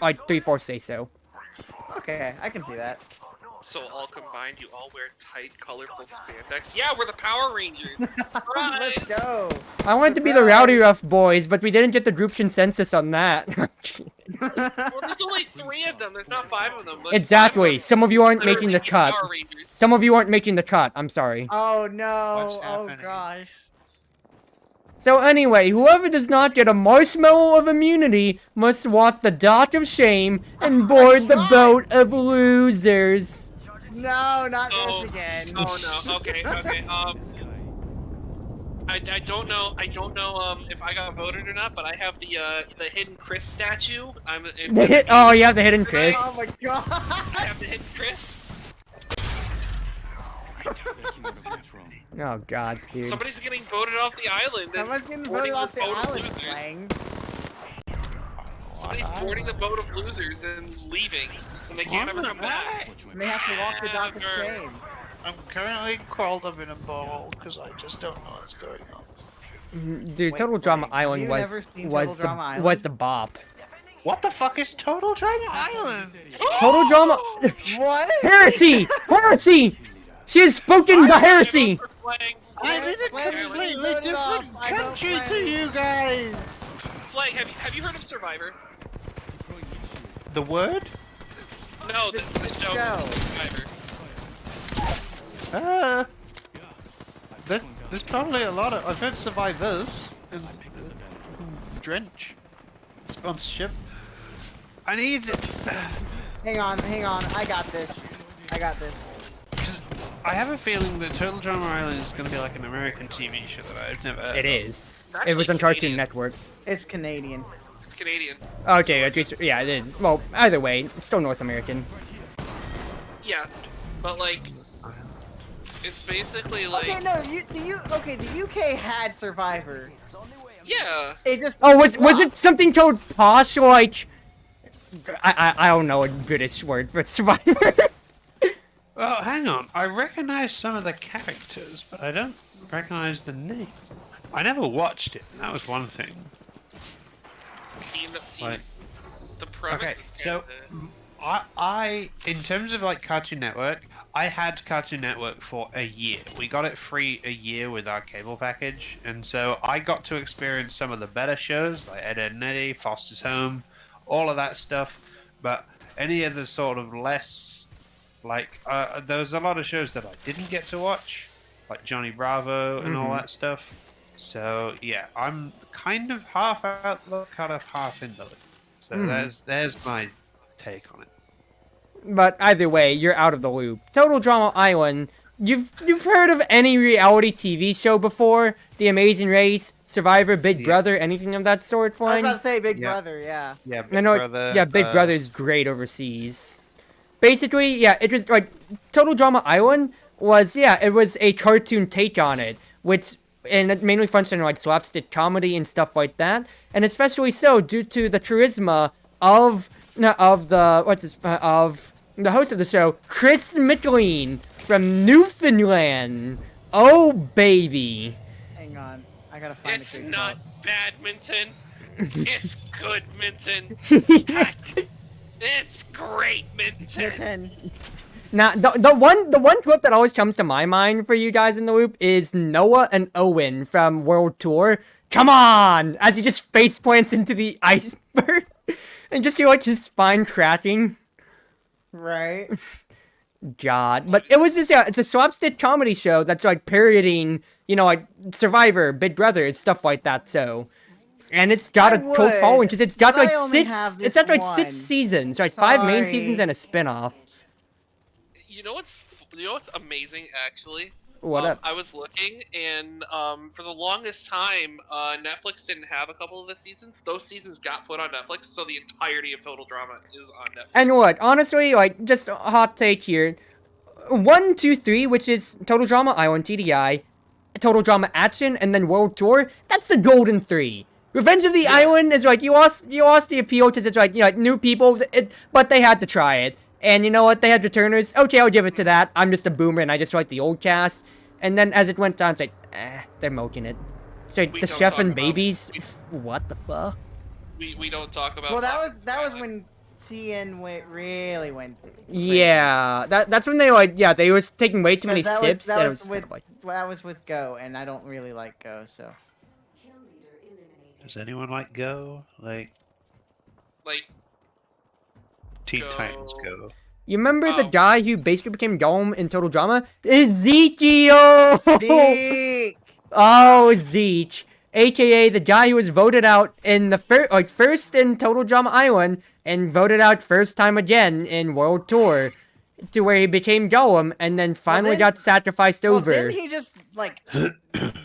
like 3/4 say so. Okay, I can see that. So all combined, you all wear tight, colorful spandex. Yeah, we're the Power Rangers. Surprise! Let's go. I wanted to be the Rowdy Rough Boys, but we didn't get the group consensus on that. Well, there's only 3 of them. There's not 5 of them. But Exactly. 5 of Some of you aren't them making the literally cut. Power Rangers. Some of you aren't making the cut. I'm sorry. Oh no. What's Oh happening? gosh. So anyway, whoever does not get a marshmallow of immunity must walk the dock of shame and board the God. boat of losers. No, not Oh. this again. Oh no. Okay. Okay. I don't know. I don't know if I got voted or not, but I have the hidden Chris statue. Oh, you have the hidden Chris. Oh my god. I have the hidden Chris. Backing out of control. Oh God, dude. Somebody's getting voted off the island. and Someone's getting boarding voted off the boat of island losers. playing. Somebody's boarding the boat of losers and leaving, and they can't ever come back. Watch my And they have to walk the dock of Never. shame. I'm currently crawled up in a ball because I just don't know what's going on. Dude, Wait, Total Drama wait, Island have you never seen was Total Drama Island? was the bop. What the fuck is Total Drama Island? Total Drama What? heresy! Heresy! She has spoken the heresy! I'm in a Flag, completely vote it off. different I don't country to play. you guys. Flag, have you heard of Survivor? The word? No, the show. show. Survivor. There's probably a lot of. I've heard Survivors and Drench sponsorship. I need. Hang on. I got this. Cause I have a feeling that Total Drama Island is going to be like an American TV show that I've never. Heard It of. is. Actually It was on Cartoon Canadian. Network. It's Canadian. It's Canadian. Okay, at least, yeah, it is. Well, either way, it's still North American. Yeah, but like, it's basically like, Okay, no, the UK had Survivor. yeah. It just Oh, was it flopped. something called posh, like... I don't know a British word for Survivor. Well, hang on. I recognize some of the characters, but I don't recognize the name. I never watched it. That was one thing. Like- The premise Okay, is so kinda, I, in terms of like Cartoon Network, I had Cartoon Network for a year. We got it free a year with our cable package, and so I got to experience some of the better shows like Ed, Edd n Eddy, Foster's Home, all of that stuff. But any of the sort of less, like, there was a lot of shows that I didn't get to watch, like Johnny Bravo and all that stuff. So yeah, I'm kind of half out the kind of half in the loop. So there's my take on it. But either way, you're out of the loop. Total Drama Island. You've heard of any reality TV show before? The Amazing Race, Survivor, Big Brother, anything of that sort, I was Flying? about to say Big Yeah. Brother, yeah. Yeah, I know. Big Brother's great overseas. Basically, yeah, it was like Total Drama Island was it was a cartoon take on it, and it mainly functioned like slapstick comedy and stuff like that, and especially so due to the charisma of the host of the show, Chris McLean from Newfoundland. Oh baby. Hang on. I gotta find it's a good not badminton. It's good minton. It's great minton. Mitten. Now, the one clip that always comes to my mind for you guys in the loop is Noah and Owen from World Tour. Come on! As he just face plants into the iceberg, and just see like his spine cracking. Right. God. But it was just, yeah, it's a slapstick comedy show that's like parodying, like Survivor, Big Brother, and stuff like that. So, and it's got a cult following because it's got but like I only six. have It's this got like one. 6 seasons, right? 5 main seasons Sorry. and a spinoff. You know what's amazing actually? What up? I was looking, and for the longest time, Netflix didn't have a couple of the seasons. Those seasons got put on Netflix, so the entirety of Total Drama is on Netflix. And what? Honestly, like, just a hot take here. 1, 2, 3, which is Total Drama, Island TDI, Total Drama Action, and then World Tour. That's the golden 3. Revenge of the Island is like, you lost the appeal because it's like, new people, but they had to try it. And you know what? They had returners. Okay, I'll give it to that. I'm just a boomer and I just like the old cast. And then as it went on, it's like, they're milking it. So We the don't chef talk and about- babies? What the fuck? We don't talk about. Well, that was Island. when CN really went. crazy. Yeah, that's when they they was taking way too many 'Cause sips. That and it was was with kind of like, that was with Go, and I don't really like Go, so. Does anyone like Go? Like Teen Go. Titans Go. you remember the Oh. guy who basically became Gollum in Total Drama? Ezekiel! Zeke! Oh, Zeech. AKA the guy who was voted out in the first in Total Drama Island and voted out first time again in World Tour to where he became Gollum and then finally then- got sacrificed Well, over. didn't he just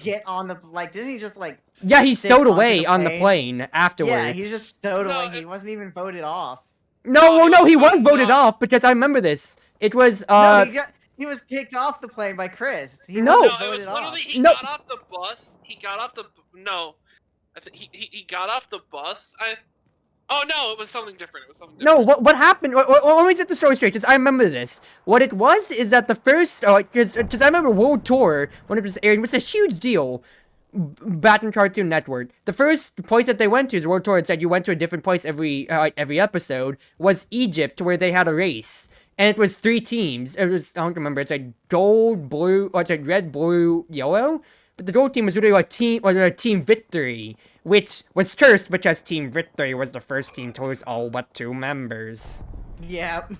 get on the Didn't he just Yeah, he sit stowed onto away the on the plane? plane afterwards. Yeah, he just stowed No, away. He wasn't even voted off. No, No, he he was was voted not. off because I remember this. It was No, he was kicked off the plane by Chris. He No. wasn't No, it was voted off. literally he No. got off the bus. He got off the no. I think he got off the bus. Oh no, it was something different. It was something No, different. what happened? Let me set the story straight, because I remember this. What it was is that the first, because I remember World Tour, when it was airing, was a huge deal back in Cartoon Network. The first place that they went to is World Tour. It said you went to a different place every episode, was Egypt, where they had a race. And it was 3 teams. It was, I don't remember, it's like gold, blue, or it's like red, blue, yellow. But the gold team was really like Team Victory, which was cursed because Team Victory was the first team to lose all but 2 members. Yep.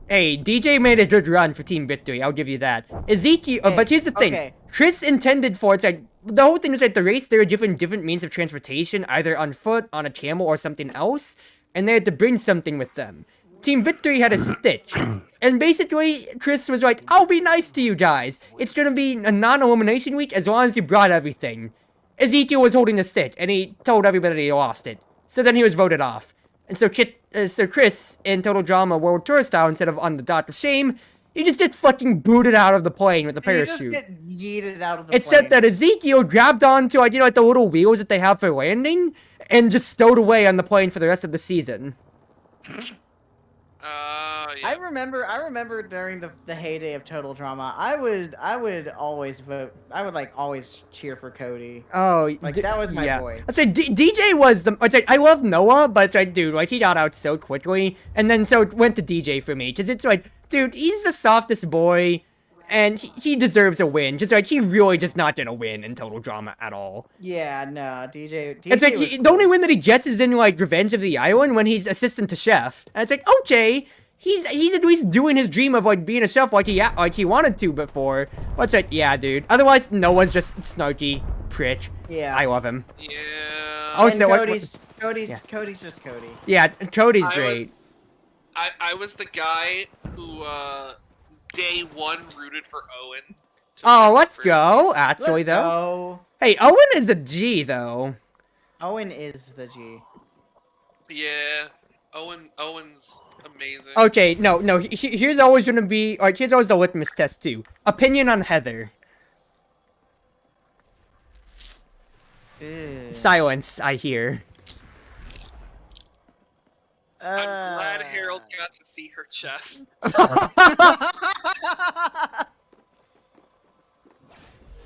Hey, DJ made a good run for Team Victory, I'll give you that. Ezekiel, Hey, but here's the thing. okay. Chris intended for, it's like, the whole thing was like the race, there were different means of transportation, either on foot, on a camel, or something else, and they had to bring something with them. Team Victory had a stitch. And basically, Chris was like, I'll be nice to you guys. It's gonna be a non-elimination week as long as you brought everything. Ezekiel was holding the stick, and he told everybody he lost it. So then he was voted off. And so Chris, in Total Drama World Tour style, instead of on the dot of shame, he just get fucking booted out of the plane with the You just parachute. get yeeted out of the Except plane. that Ezekiel grabbed onto, like, the little wheels that they have for landing, and just stowed away on the plane for the rest of the season. Yeah. I remember during the heyday of Total Drama, I would always vote. I would always cheer for Cody. Oh, That was my boy. That's right. DJ was the. It's like, I love Noah, but it's like, dude, he got out so quickly, and then so it went to DJ for me, because it's like, dude, he's the softest boy, and he deserves a win. Just like, he really just not gonna win in Total Drama at all. Yeah, no, DJ. It's like was the only win that he gets is in Revenge of the Island when he's assistant to chef, and it's like, okay. He's at least doing his dream of being a chef like he wanted to before. But it's like, yeah, dude. Otherwise, Noah's just snarky prick. Yeah. I love him. Yeah. Oh, And so Cody's yeah. Cody's just Cody. Yeah, Cody's I great. I was the guy who day 1 rooted for Owen. to Oh, win let's for- go. Actually, Let's though. go. Hey, Owen is a G, though. Owen is the G. Yeah. Owen's amazing. Okay, no. Here's always gonna be, here's always the litmus test, too. Opinion on Heather. Ew. Silence, I hear. I'm glad Harold got to see her chest.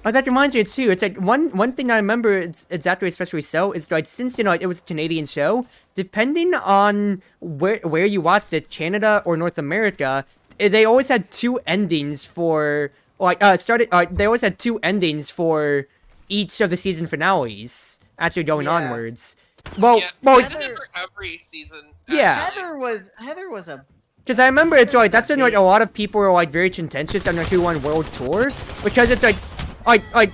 Oh, that reminds me, too. It's like, one thing I remember, it's exactly especially so, is since, it was a Canadian show, depending on where you watched it, Canada or North America, they always had 2 endings for, they always had 2 endings for each of the season finales, actually going Yeah. onwards. Well, Yeah, well, they did it for every season. Yeah. actually. Heather was a Because I remember it's like that's when like a lot of people were like very contentious on the who won World Tour because it's like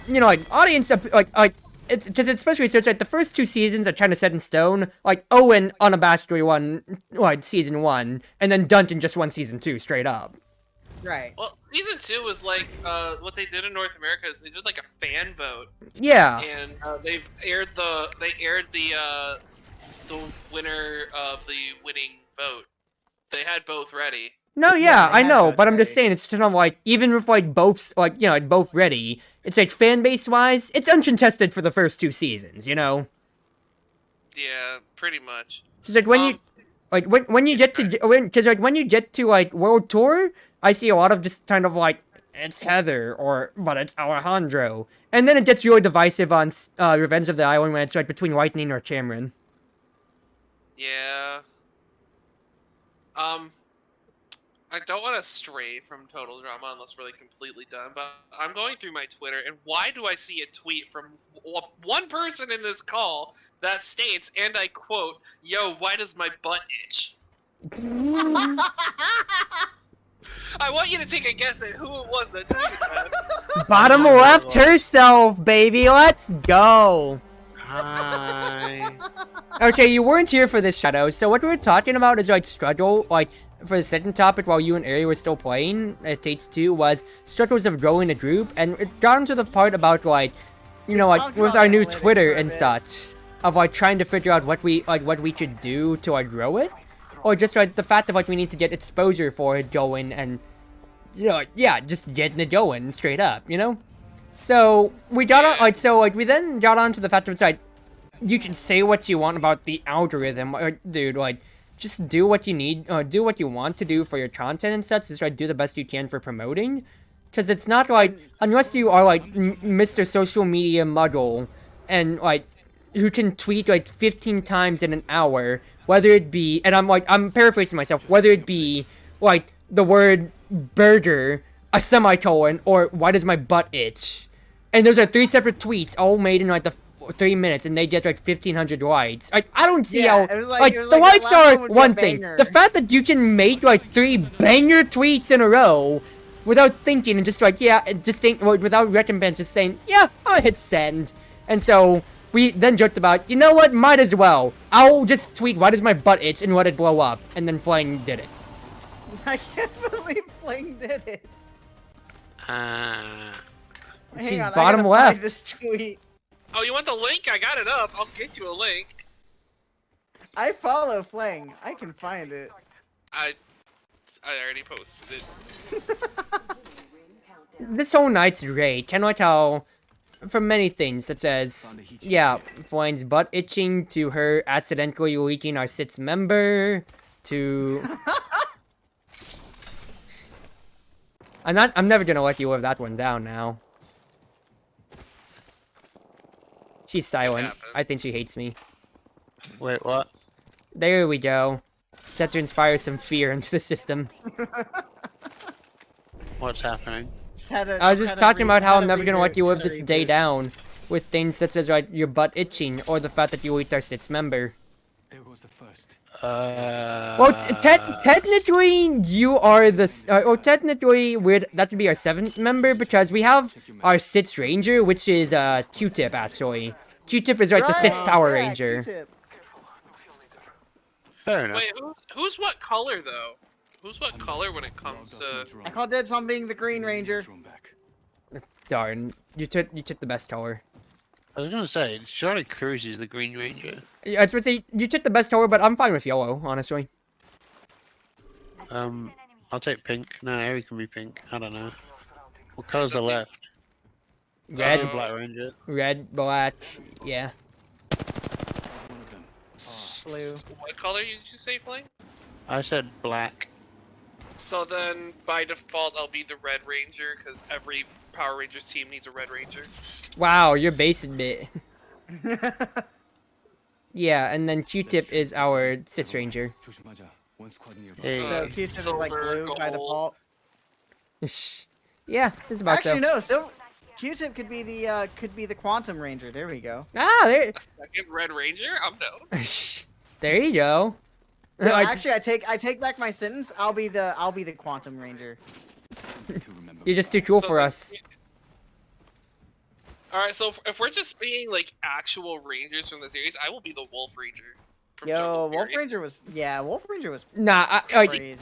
you know like audience like it's because especially so it's like the first 2 seasons are kind of set in stone. Like Owen unabashedly won like season 1, and then Duncan just won season 2 straight up. Right. Well, season 2 was like what they did in North America is they did like a fan vote, Yeah. and they aired the winner of the winning vote. They had both ready. No, Yeah, yeah, I they know, had but I'm both just saying it's kind of like even with like both like you know like both ready, it's like fan base wise, it's uncontested for the first 2 seasons, you know. Yeah, pretty much. Because like when you like when you get to because like when you get to like World Tour, I see a lot of just kind of like it's Heather or but it's Alejandro, and then it gets really divisive on Revenge of the Island when it's like between Lightning or Cameron. Yeah. I don't want to stray from total drama unless we're like completely done, but I'm going through my Twitter, and why do I see a tweet from one person in this call that states, and I quote, "Yo, why does my butt itch?" I want you to take a guess at who it was that tweeted that. Bottom left herself, baby. Let's go. Hi. Okay, you weren't here for this, Shadow. So what we were talking about is like struggle, like for the second topic while you and Ari were still playing at Tates 2 was struggles of growing a group, and it got into the part about like, you know, like talked with about our new analytics Twitter for a and bit. such, of like trying to figure out what we should do to like grow it, or just like the fact of like we need to get exposure for it going, and you know, like, yeah, just getting it going straight up, you know. So we got on like we then got on to the fact of it's like you can say what you want about the algorithm, like, dude, like just do what you need, do what you want to do for your content and such. Just try to do the best you can for promoting, because it's not like unless you are like Mr. Social Media Muggle and like who can tweet like 15 times in an hour, whether it be, and I'm paraphrasing myself, whether it be like the word burger, a semicolon, or why does my butt itch, and those are 3 separate tweets all made in like the 3 minutes, and they get like 1,500 likes. Like I don't see how it was like it was the that likes last are one would be a one thing. banger. The fact that you can make like 3 banger tweets in a row without thinking and just like just think without recompense, just saying yeah, I'll hit send. And so we then joked about, you know what, might as well. I'll just tweet why does my butt itch and let it blow up, and then Flying did it. I can't believe Fling did it. Uh, She's Hang on, bottom I gotta left. find this tweet. Oh, you want the link? I got it up. I'll get you a link. I follow Fling. I can find it. I already posted it. This whole night's great. Kind of like how, from many things, such as, yeah, Flying's butt itching, to her accidentally leaking our sixth member, to... I'm never gonna let you live that one down now. She's silent. I think she hates me. wait, what? There we go. Set to inspire some fear into the system. What's happening? I was just talking about how I'm never gonna let you live this day down with things such as like your butt itching or the fact that you leaked our sixth member. There goes the first. Well, technically you are the technically that would be our 7th member, because we have our 6th ranger, which is Q-Tip actually. Q-Tip is like the 6th Power Ranger. Q-tip. Fair enough. Wait, who's what color though? Who's what color when it comes to? I call dibs on being the Green Ranger. Darn, you took the best color. I was gonna say, surely Cruz is the Green Ranger. Yeah, I was gonna say you took the best color, but I'm fine with yellow, honestly. I'll take pink. No, Harry can be pink. I don't know. What colors are left? Red, The Black Ranger. red, black, yeah. Blue. What color did you say, Flame? I said black. So then, by default, I'll be the Red Ranger because every Power Rangers team needs a Red Ranger. Wow, you're basing it. Yeah, and then Q-Tip is our 6th ranger. 조심하자. One squad nearby. Hey. So Q-tip is like Silver, blue by gold. Shh. Yeah, it's about default. Actually, so. no. So Q-tip could be the Quantum Ranger. There we go. Ah, there. Second Red Ranger? I'm down. Shh. There you go. No, I- actually, I take back my sentence. I'll be the Quantum Ranger. To remember You're just too cool So, for like, us. All right, so if we're just being like actual rangers from the series, I will be the Wolf Ranger from Yo, Jungle Wolf Fury. Ranger was Nah, crazy.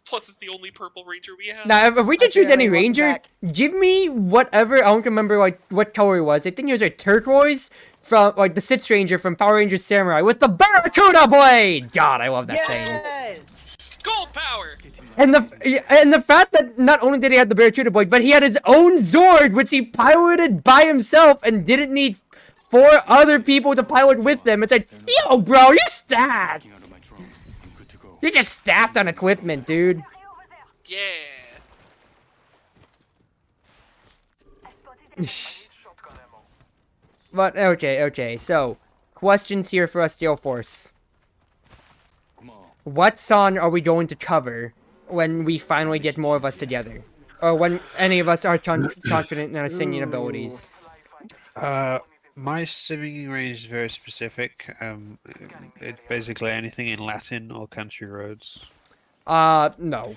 Plus, it's the only purple ranger we have. nah. If we could choose any Apparently, welcome ranger, back. give me whatever. I don't remember like what color it was. I think it was like turquoise from like the Sith Ranger from Power Rangers Samurai with the Barracuda blade. God, I love that thing. Yes. Gold power. And the fact that not only did he have the Barracuda blade, but he had his own Zord, which he piloted by himself and didn't need 4 other people to pilot with them. It's like, yo, bro, you're stacked. out of my drone. I'm good to go. You're just stacked on equipment, dude. Yeah. But okay. So, questions here for us, GaleForce. Come on. What song are we going to cover when we finally get more of us together? Or when any of us are confident in our singing abilities? My singing range is very specific. It's basically anything in Latin or country roads. No.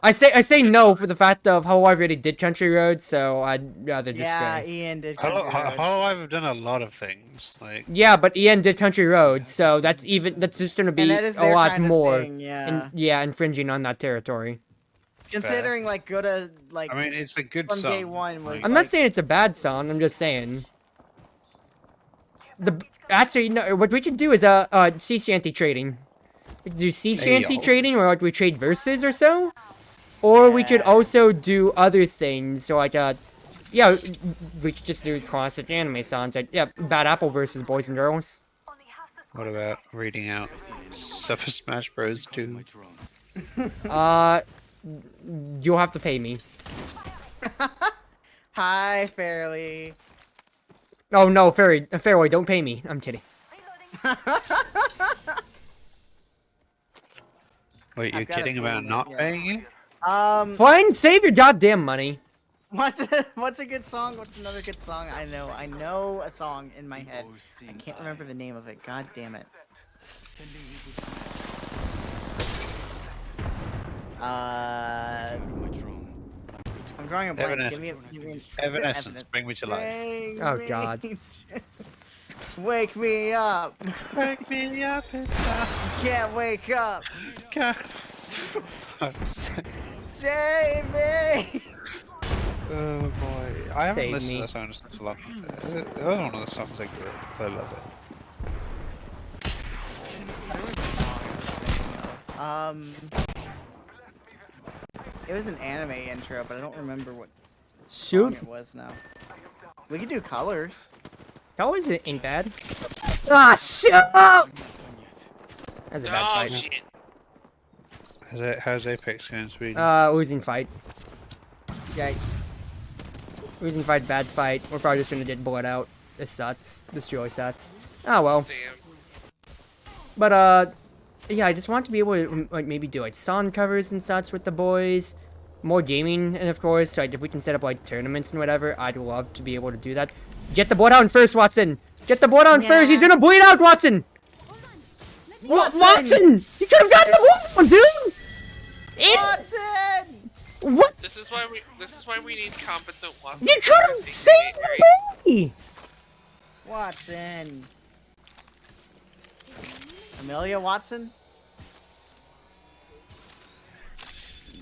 I say no for the fact of how I already did Country Road, so I'd rather just Yeah, stay. Ian did. Hello, Country Road. I've done a lot of things. Like, Yeah, but Ian did Country Road, so that's just gonna be And that is a their lot kind of more. thing, yeah. Infringing on that territory. Considering like good like I mean, it's a good from song. day one was. I'm like, not saying it's a bad song. I'm just saying. Actually, no. What we can do is sea shanty trading. We can do sea shanty yo. trading, or like we trade verses or so. Or we could Yeah. also do other things, so like yeah, we could just do classic anime songs, like yeah, Bad Apple versus Boys and Girls. What about reading out Super Smash Bros. 2? My drone. You'll have to pay me. Hi, Fairly. Oh no, Fairway, don't pay me. I'm kidding. Wait, you're I've got a kidding about feeling not that- paying you? Fine, save your goddamn money. What's a good song? What's another good song? I know a song in my head. I can't remember the name of it. God damn it. My drone. I'm drawing a blank. Evanescence. Give me Evanescence, bring me to life. Oh, God. Wake me up. Wake me up Can't wake up. Oh Save me. boy, I haven't Save listened me. to that song in so long. That was one of the songs I grew up. I love it. It was an anime intro, but I don't remember what Shoot. song it was now. We could do colors. Colors ain't bad. Ah, shut up! That's a bad Oh fight. shit. How's Apex going, Sweden? Losing fight. Yikes. Losing fight, bad fight. We're probably just gonna get blood out. This sucks. This really sucks. Oh well. Damn. But yeah, I just want to be able to like maybe do like song covers and such with the boys. More gaming, and of course, like if we can set up like tournaments and whatever, I'd love to be able to do that. Get the bloodhound first, Watson. Get the bloodhound first. He's gonna bleed out, Watson. Watson! You could have gotten the bloodhound, dude. Watson! What? This is why we need competent Watson. You could have saved the baby. Watson. Amelia Watson?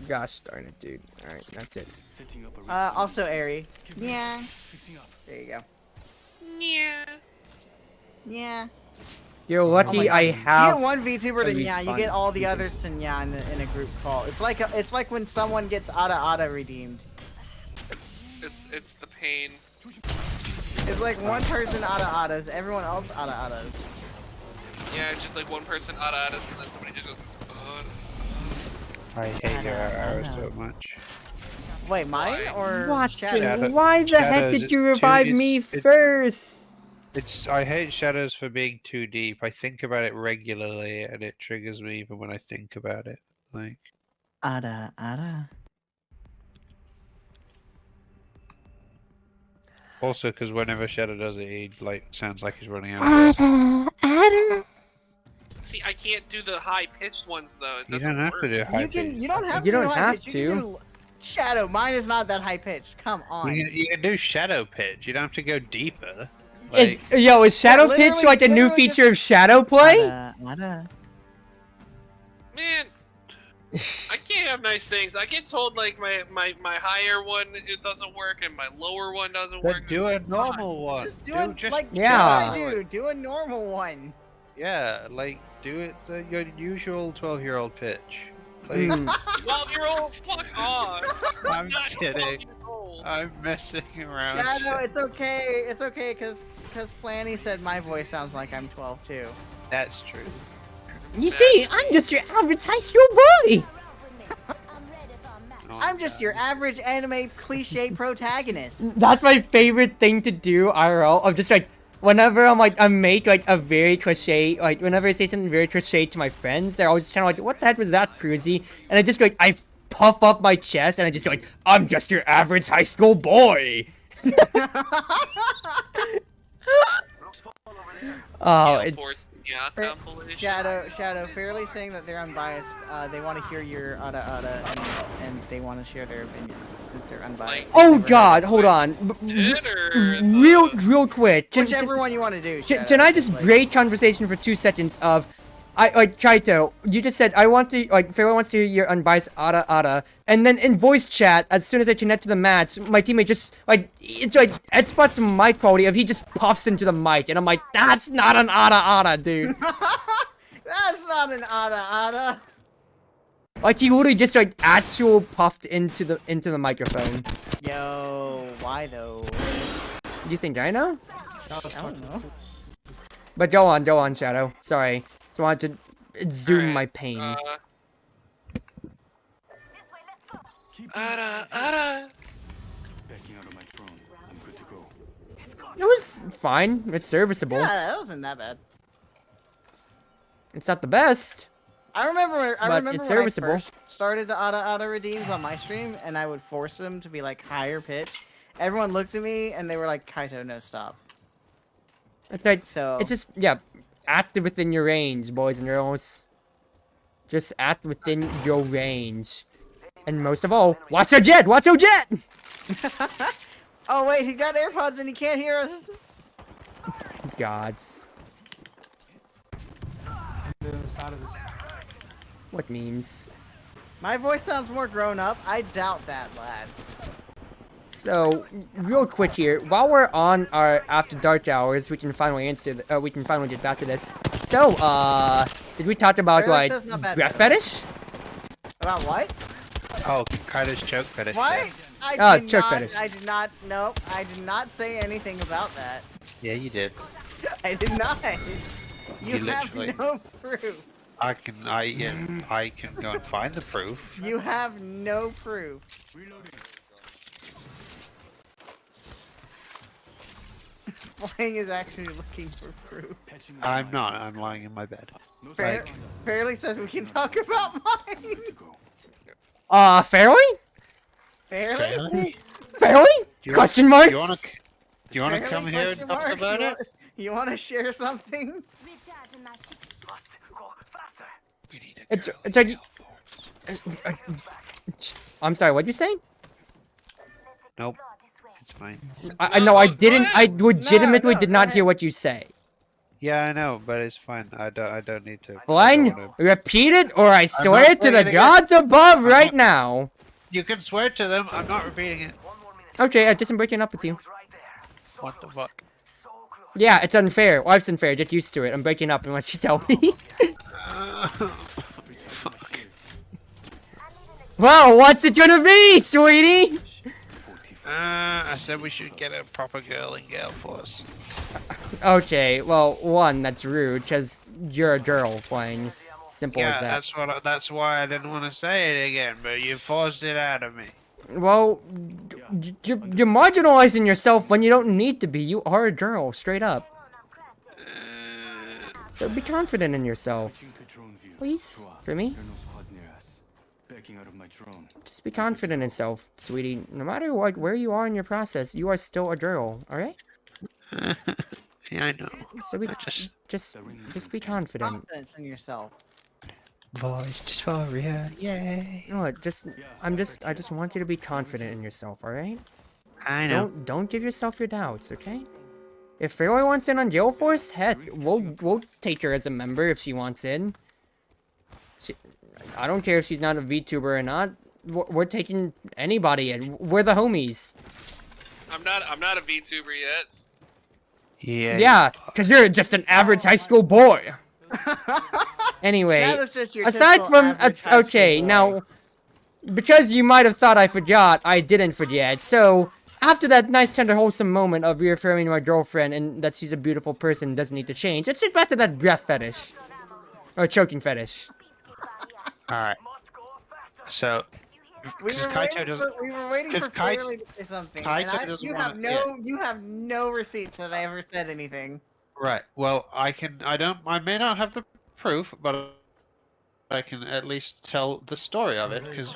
Gosh darn it, dude. All right, that's it. Setting up a Also Airy. Yeah. fixing up. There you go. Yeah. Yeah. You're lucky my I You have. get one VTuber to a Nya, you respawn get all the VTuber. others to Nya in a group call. It's like when someone gets Ada redeemed. It's the pain. It's like one person Adas, everyone else Adas. Yeah, it's just like one person out and then somebody just goes. I hate your arrows so much. Wait, mine Why? or Watson, Shadow? why the heck Shadows, did you it's revive too- me it's- first? I hate shadows for being too deep. I think about it regularly, and it triggers me even when I think about it. Like, Ada. also because whenever Shadow does it, he like sounds like he's running out of breath. See, I can't do the high pitched ones though. It You doesn't don't have work. to do high You can. pitch. You don't have You to. don't do high have pitch. You can to. do Shadow. Mine is not that high pitched. Come on. You can do shadow pitch. You don't have to go deeper. Is Shadow Pitch literally- like a new literally feature of Shadow Play? Man, I can't have nice things. I get told like my higher one it doesn't work and my lower one doesn't work. But do a normal one. Just do it like Yeah. I do. Do a normal one. Yeah, like do it your usual 12-year-old pitch. Like, Mm. 12-year-old, fuck off. I'm Not kidding. 12 years old. I'm messing around. Shadow, it's okay. It's okay because Flanny said my voice sounds like I'm 12 too. That's true. You see, I'm just your average high school boy. Oh, I'm just your average anime cliche protagonist. That's my favorite thing to do, IRL. I'm just like, whenever I make like a very cliche, like whenever I say something very cliche to my friends, they're always kind of like, what the heck was that, Cruzy? And I just go like, I puff up my chest and I just go like, I'm just your average high school boy. Oh, it's... Yeah, compilation. Shadow, fairly saying that they're unbiased. They want to hear your ada and they want to share their opinion since they're unbiased. Oh god, hold on. Did or Real quick. Whichever one you want to do. Shadow. Can I just break conversation for 2 seconds of... Kaito, you just said, I want to, Pharaoh wants to hear your unbiased ada, and then in voice chat, as soon as I connect to the match, my teammate just, it's like, Ed Spot's mic quality of he just puffs into the mic, and I'm like, that's not an ada, dude. That's not an ada. Like, he literally just, actual puffed into the microphone. Yo, why though? You think I know? I don't know. But go on, Shadow. Sorry. Just wanted to zoom Alright, my pain. Ada. Backing out of my drone. I'm good to go. It was fine. It's serviceable. Yeah, that wasn't that bad. It's not the best. I remember But when it's serviceable. I first started the ada redeems on my stream, and I would force them to be like higher pitch. Everyone looked at me and they were like, "Kaito, no stop." It's like, So it's just, yeah, act within your range, boys and girls. Just act within your range. And most of all, watch your jet! Watch your jet! Oh wait, he got AirPods and he can't hear us. Gods. What memes? My voice sounds more grown up. I doubt that, lad. So, real quick here, while we're on our after dark hours, we can finally we can finally get back to this. So, did we talk about, Fairly says not bad, breath though. fetish? About what? Oh, Kaito's choke fetish. What? Oh, choke fetish. I did not. Nope. I did not say anything about that. Yeah, you did. I did not. You You have literally- no proof. I can go and find the proof. You have no proof. Flying is actually looking for proof. I'm not. I'm lying in my bed. Fairly says we can talk about mine. Fairly? Fairly? Fairly? Do you Question marks? Do you wanna come Fairly? here and Question talk mark? about it? You want to share something? We need a It's girl. like... I'm sorry, what'd you say? Nope. It's fine. I know, I didn't, I legitimately no, did go not ahead. hear what you say. Yeah, I know, but it's fine. I don't need to. I Fine, don't wanna- repeat it, or I swear not to the saying it again. gods above I'm right not- now. You can swear to them. I'm not repeating it. Okay, I just am breaking up with you. What the fuck? Yeah, it's unfair. Life's unfair. Get used to it. I'm breaking up unless you tell me. Well, what's it gonna be, sweetie? I said we should get a proper girl in GaleForce. Okay, well, one, that's rude, because you're a girl playing. Simple Yeah, as that. that's why I didn't want to say it again, but you forced it out of me. Well, you're marginalizing yourself when you don't need to be. You are a girl, straight up. So be confident in yourself. Please, for me. There are no squads near us. Backing out of my drone. Just be confident in yourself, sweetie. No matter where you are in your process, you are still a girl, alright? Yeah, I know. So we I just just be confident. Confidence in yourself. voice dysphoria. Yay! No, I just want you to be confident in yourself, all right? I know. Don't give yourself your doubts, okay? If Fairway wants in on GaleForce, heck, we'll take her as a member if she wants in. I don't care if she's not a VTuber or not. We're taking anybody in. We're the homies. I'm not a VTuber yet. Yeah. Yeah, because you're just an average high school boy. Anyway, Shadow's just your aside typical from average high school okay, boy. now because you might have thought I forgot, I didn't forget. So after that nice, tender, wholesome moment of reaffirming my girlfriend and that she's a beautiful person, doesn't need to change, let's get back to that breath fetish or choking fetish. All right. So, We because were, Kaito waiting doesn't. for, we were waiting Because for Fairly to say something. and Kaito doesn't you wanna- have no you have no receipts that I ever said anything. Right. Well, I can. I don't. I may not have the proof, but I can at least tell the story of it because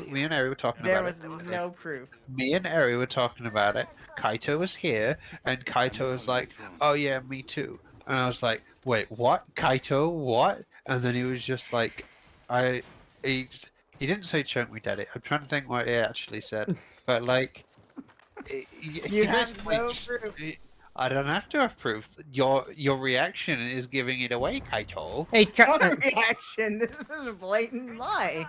me and Eri were talking There about was it. no proof. Me and Eri were talking about it. Kaito was here, and Kaito was like, "Oh yeah, me too." And I was like, "Wait, what? Kaito, what?" And then he was just like, "I." He didn't say "choke me, daddy." I'm trying to think what he actually said, but like, You have basically no just- proof. I don't have to have proof. Your reaction is giving it away, Kaito. Hey, No reaction. This is a blatant lie.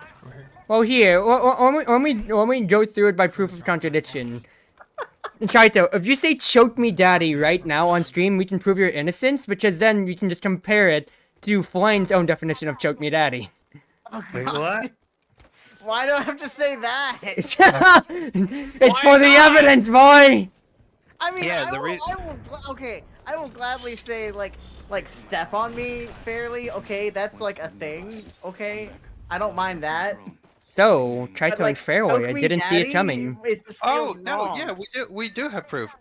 well here, when we go through it by proof of contradiction. Chaito, if you say choke me daddy right now on stream, we can prove your innocence, because then you can just compare it to Flynn's own definition of choke me daddy. Oh, Wait, God. what? Why do I have to say that? It's Why for the not? evidence, boy! I mean, Yeah, I will gladly say like step on me fairly. Okay, that's like a thing. Okay, I don't mind that. So, But, Chaito like, and Fairway, choke I me didn't see it daddy, coming. It just Oh feels no, wrong. yeah, we do have proof.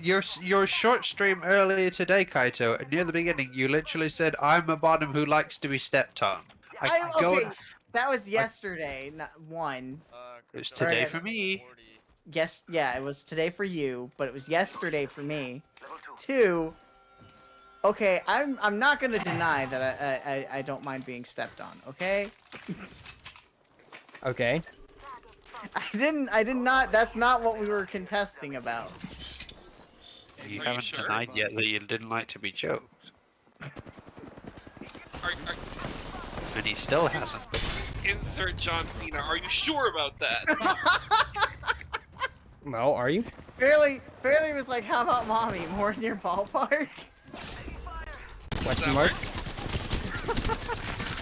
Your short stream earlier today, Kaito, near the beginning, you literally said, "I'm a bottom who likes to be stepped on." Okay, that was yesterday. Not one. It was today Alright. for me. Yes, yeah, it was today for you, but it was yesterday for me. Two. Okay, I'm not gonna deny that I don't mind being stepped on. Okay. Okay. I did not. That's not what we were contesting about. You Are you haven't sure? denied yet that you didn't like to be choked, and he still hasn't. Insert John Cena. Are you sure about that? Well, are you? Fairly was like, "How about mommy? More in your ballpark?" Question marks?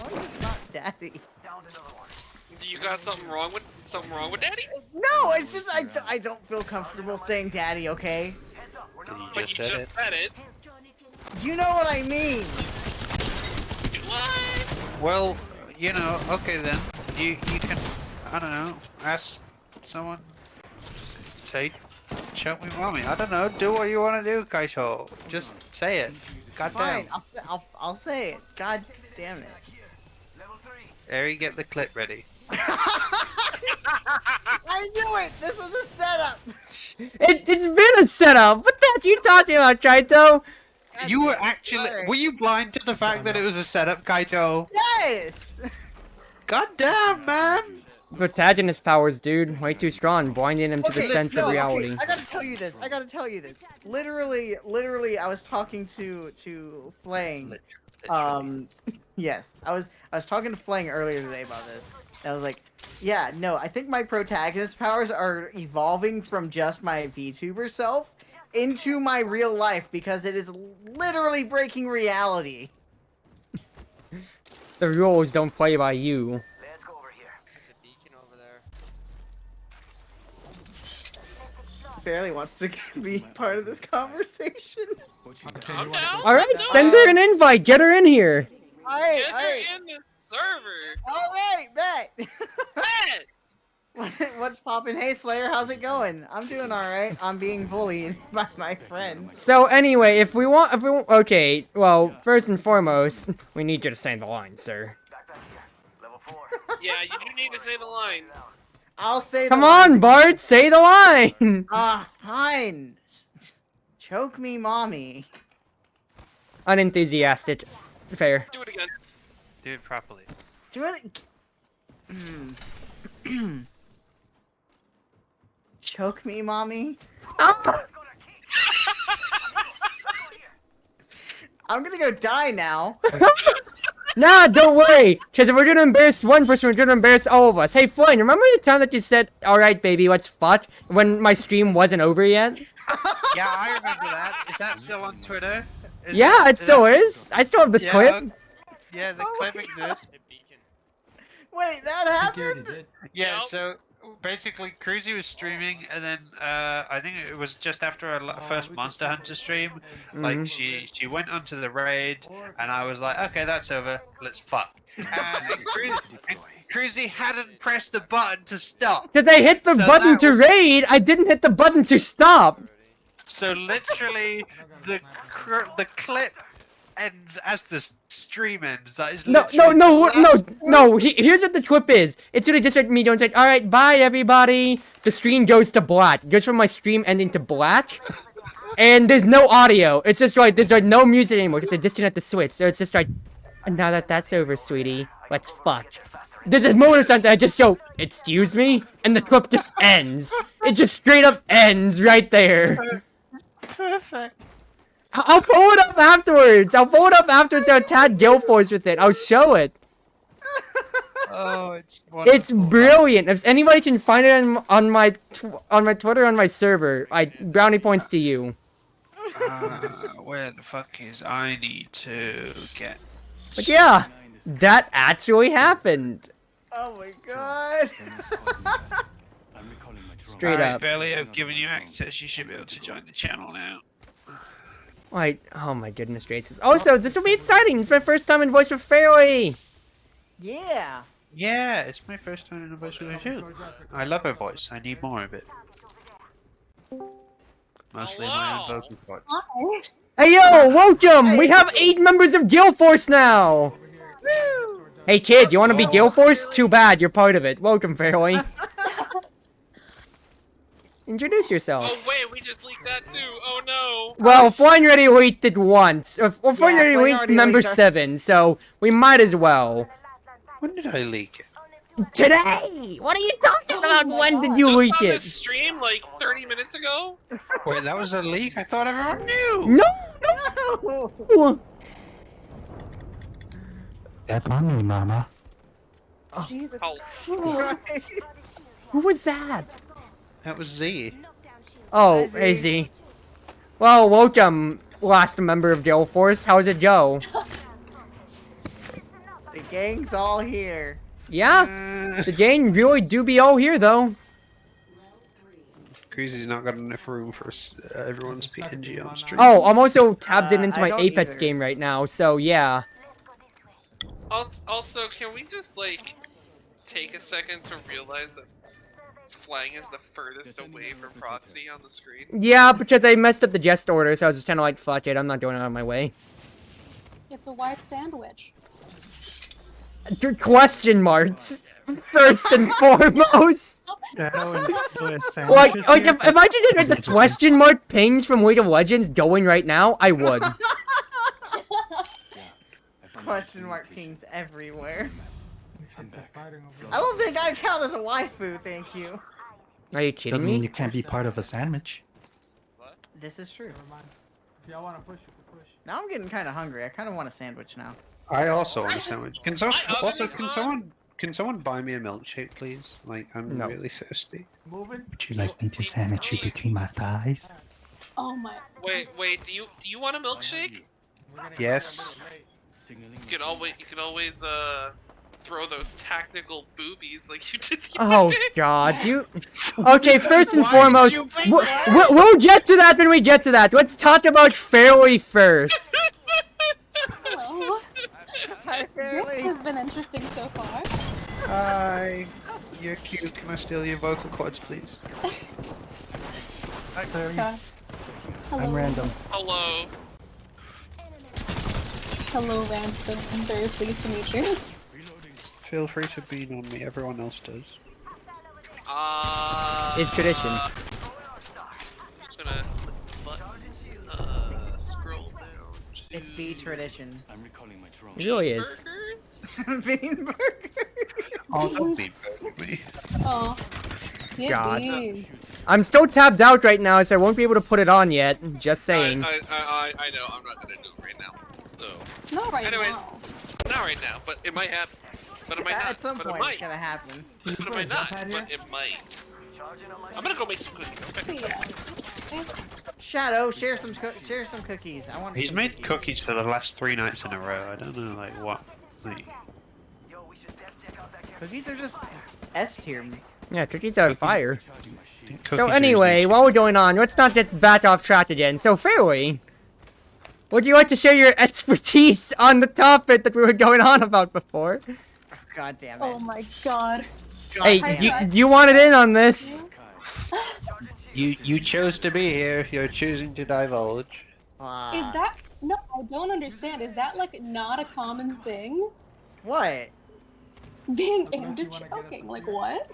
Why is it not daddy? You got something wrong with Daddy? No, it's just I don't feel comfortable saying daddy. Okay. And you But just you said just it. said it. You know what I mean. What? Well, you know, okay then. You can, I don't know, ask someone. Just say, "Choke me, mommy." I don't know. Do what you want to do, Kaito. Just say it. God Fine, damn. I'll say it. God damn it. Eri, get the clip ready. I knew it. This was a setup. It's been a setup! What the heck are you talking about, Chaito? You were actually. Sorry. Were you blind to the fact that it was a setup, Kaito? Yes. God damn, man! Protagonist powers, dude. Way too strong, blinding him to the sense of reality. Okay, I gotta tell you this. Literally, I was talking to Flang. Yes, I was talking to Flang earlier today about this. And I was like, yeah, no, I think my protagonist powers are evolving from just my VTuber self into my real life because it is literally breaking reality. The rules don't play by you. Barely wants to be part of this conversation. I'm down. Alright, send her an invite, get her in here! Alright, Get alright. her in the server. Alright, bet. Bet. What's poppin'? Hey Slayer, how's it going? I'm doing alright. I'm being bullied by my friends. So anyway, okay, well, first and foremost, we need you to say the line, sir. Yeah, you do need to say the line. I'll say Come the on, line. Bart, say the line! Ah, fine. Choke me, mommy. Unenthusiastic. Fair. Do it again. Do it properly. Do it. Choke me, mommy. I'm gonna go die now. Nah, don't worry. Because if we're gonna embarrass one person, we're gonna embarrass all of us. Hey, Flynn, remember the time that you said, "Alright, baby, let's fuck," when my stream wasn't over yet? Yeah, I remember that. Is that still on Twitter? Yeah, it still is. I still have the clip. Yeah, the Oh clip my exists. Wait, that happened? Yeah, Yep. so basically, Cruzy was streaming, and then I think it was just after our first Monster Hunter stream. Like she went onto the raid, and I was like, okay, that's over. Let's fuck. And Cruzy hadn't pressed the button to stop. Because I hit the So button that to was- raid, I didn't hit the button to stop. So literally, the clip ends as the stream ends. That is No, literally no, the no, last no. Here's what the clip is. It's gonna just like me going like, all right, bye everybody. The stream goes to black. It goes from my stream ending to black, and there's no audio. It's just like there's like no music anymore because I disconnect the switch. So it's just like, and now that that's over, sweetie, let's fuck. There's a moment of silence, and I just go, excuse me, and the clip just ends. It just straight up ends right there. perfect. I'll pull it up afterwards. I'll tag GaleForce with it. I'll show it. Oh, it's wonderful. It's brilliant. If anybody can find it on my Twitter on my server, brownie points to you. Where the fuck is? I need to get. But yeah, that actually happened. Oh my god. I'm recalling my drone. Straight Alright, up. Belly, I've given you access. You should be able to join the channel now. Like, oh my goodness gracious. Also, this will be exciting. It's my first time in Voice with Fairy. Yeah. Yeah, it's my first time in a voice with her too. I love her voice. I need more of it. Mostly my own Hello. vocal cords. Hey yo, welcome! We have 8 members of GaleForce now! Hey kid, you wanna be GaleForce? Too bad, you're part of it. Welcome, Fairway. Introduce yourself. Oh wait, we just leaked that too. Oh no. Well, Flying already leaked it once. Well, Flying Yeah, already Flying leaked already number leaked our- 7, so we might as well. When did I leak it? Today! What are you talking about? When did you Just leak on it? this stream like 30 minutes ago. Wait, that was a leak? I thought everyone knew! No! No. No! Step on me, mama. Jesus Oh. Christ. Who was that? That was Z. Oh, Hi, hey Z. Z. Well, welcome, last member of GaleForce. How's it go? The gang's all here. Yeah? The gang really do be all here, though. Cruzy's not got enough room for everyone's PNG on stream. Oh, I'm also tabbed into I my don't Apex either. game right now, so yeah. Also, can we just like take a second to realize that Flang is the furthest away from Proxy on the screen? Yeah, because I messed up the jest order, so I was just kind of like, fuck it, I'm not doing it on my way. It's a wife sandwich. Question marks, first and foremost. Like if I just had the question mark pings from League of Legends going right now, I would. Question mark pings everywhere. I'm back. I don't think I count as a waifu, thank you. Are you kidding Doesn't mean me? you can't be part of a sandwich. This is true. Now I'm getting kind of hungry. I kind of want a sandwich now. I also want a sandwich. Can someone My oven also is can on. someone buy me a milkshake, please? Like I'm No. really thirsty. Would you like me to sandwich you between my thighs? Oh my. Wait, do you want a milkshake? Yes. Signaling You can always throw those tactical boobies like you did the Oh other day. god, you... Okay, first and Why foremost, did you bring that? we'll get to that when we get to that. Let's talk about Fairly first. Hello. Hi, This Fairly. has been interesting so far. Hi. You're cute. Can I steal your vocal cords, please? Okay. Hello. I'm random. Hello. Hello, Random. I'm very pleased to meet you. Feel free to bean on me. Everyone else does. It's tradition. Just gonna scroll down It's bee tradition. I'm recalling my trauma. It really is. Burgers? Bean burger. Oh, don't be burning me. Oh. Yeah, God. beans. I'm still tabbed out right now, so I won't be able to put it on yet. Just saying. I know. I'm not gonna do it right now. So Not right Anyways. now. not right now, but it might happen. But it might not. At some but point, it might. it's gonna happen. But it might not. But it might. I'm gonna go make some cookies. But Okay. yeah. Eh, Shadow, share some cookies. I want. He's some made cookies for the last 3 nights in a row. I don't know, like, what. Like, Cookies are just S tier. Yeah, cookies are fire. cookies So are anyway, easy. while we're going on, let's not get back off track again. So Fairway, would you like to share your expertise on the topic that we were going on about before? God damn it. Oh my god. God Hey, damn it. you wanted in on this. You chose to be here. You're choosing to divulge. Is that no? I don't understand. Is that like not a common thing? What? Being into choking? Like what?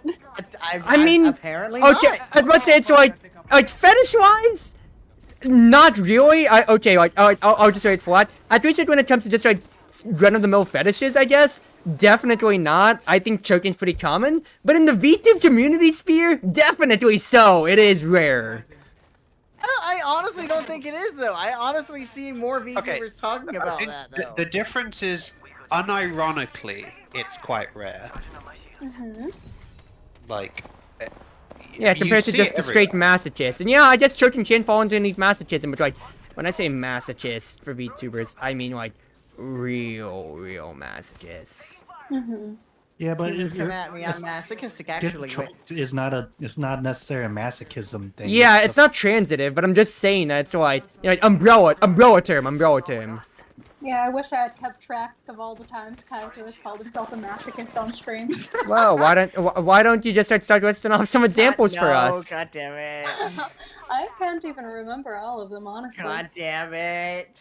I mean, apparently Okay, not. I was about to say it's like fetish-wise, not really. Okay, like I'll just say it flat. I appreciate when it comes to just like run-of-the-mill fetishes, I guess. Definitely not. I think choking's pretty common, but in the VTube community sphere, definitely so. It is rare. I honestly don't think it is though. I honestly see more VTubers Okay, talking I about think that the, though. the difference is, unironically, it's quite rare. Mhm. Like, Yeah, you compared to see just it the straight everywhere. masochist. And yeah, I guess choking can fall underneath masochism, but like, when I say masochist for VTubers, I mean like real masochists. Mhm. Yeah, but Just come you're- at me. I'm it's- masochistic get actually. choked is not necessarily a masochism thing. Yeah, it's just- not transitive, but I'm just saying that it's like, you know, like umbrella term. Yeah, I wish I had kept track of all the times Kaito has called himself a masochist on stream. Well, why don't you just start listing off some examples for us? God damn it. I can't even remember all of them, honestly. God damn it.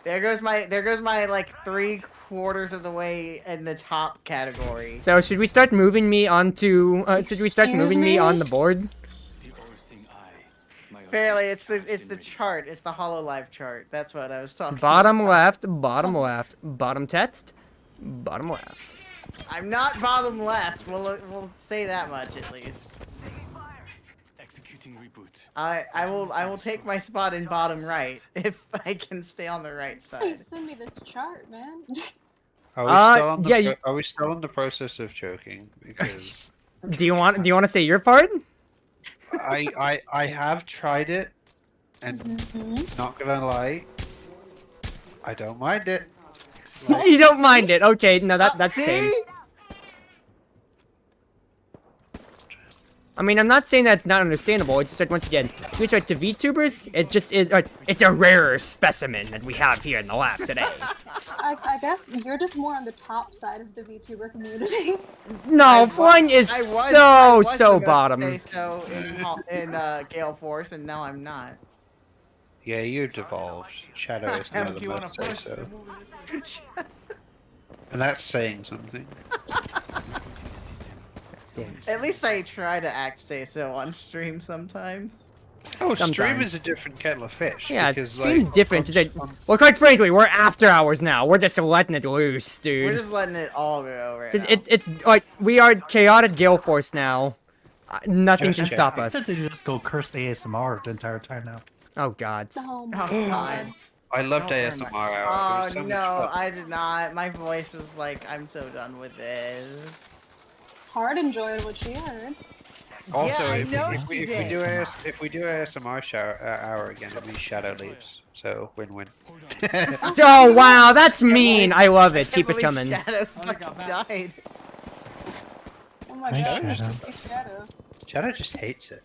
There goes my like 3/4 of the way in the top category. So should we start moving me onto? Should we start Excuse moving me me? on the board? The all-seeing eye. My Fairly, it's the generation. chart. It's the HoloLive chart. That's what I was talking Bottom about. left, bottom left, bottom text, bottom left. I'm not bottom left. We'll say that much at least. Executing reboot. I will take my spot in bottom right if I can stay on the right Please side. send me this chart, man. Are we still in the process of choking? Because Do you want to say your part? I have tried it, and Mhm. not gonna lie, I don't mind it. You don't mind it? Okay, no, that's tame. See? I mean, I'm not saying that it's not understandable. It's just like, once again, with respect to VTubers, it just is. It's a rarer specimen that we have here in the lab today. I guess you're just more on the top side of the VTuber community. No, Flying is I so was supposed to bottom. say so in GaleForce, and now I'm not. Yeah, you devolved. Shadow is now Do the you wanna most say push? so. And that's saying something. At least I try to say so on stream sometimes. Oh, stream Sometimes. is a different kettle of fish. Yeah, because, stream's like, different. It's like, well, quite frankly, we're after hours now. We're just letting it loose, dude. We're just letting it all go right 'Cause now. it's like we are chaotic GaleForce now. Nothing can Just stop I us. said they just go curse the ASMR the entire time now. Oh God. Oh my Oh god. god. I loved Don't ASMR worry, hour. It Oh was so much no, fun. I did not. My voice was like, I'm so done with this. Hard enjoyed what she heard. Also, I if, know if, she we, if, we did. do if we do ASMR hour again, it means Shadow leaves. So win-win. Oh wow, that's mean. I love it. I Keep it can't coming. believe Shadow fucking died. Oh my Hi, god. Shadow. Hey, Shadow. Shadow just hates it.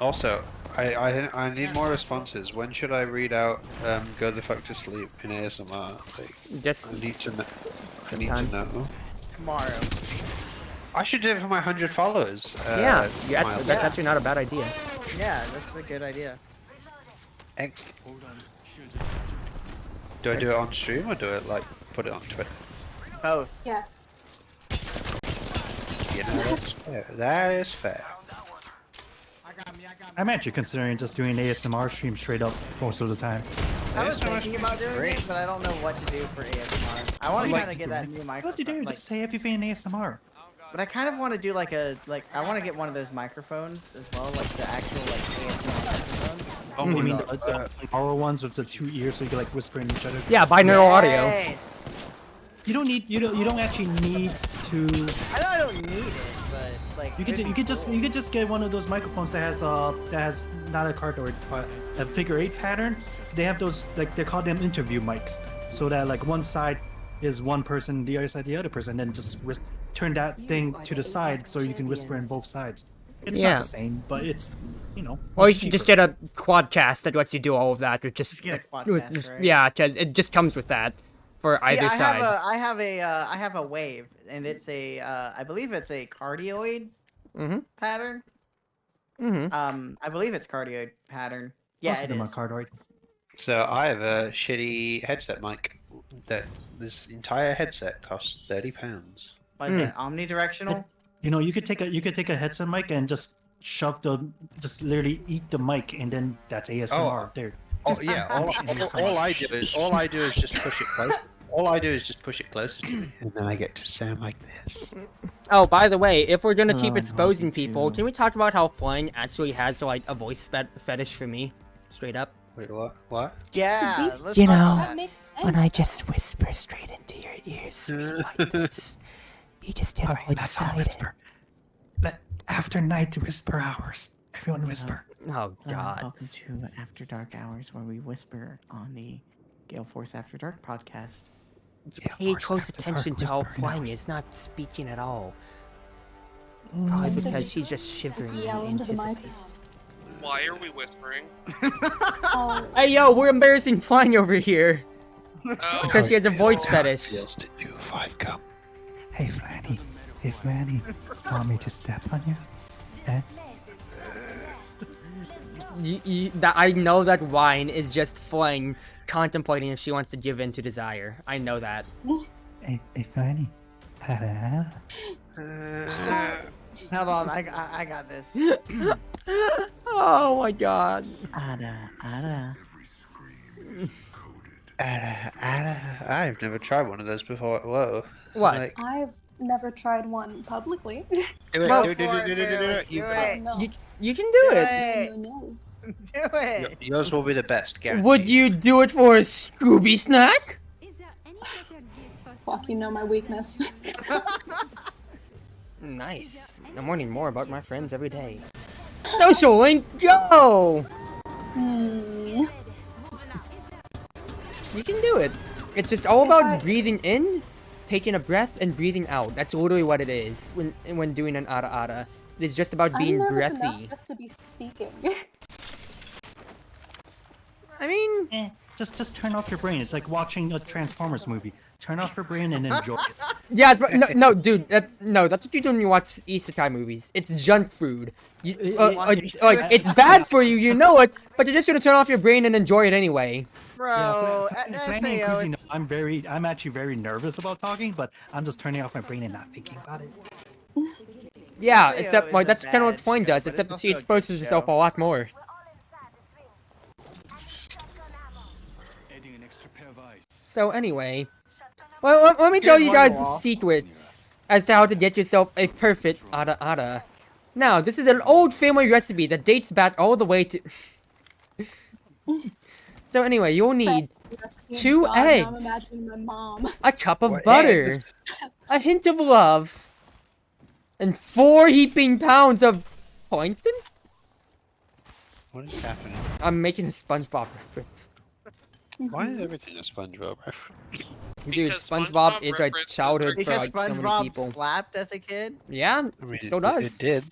Also, I need more responses. When should I read out "Go the fuck to sleep" in ASMR? Like, Just I need to know. I need sometime. to know. Tomorrow. I should do it for my 100 followers. Yeah, Miles. that's actually not a bad idea. Yeah, that's a good idea. Excellent. Hold on. Shields are charging. Do I do it on stream or do it like put it on Twitter? Both. Yes. You know, that's fair. That is fair. I'm actually considering just doing ASMR stream straight up most of the time. I was ASMR 's thinking about doing great. it, but I don't know what to do for ASMR. I want to Like kind of get that new What microphone. you do? Like, Just say everything in ASMR. but I kind of want to do like I want to get one of those microphones as well, like the actual like ASMR microphones. Oh You my mean god. the oral ones with the 2 ears so you can like whisper in each other? Yeah, binaural audio. Yes! You don't need. You don't actually need to. I know I don't need it, but like You could just get one of those microphones that has not a cardboard but a figure 8 pattern. They have those, like, they call them interview mics, so that like one side is one person, the other side the other person, and then just turn that thing to the side so you can whisper in both sides. It's Yeah. not the same, but it's Or you cheaper. can just get a quadcast that lets you do all of that, or just get a with- quadcast, right? yeah, because it just comes with that for See, either side. I have a wave, and it's a I believe it's a cardioid Mm-hmm. pattern. Mm-hmm. I believe it's cardioid pattern. Yeah, Most of it them is. are cardioid. So I have a shitty headset mic. That this entire headset costs £30. What is that? Omnidirectional? You could take a headset mic and just just literally eat the mic, and then that's ASMR there. Oh yeah, all I do is just push it close. All I do is just push it closer to me, and then I get to sound like this. Oh, by the way, if we're gonna Hello, keep and exposing welcome people, to- can we talk about how flying actually has like a voice fetish for me? Straight up. Wait, what? What? Yeah, beef. let's You talk know, about That that. makes When sense. I just whisper straight into your ears, sweet like this, you just get all excited. Whisper. After night whisper hours, everyone whisper. Oh God. Welcome to After Dark Hours, where we whisper on the GaleForce After Dark podcast. Pay close attention to how flying is not speaking at all. Probably Mm. because she's just shivering Yell in into the mic. anticipation. Why are we whispering? Oh, Hey yo, we're embarrassing flying over here Oh, because she has a voice fetish. Did you 5 come? Hey, Flanny. Hey, Flanny. Want me to step on you? Eh? I know that wine is just flying, contemplating if she wants to give in to desire. I know that. Hey, Flanny. Ta-da. Hold on, I got this. Oh my God. Ada. I've never tried one of those before. Whoa. What? Like, I've never tried one publicly. do it, Well, do it, do it, do it, do it, do it. Do You- it. No. You can do Do it. it. No. Do it. Yours will be the best, guaranteed. Would you do it for a Scooby snack? Fuck, you know my weakness. Nice. I'm learning more about my friends every day. Social link, go! Hmm. You can do it. It's just all about I- breathing in, taking a breath, and breathing out. That's literally what it is when doing an ada ada. It is just about being I'm nervous breathy. enough just to be speaking. I mean, Just turn off your brain. It's like watching a Transformers movie. Turn off your brain and enjoy it. yeah, no, dude, that's what you do when you watch isekai movies. It's junk food. It's bad for you, you know it, but you're just gonna turn off your brain and enjoy it anyway. Bro, Flanny and SAO Kuzi is... know I'm actually very nervous about talking, but I'm just turning off my brain and not thinking about it. Yeah, SAO except is like a that's kind of what bad flying show, does, but except it's that she also a good exposes herself a show. lot more. Adding an extra pair of eyes. So anyway, well, let me tell Here's you one guys the wall. secrets as to how to get yourself a perfect ada ada. Now, this is an old family recipe that dates back all the way to... So anyway, you'll need Recipe, 2 God, now I'm eggs. imagining my mom. a cup of What butter, eggs? a hint of love, and 4 heaping pounds of plankton? What is happening? I'm making a SpongeBob reference. Why is everything a SpongeBob reference? Dude, Because SpongeBob SpongeBob is a references childhood are for Because like so many SpongeBob people. slapped as a kid? Yeah, I mean, still it does. did.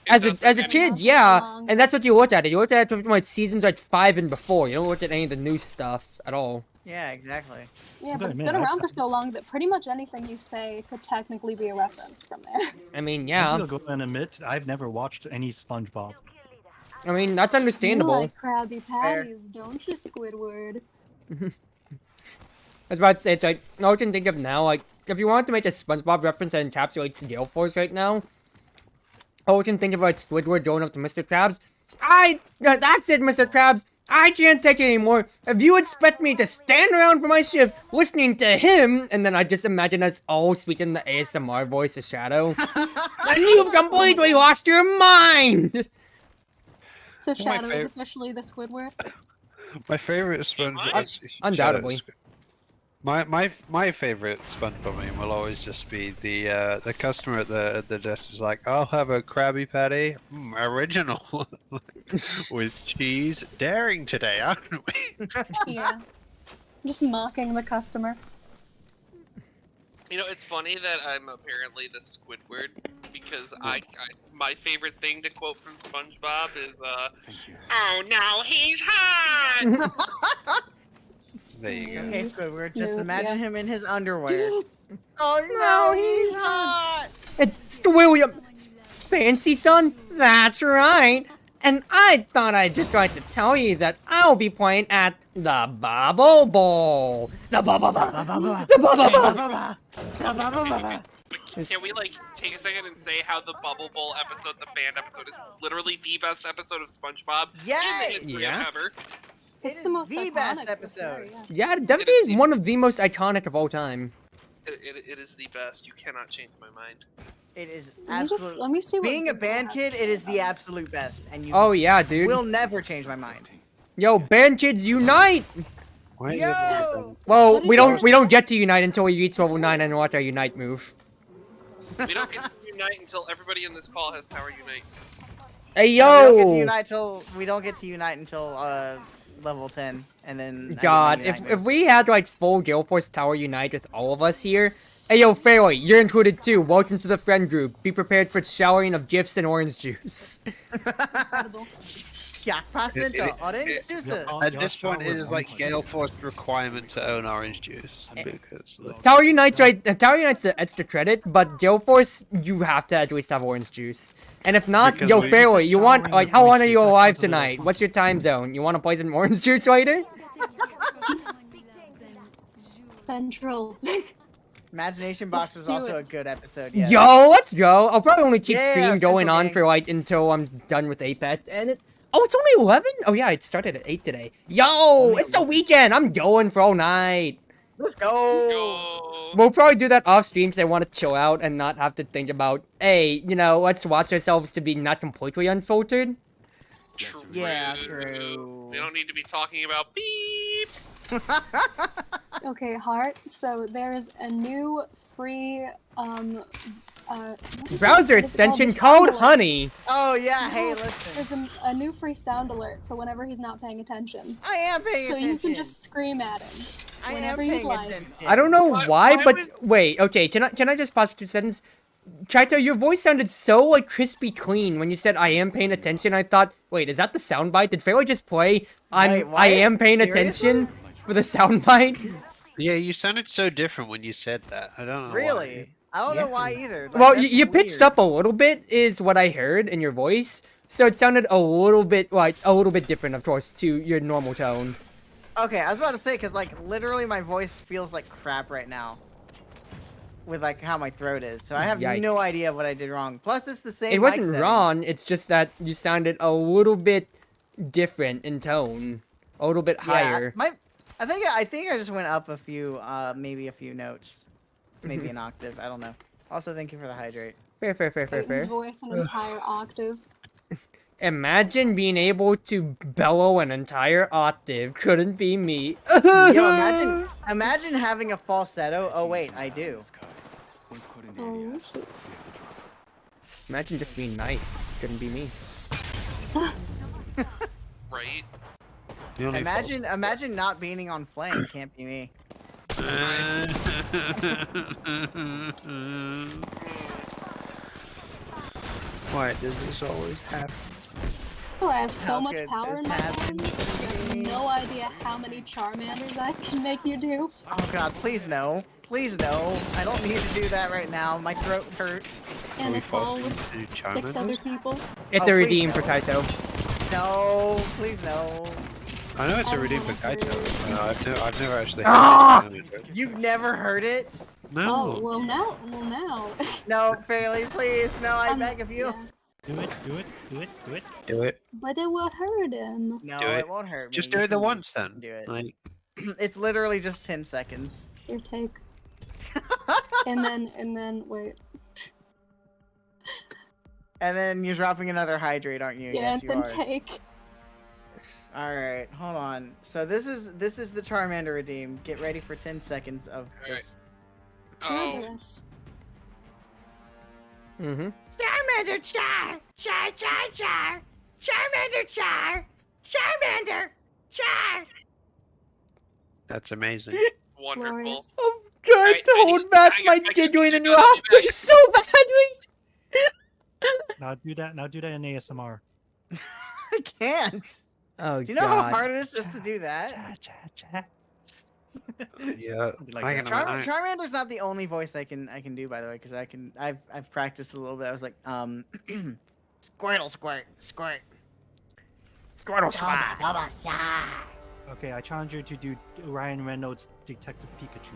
As It a doesn't kid, Not yeah, long. and that's what you look at it. You look at it from like seasons like 5 and before. You don't look at any of the new stuff at all. Yeah, exactly. Yeah, Good, but it's man, been I- around for so long that pretty much anything you say could technically be a reference from there. I mean, I'm yeah, still going to admit, I've never watched any SpongeBob. I mean that's You understandable. like Krabby Patties, don't you, Squidward? I was about to say, it's like all I can think of now. Like, if you wanted to make a SpongeBob reference that encapsulates GaleForce right now, all I can think of like Squidward going up to Mr. Krabs. That's it, Mr. Krabs. I can't take it anymore. If you expect me to stand around for my shift listening to him, and then I just imagine us all speaking the ASMR voice of Shadow, then you've completely lost your mind! So Shadow is fav- officially the Squidward. My favorite SpongeBob. Undoubtedly. My favorite SpongeBob meme will always just be the customer at the desk is like, "I'll have a Krabby Patty, original, with cheese. Daring today, aren't we?" Yeah. Just mocking the customer. You know, it's funny that I'm apparently the Squidward because my favorite thing to quote from SpongeBob is Thank you. "Oh no, he's hot." There you go. Okay, Squidward, just No, imagine yeah. him in his underwear. Oh no, he's hot! It's the William Fancy Son? That's right. And I thought I'd just like to tell you that I'll be playing at the Bubble Bowl. The Bubble Bowl. The Bubble Bowl. Can we like take a second and say how the Bubble Bowl episode, the band episode, is literally the best episode of SpongeBob in Yay! the history Yeah. of ever? It's It the is most the iconic best for sure, episode. yeah. Yeah, it definitely is one of the most iconic of all time. It is the best. You cannot change my mind. It is Let me see what Being a video band has kid, to it is the say. absolute best, and you Oh yeah, dude. will never change my mind. Yo, band kids unite! Why is Yo! everyone Well, What is we yours? don't get to unite until we reach level 9 and watch our unite move. We don't get to unite until everybody in this call has Tower Unite. Hey We don't get to yo! unite until level 10, and then I get my God, unite if move. we had like full GaleForce Tower Unite with all of us here. Hey yo, Fairway, you're included too. Welcome to the friend group. Be prepared for showering of gifts and orange juice. Incredible. Yeah, placenta, orange juice. At this point, it is like GaleForce requirement to own orange juice because Tower Unite's right. Tower Unite's the extra credit, but GaleForce you have to at least have orange juice. And if not, Because yo, we- Fairway, you want Showering like with how orange long are juice, you that alive sounds a little tonight? What's your time zone? You want to play some orange juice later? Central. Imagination Box Let's was do also it. a good episode. Yeah. Yo, let's go. I'll probably only keep Yeah, stream going Central on Gang. for like until I'm done with Apex. And it. Oh, it's only 11? Oh yeah, it started at 8 today. Yo, Only it's the 11. weekend. I'm going for all night. Let's go. Yo. We'll probably do that off stream so I want to chill out and not have to think about, hey, you know, let's watch ourselves to be not completely unfiltered. True. Yeah, true. We don't need to be talking about beep. Okay, Heart. So there's a new free what is it? Browser What is it called? extension The sound called alert. Honey. Oh yeah, hey, No, listen. There's a new free sound alert for whenever he's not paying attention. I am paying So attention. you can just scream at him I am whenever you'd paying like. attention. I don't know Why- why, why but would- wait, okay, can I just pause for 2 seconds? Chaito, your voice sounded so like crispy clean when you said I am paying attention. I thought, wait, is that the soundbite? Did Fairway just play I Wait, what? am paying Seriously? attention for the soundbite? yeah, you sounded so different when you said that. I don't know. Really? I don't know why either. Like, Well, that's you pitched weird. up a little bit is what I heard in your voice. So it sounded a little bit different, of course, to your normal tone. Okay, I was about to say because like literally my voice feels like crap right now. With like how my throat is, so I have Yikes. no idea what I did wrong. Plus, it's the same. It mic wasn't setting. wrong. It's just that you sounded a little bit different in tone, a little bit Yeah, higher. I think I just went up a few, maybe a few notes, maybe an octave. I don't know. Also, thank you for the hydrate. Fair. His voice an entire octave. Imagine being able to bellow an entire octave. Couldn't be me. Yo, imagine having a falsetto. Oh wait, I do. Once caught in the area, Oh shit. Imagine just being nice. Couldn't be me. Right? The only Imagine not being on flame. Can't be me. Why does this always happen? Oh, I have so How much could power this in my happen hands. to me? You have no idea how many Charmanders I can make you do. Oh god, please no. Please no. I don't need to do that right now. My throat hurts. And we a call forced with him to do 6 other Charmander? people. It's Oh, a please redeem no. for Taito. No, please no. I know it's I a redeem wanna for Kaito. hear- No, I've never actually Ah! heard it. You've never heard it? No. Oh, well now. No, Fairly, please. No, I I'm- beg of you. yeah. Do it, do it, do it, do it. Do it. But it will hurt him. No, Do it. it won't hurt me. Just You do it the can once then. Do it. Like, It's literally just 10 seconds. Your take. and then wait. And then you're dropping another hydrate, aren't you? Yeah, Yes, you then are. take. All right, hold on. So this is the Charmander redeem. Get ready for 10 seconds of Alright. just Oh, Fabulous. Mm-hmm. Charmander Char! Char, Char, Char! Charmander Char! Charmander Char! that's amazing. wonderful. Glorious. Oh god, Alright, to I hold need- back I- my I can giggling use and your gun to laughter be so badly! Now do that. Now do that in ASMR. I can't. Oh Do you know how god. hard it is just to do that? Yeah. Like I that. can, Charmander's not the only voice I can do, by the way, because I've practiced a little bit. I was like, Squirtle, squirt, squirt. Squirtle spot. Baba, sigh. Okay, I challenge you to do Ryan Reynolds Detective Pikachu.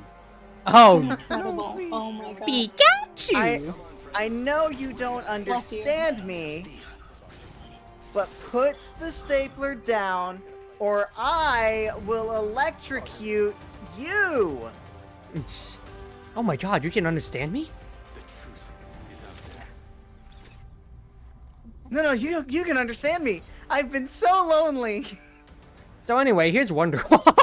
Oh, Incredible. Oh my god. Pikachu! I know you don't Bless you. understand me, but put the stapler down, or I will electrocute you. Oh my god, you can understand me? The truth is out there. No, you can understand me. I've been so lonely. So anyway, here's Wonderwall.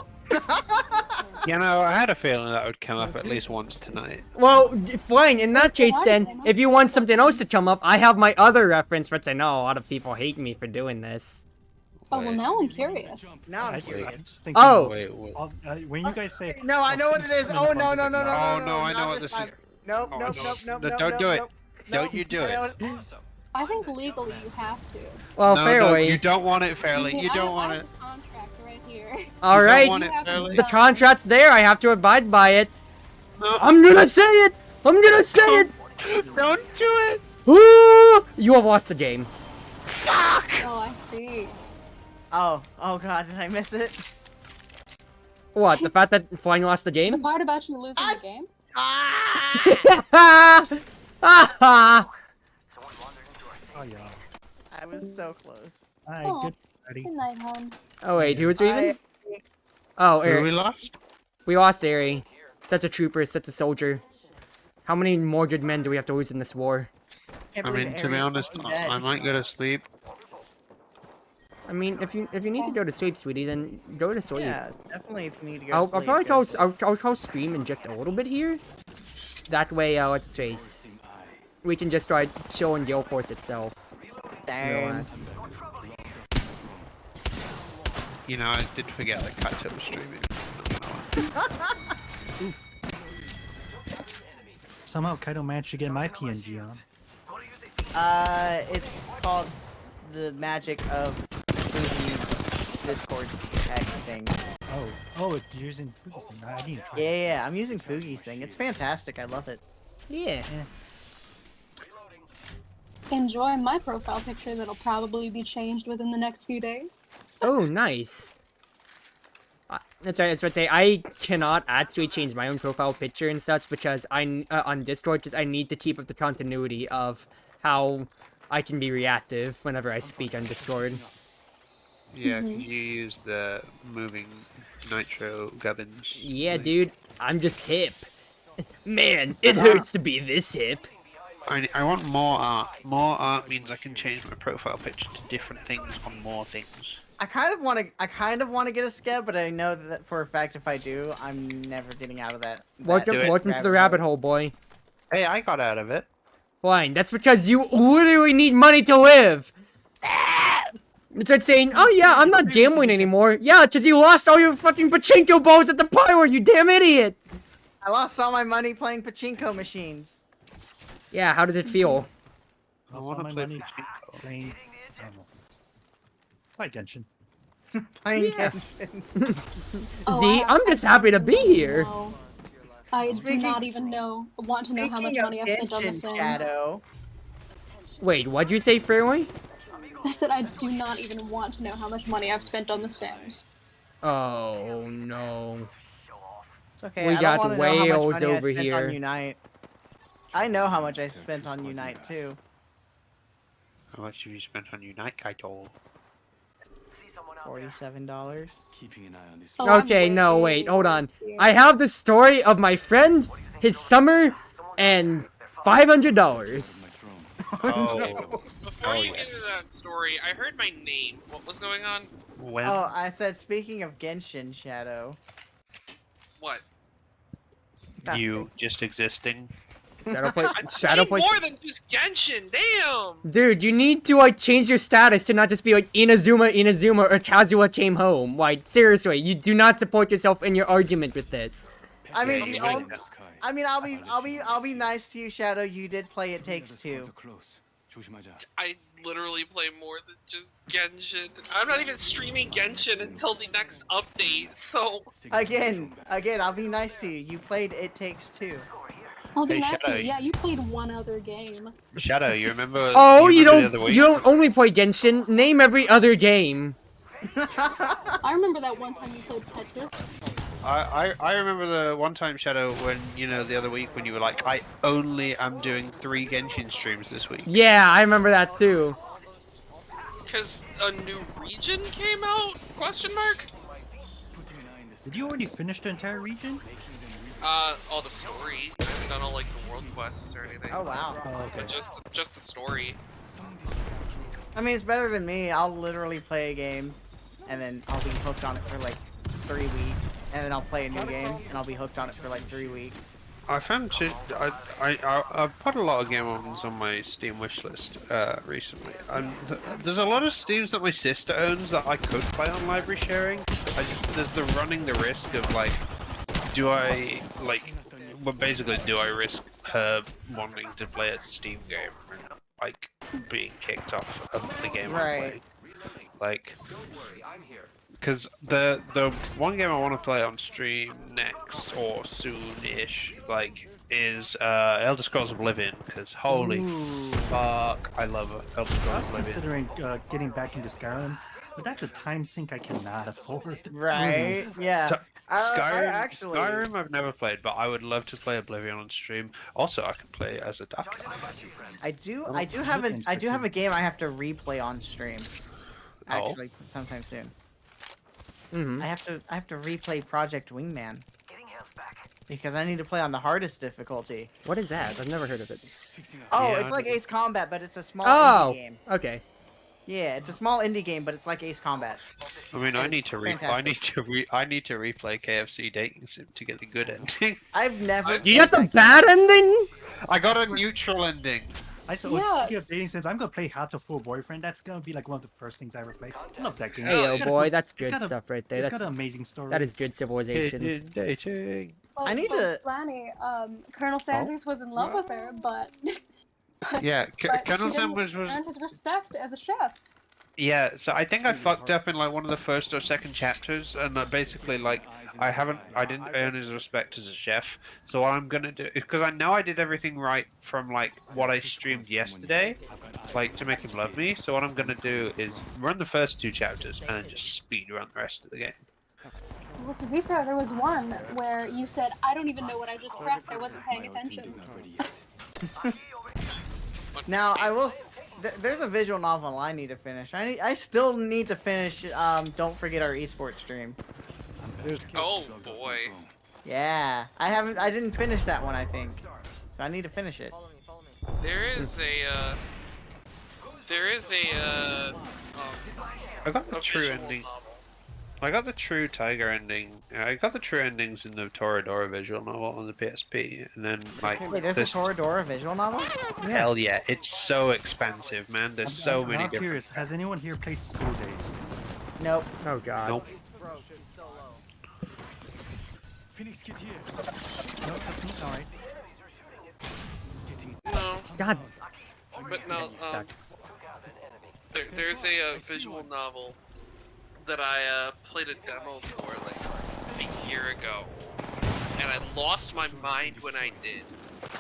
you know, I had a feeling that would come up at least once tonight. Well, fine, in that case then, if you want something else to come up, I have my other reference, which I know a lot of people hate me for doing this. Oh well, Wait. now I'm curious. Now I'm I curious. just think Oh! Wait. when you guys say No, I know what it is. Oh no, no, no, no, no, Oh, no, no, I know not what this time. is. Nope, Oh, nope, no. nope, nope, No, nope, don't nope, do it. nope, Don't nope. you do I know it. I think legally you have to. Well, no, fairly. No, you don't want it fairly. You I don't have- want I it. have a contract right here. Alright, want You it have to fairly? the decide. contract's there, I have to abide by it. No, I'm gonna say it! I'm gonna say it! don't do it. Ooh, you have lost the game. Oh, I see. Oh god, did I miss it? What, the fact that Flying lost the The game? part about you losing the game? Ah! Ha oh yeah. I was so close. Hi, Oh. good buddy. Good night, hon. Oh wait, who was I- even? Oh, Who we Eric. lost? We lost Eri. Such a trooper, such a soldier. How many more good men do we have to lose in this war? Can't I believe mean, to be Ares honest, is dead. I might go to sleep. I mean, if you need to go to sleep, sweetie, then go to sleep. Yeah, definitely. If you need to go, I'll to sleep, probably go to sleep. I'll stream in just a little bit here. That way, let's face, I we can just try chill in GaleForce itself. Thanks. Relax. You know, I did forget that Kaito was streaming. Not gonna lie. Somehow Kaido managed to get my PNG on. It's called the magic of Fuji's Discord tag thing. Oh, it's using Fuji's thing. I need to try. Yeah, I'm using Fuji's thing. It's fantastic. I love it. Yeah. Enjoy my profile picture that'll probably be changed within the next few days. Oh, nice. That's right. I was about to say I cannot actually change my own profile picture and such because I on Discord because I need to keep up the continuity of how I can be reactive whenever I speak on Discord. Yeah, 'cause you use the moving nitro gubbins. Yeah, Like, dude, I'm just hip. Man, it hurts to be this hip. I want more art. More art means I can change my profile picture to different things on more things. I kind of want to get a skeb, but I know that for a fact if I do, I'm never getting out of that. Welcome do it. to the rabbit hole, boy. Hey, I got out of it. Fine, that's because you literally need money to live. It's like saying, oh yeah, I'm not gambling anymore. Yeah, because you lost all your fucking pachinko balls at the pyro, you damn idiot. I lost all my money playing pachinko machines. Yeah, how does it feel? I Also, want my to play money Pachinko. playing. I don't know. Play Genshin. Playing Yeah. Genshin. Oh, See, I'm just happy to be here. No. I Speaking- do not even want to know how much Speaking of money I've spent on The Genshin, Sims. Shadow. Wait, what'd you say, Fairway? I said I do not even want to know how much money I've spent on The Sims. Oh no. It's okay. We I got don't want to know how whales much money over I spent here. on Unite. I know how much I spent on Unite too. How much have you spent on Unite, Kaito? $47. Keeping an eye on this. Oh, I'm Okay, no, way wait, hold on. worse here. I have the story of my friend, his summer, and $500. Oh, Before oh you get into yes. that story, I heard my name. What was going on? When? Oh, I said speaking of Genshin, Shadow. What? You just existing. Shadow play. I Shadow need play. more than just Genshin. Damn. Dude, you need to like change your status to not just be like Inazuma, or Kazuha came home. Like seriously, you do not support yourself in your argument with this. I mean, Yeah, the you only, really I mean, I'll be nice to you, Shadow. You did play It Takes Two. I literally play more than just Genshin. I'm not even streaming Genshin until the next update, so... Again, I'll be nice to you. You played It Takes Two. I'll be Hey, nice to Shadow, you. Yeah, you played one other game. Shadow, you remember? Oh, you remember the other don't. week? You don't only play Genshin. Name every other game. I remember that one time you played Tetris. I remember the one time, Shadow, when, the other week when you were like, I only am doing 3 Genshin streams this week. Yeah, I remember that too. Because a new region came out? Question mark? Did you already finish the entire region? All the story. I haven't done all, like, the world quests or anything. Oh wow. Oh, okay. But just the story. I mean, it's better than me. I'll literally play a game, and then I'll be hooked on it for like 3 weeks, and then I'll play a new game, and I'll be hooked on it for like 3 weeks. I found I've put a lot of game ovens on my Steam wishlist recently, and there's a lot of Steams that my sister owns that I could play on library sharing. There's the running the risk of like, do I risk her wanting to play a Steam game and like being kicked off of the game I Right. play? Like, because the one game I want to play on stream next or soon-ish, like, is Elder Scrolls Oblivion. Because holy Ooh. fuck, I love Elder I Scrolls was Oblivion. considering getting back into Skyrim, but that's a time sink I cannot afford. Right? Yeah. So, I actually. Skyrim I've never played, but I would love to play Oblivion on stream. Also, I can play as a duck. I do have a game I have to replay on stream. Oh. Actually, sometime soon. Mm-hmm. I have to replay Project Wingman. Because I need to play on the hardest difficulty. What is that? I've never heard of it. Oh, Yeah, it's like Ace Combat, but it's a small Oh, indie game. okay. Yeah, it's a small indie game, but it's like Ace Combat. I mean, I need to Fantastic. replay KFC Dating Sim to get the good ending. I've never. You got the bad ending? I got a neutral ending. I saw. Yeah. Speaking of dating sims, I'm gonna play How to Fool Boyfriend. That's gonna be like one of the first things I ever play. I love that game. Hey, It's oh got a boy, cool- that's it's good got a- stuff right there. It's That's got an amazing story. that is good civilization. Dating. I need to- Flanny, Colonel Sanders was in love with her, but. Yeah, but Colonel she didn't Sanders was. earn his respect as a chef. Yeah, so I think I fucked up in like one of the first or second chapters, and basically like I didn't earn his respect as a chef. So what I'm gonna do, because I know I did everything right from like what I streamed yesterday, like to make him love me. So what I'm gonna do is run the first 2 chapters and then just speed run the rest of the game. Well, to be fair, there was one where you said, I don't even know what I just pressed, I wasn't paying attention. Now I will. There's a visual novel I need to finish. I still need to finish. Don't forget our esports stream. Oh boy. Yeah, I didn't finish that one. I think. So I need to finish it. There is a I got the a true visual ending. novel. I got the true Tiger ending. I got the true endings in the Toradora visual novel on the PSP, and then like Wait, there's a Toradora visual novel? hell yeah, it's so expensive, man. There's so I'm many now different. curious. Has anyone here played School Days? Nope. Oh god. Nope. Phoenix, get here. No, that's me. All right. No, God. but no. There's a visual novel that I played a demo for like a year ago, and I lost my mind when I did.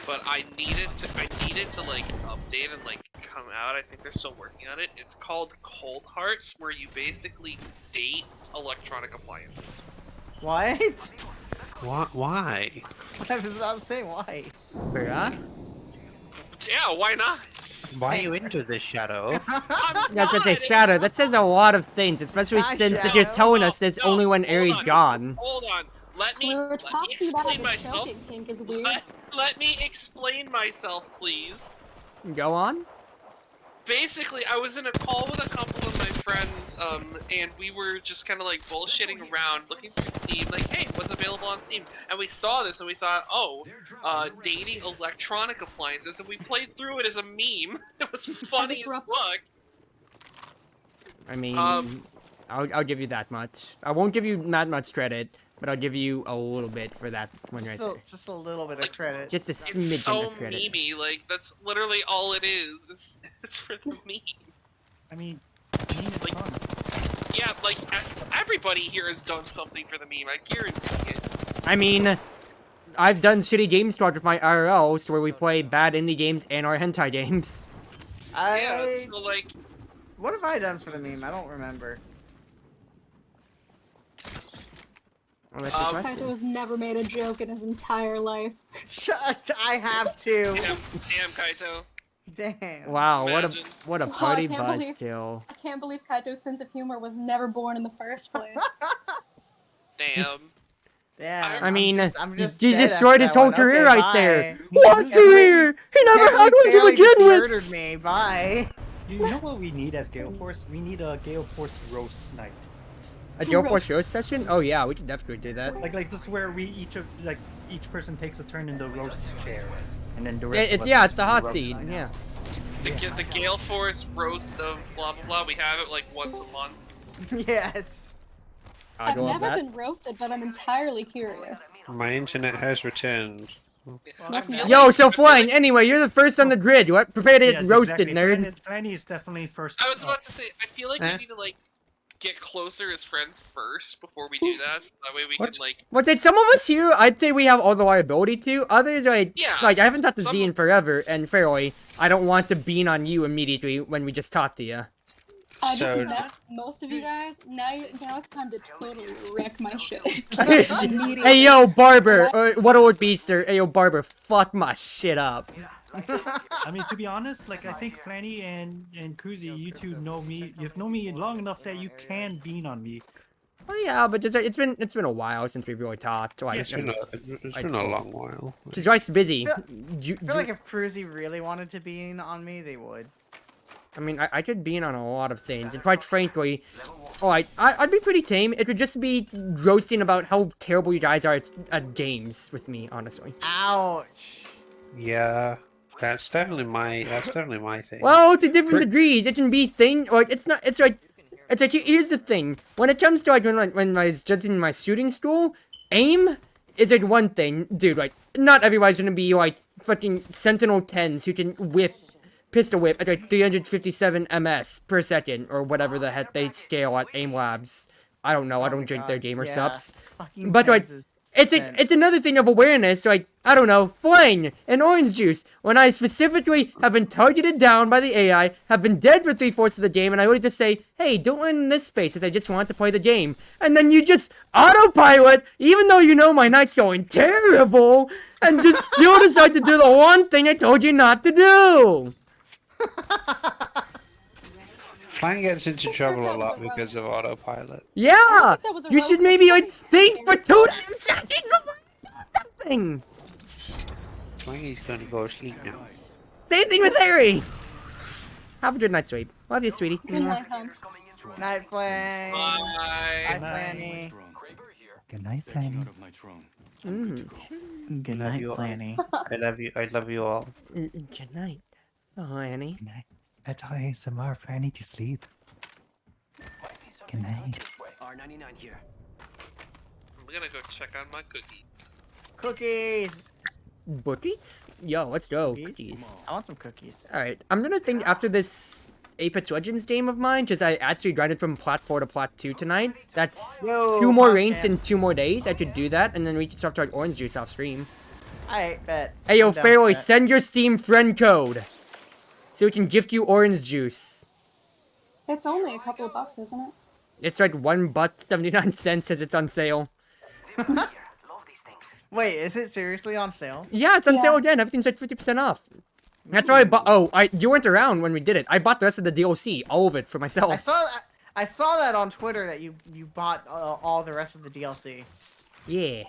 But I needed to like update and like come out. I think they're still working on it. It's called Cold Hearts, where you basically date electronic appliances. What? What? Why? I was about to say why. Yeah? Yeah, why not? Why are you into this, Shadow? That's such a Shadow. That says a lot of things, especially Hi, since Shadow. you're telling us No, this no, only when hold Aries on, gone. Hold on. Let me We were talking about explain how the myself. choking kink is weird. Let me explain myself, please. Go on. Basically, I was in a call with a couple of my friends, and we were just kind of like bullshitting around, looking through Steam, like, hey, what's available on Steam? And we saw this, and we saw, oh, dating electronic appliances, and we played through it as a meme. It was funny as fuck. I mean, I'll give you that much. I won't give you that much credit, but I'll give you a little bit for that one right there. Just a little bit of credit. Just a It's smidgen so of credit. memey, like, that's literally all it is. It's for the meme. I mean, meme is Like- fun. Yeah, like, everybody here has done something for the meme, I guarantee it. I mean, I've done shitty game squad with my IRLs where we play bad indie games and our hentai games. Yeah, so, like, What have I done for the meme? I don't remember. Well, that's the question. Kaito has never made a joke in his entire life. Shut! I have to. damn, Kaito. Damn. Wow, Imagine. what a Oh, I party can't believe- buzzkill. I can't believe Kaito's sense of humor was never born in the first place. Damn. Yeah. I mean, I'm just you dead destroyed after his that whole one. career Okay, right there. bye. What career? He never had one to Bailey just begin with. murdered me. Bye. You know what we need as GaleForce? We need a GaleForce roast night. A GaleForce roast session? Oh yeah, we can definitely do that. Like just where we each person takes a turn in the roast chair, and then the Yeah, rest. it's the hot seat. Yeah. The GaleForce roast of blah blah blah, we have it like once a month. Yes. I'll I've go with never that. been roasted, but I'm entirely curious. My internet has returned. I feel Yo, like- so I feel flying. like- Anyway, you're the first on the grid. What? Prepare to get Yes, roasted, exactly. nerd. Flanny is definitely first. I was about to say, I feel like Eh? we need to like get closer as friends first before we do that, so that way we What? can like. What did some of us here? I'd say we have all the liability to. Others, like I haven't talked to some- Z in forever, and fairly, I don't want to bean on you immediately when we just talked to you. I So- just met most of you guys. Now it's time to totally wreck my shit. Hey yo, Barber, what'll it be, sir? Hey yo, Barber, fuck my shit up. I mean, to be honest, like I think Flanny and Kuzi, you two know me. You've known me long enough that you can bean on me. Oh yeah, but it's been a while since we've really talked. Like, It's been a long while. she's always busy. I You- feel like if Cruzy really wanted to be in on me, they would. I mean, I could bean on a lot of things, and quite frankly, I'd be pretty tame. It would just be roasting about how terrible you guys are at games with me, honestly. Ouch. Yeah, that's definitely my thing. Well, to different Cur- degrees, it can be thing. Like it's not. It's like here's the thing. When it comes to like when I was just in my shooting school, aim is like one thing, dude. Like not everybody's gonna be like fucking Sentinel 10s who can pistol whip at like 357 ms per second or whatever the heck they scale at aim labs. I don't know. I Oh don't my drink God, their gamer yeah. subs. Fucking But like, Pens is it's Pens. it's another thing of awareness. Like I don't know, fling and orange juice. When I specifically have been targeted down by the AI, have been dead for 3/4 of the game, and I would just say, "Hey, don't run in this space," as I just want to play the game. And then you just autopilot, even though you know my night's going terrible, and just still decide to do the one thing I told you not to do. Flying gets into trouble a lot because of autopilot. Yeah, that was a you should roast. maybe like think for 2 damn seconds before you do something. Flying's gonna go to sleep now. Same thing with Harry. Have a good night, sweet. Love you, sweetie. Good night, hon. Night Flame. Bye. Night Flanny. Good night, Backing Flanny. out of my throne. I'm good to go. Good love night, you all. Flanny. I love you all. Good night. Oh, Annie. Good night. That's all ASMR, Flanny, to sleep. Good night. R99 here. I'm gonna go check on my cookie. Cookies. Bookies? Yo, let's go. Cookies? Cookies. I want some cookies. Alright, I'm gonna think after this Apex Legends game of mine, because I actually grinded from Plot 4 to Plot 2 tonight. That's Yo, 2 more Pop ranks Man. in 2 more days. I could do that, and then we can start to like orange juice off stream. Alright, bet. Hey, yo, I'm down Fairway, with that. send your Steam friend code. So we can gift you orange juice. It's only a couple of bucks, isn't it? It's like $1.79 says it's on sale. Wait, is it seriously on sale? Yeah, it's on Yeah. sale again. Everything's like 50% off. That's why I bought. Oh, you weren't around when we did it. I bought the rest of the DLC, all of it for myself. I saw that on Twitter that you bought all the rest of the DLC. Yeah.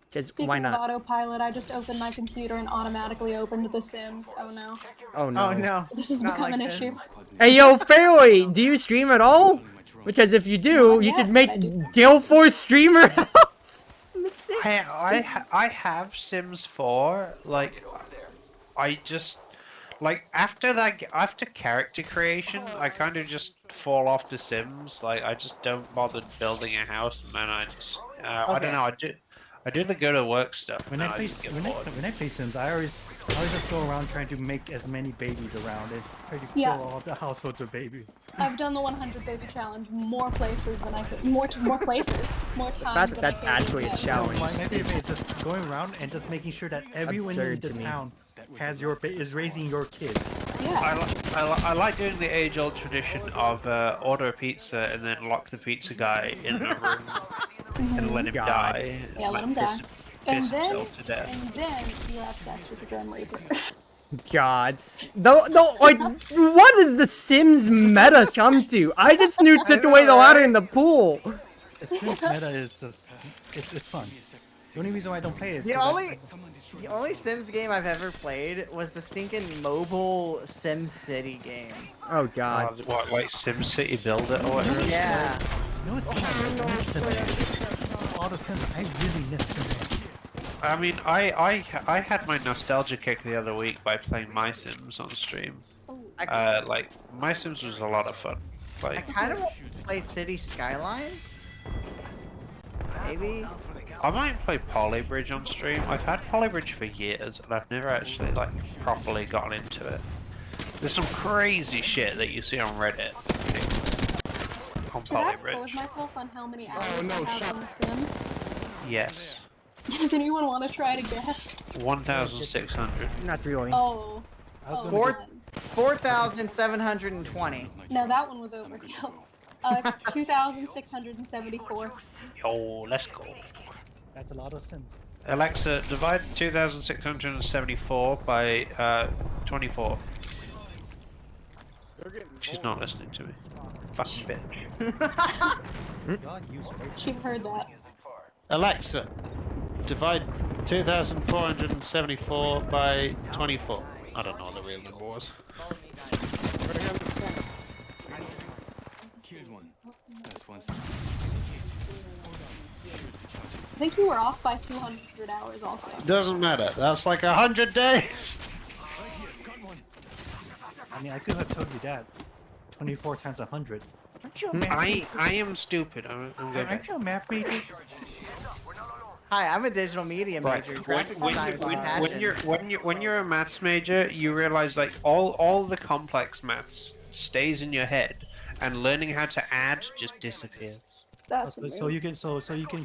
Because why Speaking of not? autopilot, I just opened my computer and automatically opened The Sims. Oh no. Oh no. Oh no. This has Not become like an this. issue. Hey yo, Fairway, do you stream at all? Because if you do, Not you yet, could make but I do. GaleForce streamer house. I have Sims 4. Like, I just like after character creation, I kind of just fall off the Sims. Like, I just don't bother building a house, and then I just I Okay. don't know. I do the go to work stuff. When and I play just get when bored. I play Sims, I always just go around trying to make as many babies around and try to Yeah. fill all the households with babies. I've done the 100 baby challenge more places than I could. More places, more times. than I That's could actually a admit. challenge. My favorite is just going around and just making sure that everyone in Absurd the to me. town has is raising your kids. Yeah. I like doing the age-old tradition of order a pizza and then lock the pizza guy in a room and let him die. Gods. and, Yeah, let like, him die. piss And then, himself to death. and then you have sex with the Grim Reaper. Gods. No, like, what does the Sims meta come to? I just knew took know, away the ladder right? in the pool. The Sims meta is just it's fun. The only reason why I don't play it is The 'cause the only Sims game I've ever played was the stinking mobile Sim City game. Oh god. What, like SimCity Build It or whatever? Yeah. you know what's I miss Sim. All the Sims, I really miss Sim. I mean, I had my nostalgia kick the other week by playing My Sims on stream. Like, My Sims was a lot of fun. I Like, kind of want to play City Skyline. Maybe. I might play Polybridge on stream. I've had Polybridge for years, and I've never actually, like, properly gotten into it. There's some crazy shit that you see on Reddit on Should I Polybridge. close myself on how many hours I have on The Sims? Yes. Does anyone want to try to guess? 1,600. Not really. Oh. I was Oh, gonna man. 4,720. No, that one was overkill. 2,674. Yo, let's go. That's a lot of Sims. Alexa, divide 2,674 by 24. She's not listening to me. Fucking bitch. God, use She heard that. Alexa, divide 2,474 by 24. I don't know what the real number was. Killed one. That's one. I think you were off by 200 hours also. Doesn't matter. That's like 100 days. I mean, I could have told you that. 24 times 100. Aren't you a math I am stupid. I'm good. Aren't you a math major? Hi, I'm a digital media Right. major. Graphic design is my passion. When you're a maths major, you realize like all the complex maths stays in your head, and learning how to add just disappears. That's So you can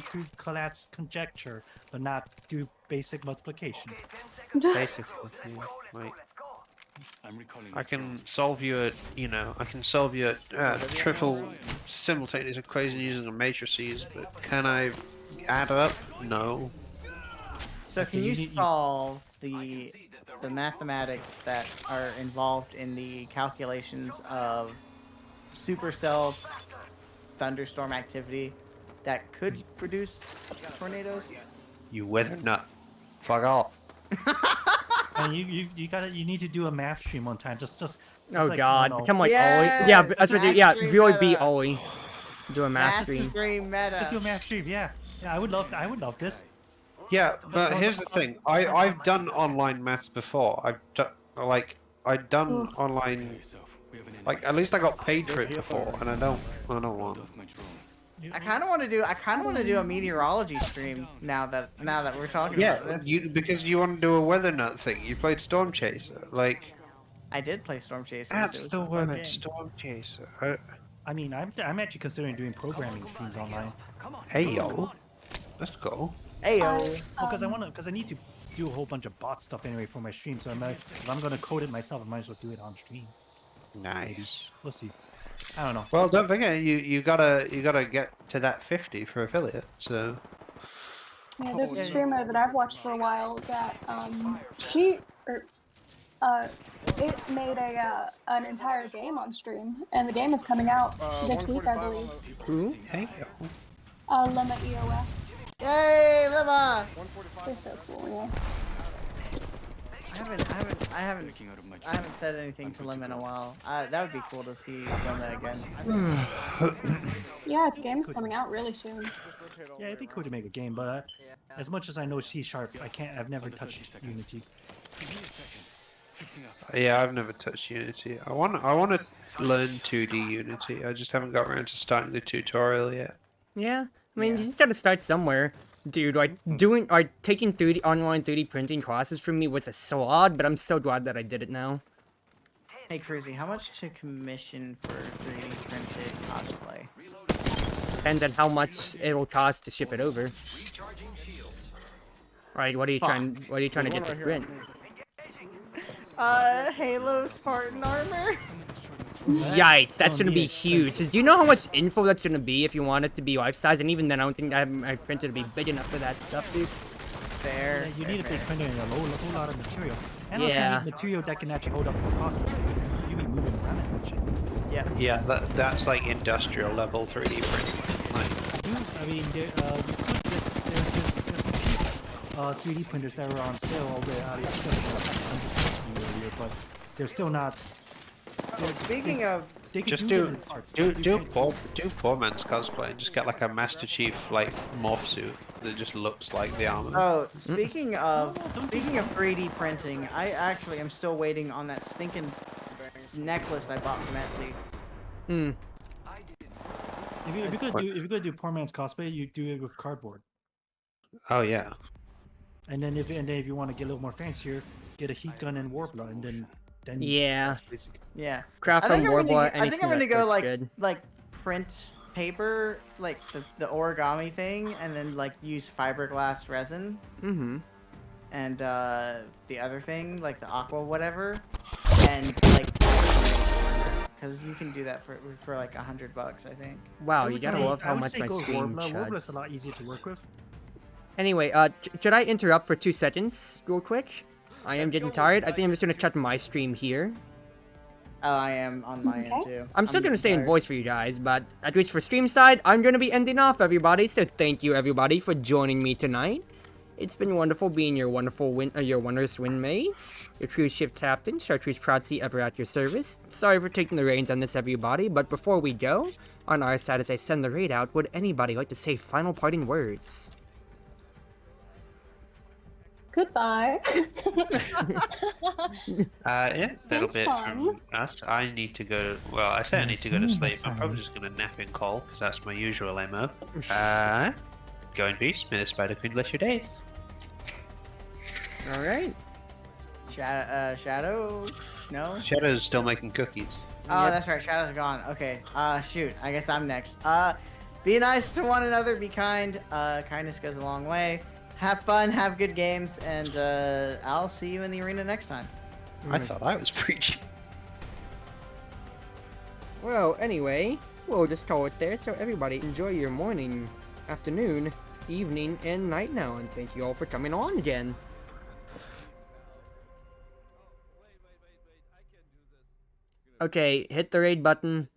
prove collapse conjecture, but not do basic multiplication. Basically, yeah, like, I'm recalling. I can solve you a triple simultaneous equation using a matrices, but can I add up? No. So can you solve the mathematics that are involved in the calculations of supercell thunderstorm activity that could produce tornadoes? You weather nut. Fuck off. And you need to do a math stream one time. Just Oh like, god. I don't know, Become like Yes, Ollie. Yeah, that's what. Yeah, mastery Viewer beat meta. Ollie. Do a math Math stream. stream meta. Just do a math stream. Yeah, I would love this. Yeah, but here's the thing. I've done online maths before. I've done online. Like, at least I got paid for it before, and I don't want. I kind of want to do a meteorology stream now that we're talking Yeah, about this. because you want to do a weather nut thing. You played Storm Chaser. Like, I did play Storm Chasers. It that's was the a fun word, game. Storm Chaser. I mean, I'm actually considering doing programming streams online. Hey yo, let's go. Ayo. Because I need to do a whole bunch of bot stuff anyway for my stream. So if I'm gonna code it myself, I might as well do it on stream. Nice. We'll see. I don't know. Well, don't forget, you gotta get to that 50 for affiliate. So Yeah, there's a streamer that I've watched for a while that she It made an entire game on stream, and the game is coming out this week, I believe. Who? Hey, Lemma EOF. Yay, Lemma! They're so cool, yeah. I haven't said anything to Lemma in a while. That would be cool to see Lemma again. Yeah, its game's coming out really soon. Yeah, it'd be cool to make a game, but as much as I know C#, I've never touched Unity. yeah, I've never touched Unity. I want to learn 2D Unity. I just haven't got around to starting the tutorial yet. Yeah, I mean, you just gotta start somewhere. Dude, taking online 3D printing classes from me was a slog, but I'm so glad that I did it now. Hey, Cruzy, how much to commission for 3D printed cosplay? Depends on how much it'll cost to ship it over. Right, what are you trying to get to print? Halo Spartan armor? Yikes, that's gonna be huge. Do you know how much info that's gonna be if you want it to be life-size? And even then, I don't think I printed to be big enough for that stuff, dude. Fair. Yeah, you need a big printer and a whole lot of material. And also Yeah. you need material that can actually hold up for cosplay, because you be moving around and shit. Yeah. Yeah, that's like industrial level 3D printing. I mean, there's some cheap 3D printers that were on sale over at AliExpress earlier, but they're still not. Speaking of, They could Just use it in parts, but you can't- poor man's cosplay and just get like a Master Chief like morph suit that just looks like the armor. oh, speaking of 3D printing, I actually am still waiting on that stinking necklace I bought from Etsy. Hmm. If you're gonna do poor man's cosplay, you do it with cardboard. Oh yeah. And then if you want to get a little more fancier, get a heat gun and warbler, and then Yeah. that's basic. Yeah. Craft I from think I'm Warbler, gonna, I think I'm gonna go like good. print paper, like the origami thing, and then like use fiberglass resin, Mm-hmm. and the other thing like the aqua whatever, and like because you can do that for like $100, I think. Wow, I you would gotta say- love I how would much say my go stream Warbler. Warbler's a chugs. lot easier to work with. Anyway, should I interrupt for 2 seconds, real quick? I am getting tired. I think I'm just gonna cut my stream here. Oh, I am on my end Okay. too. I'm still gonna getting stay in tired. voice for you guys, but at least for stream side, I'm gonna be ending off, everybody. So thank you, everybody, for joining me tonight. It's been wonderful being your wondrous windmates, your cruise ship captain, Chartreuse Proxy, ever at your service. Sorry for taking the reins on this, everybody, but before we go, on our side as I send the raid out, would anybody like to say final parting words? Goodbye. Yeah, that'll Have be it fun. from us. I need to go. Well, I say I need to go to sleep. I'm probably just gonna nap in call because that's my usual MO. Go in peace. May the Spider Queen bless your days. All right. Shadow? No? Shadow's still making cookies. Oh, that's right. Shadow's gone. Okay. Shoot. I guess I'm next. Be nice to one another. Be kind. Kindness goes a long way. Have fun. Have good games. And I'll see you in the arena next time. I thought I was preaching. Well, anyway, we'll just call it there. So everybody, enjoy your morning, afternoon, evening, and night now. And thank you all for coming on again. Okay, hit the raid button.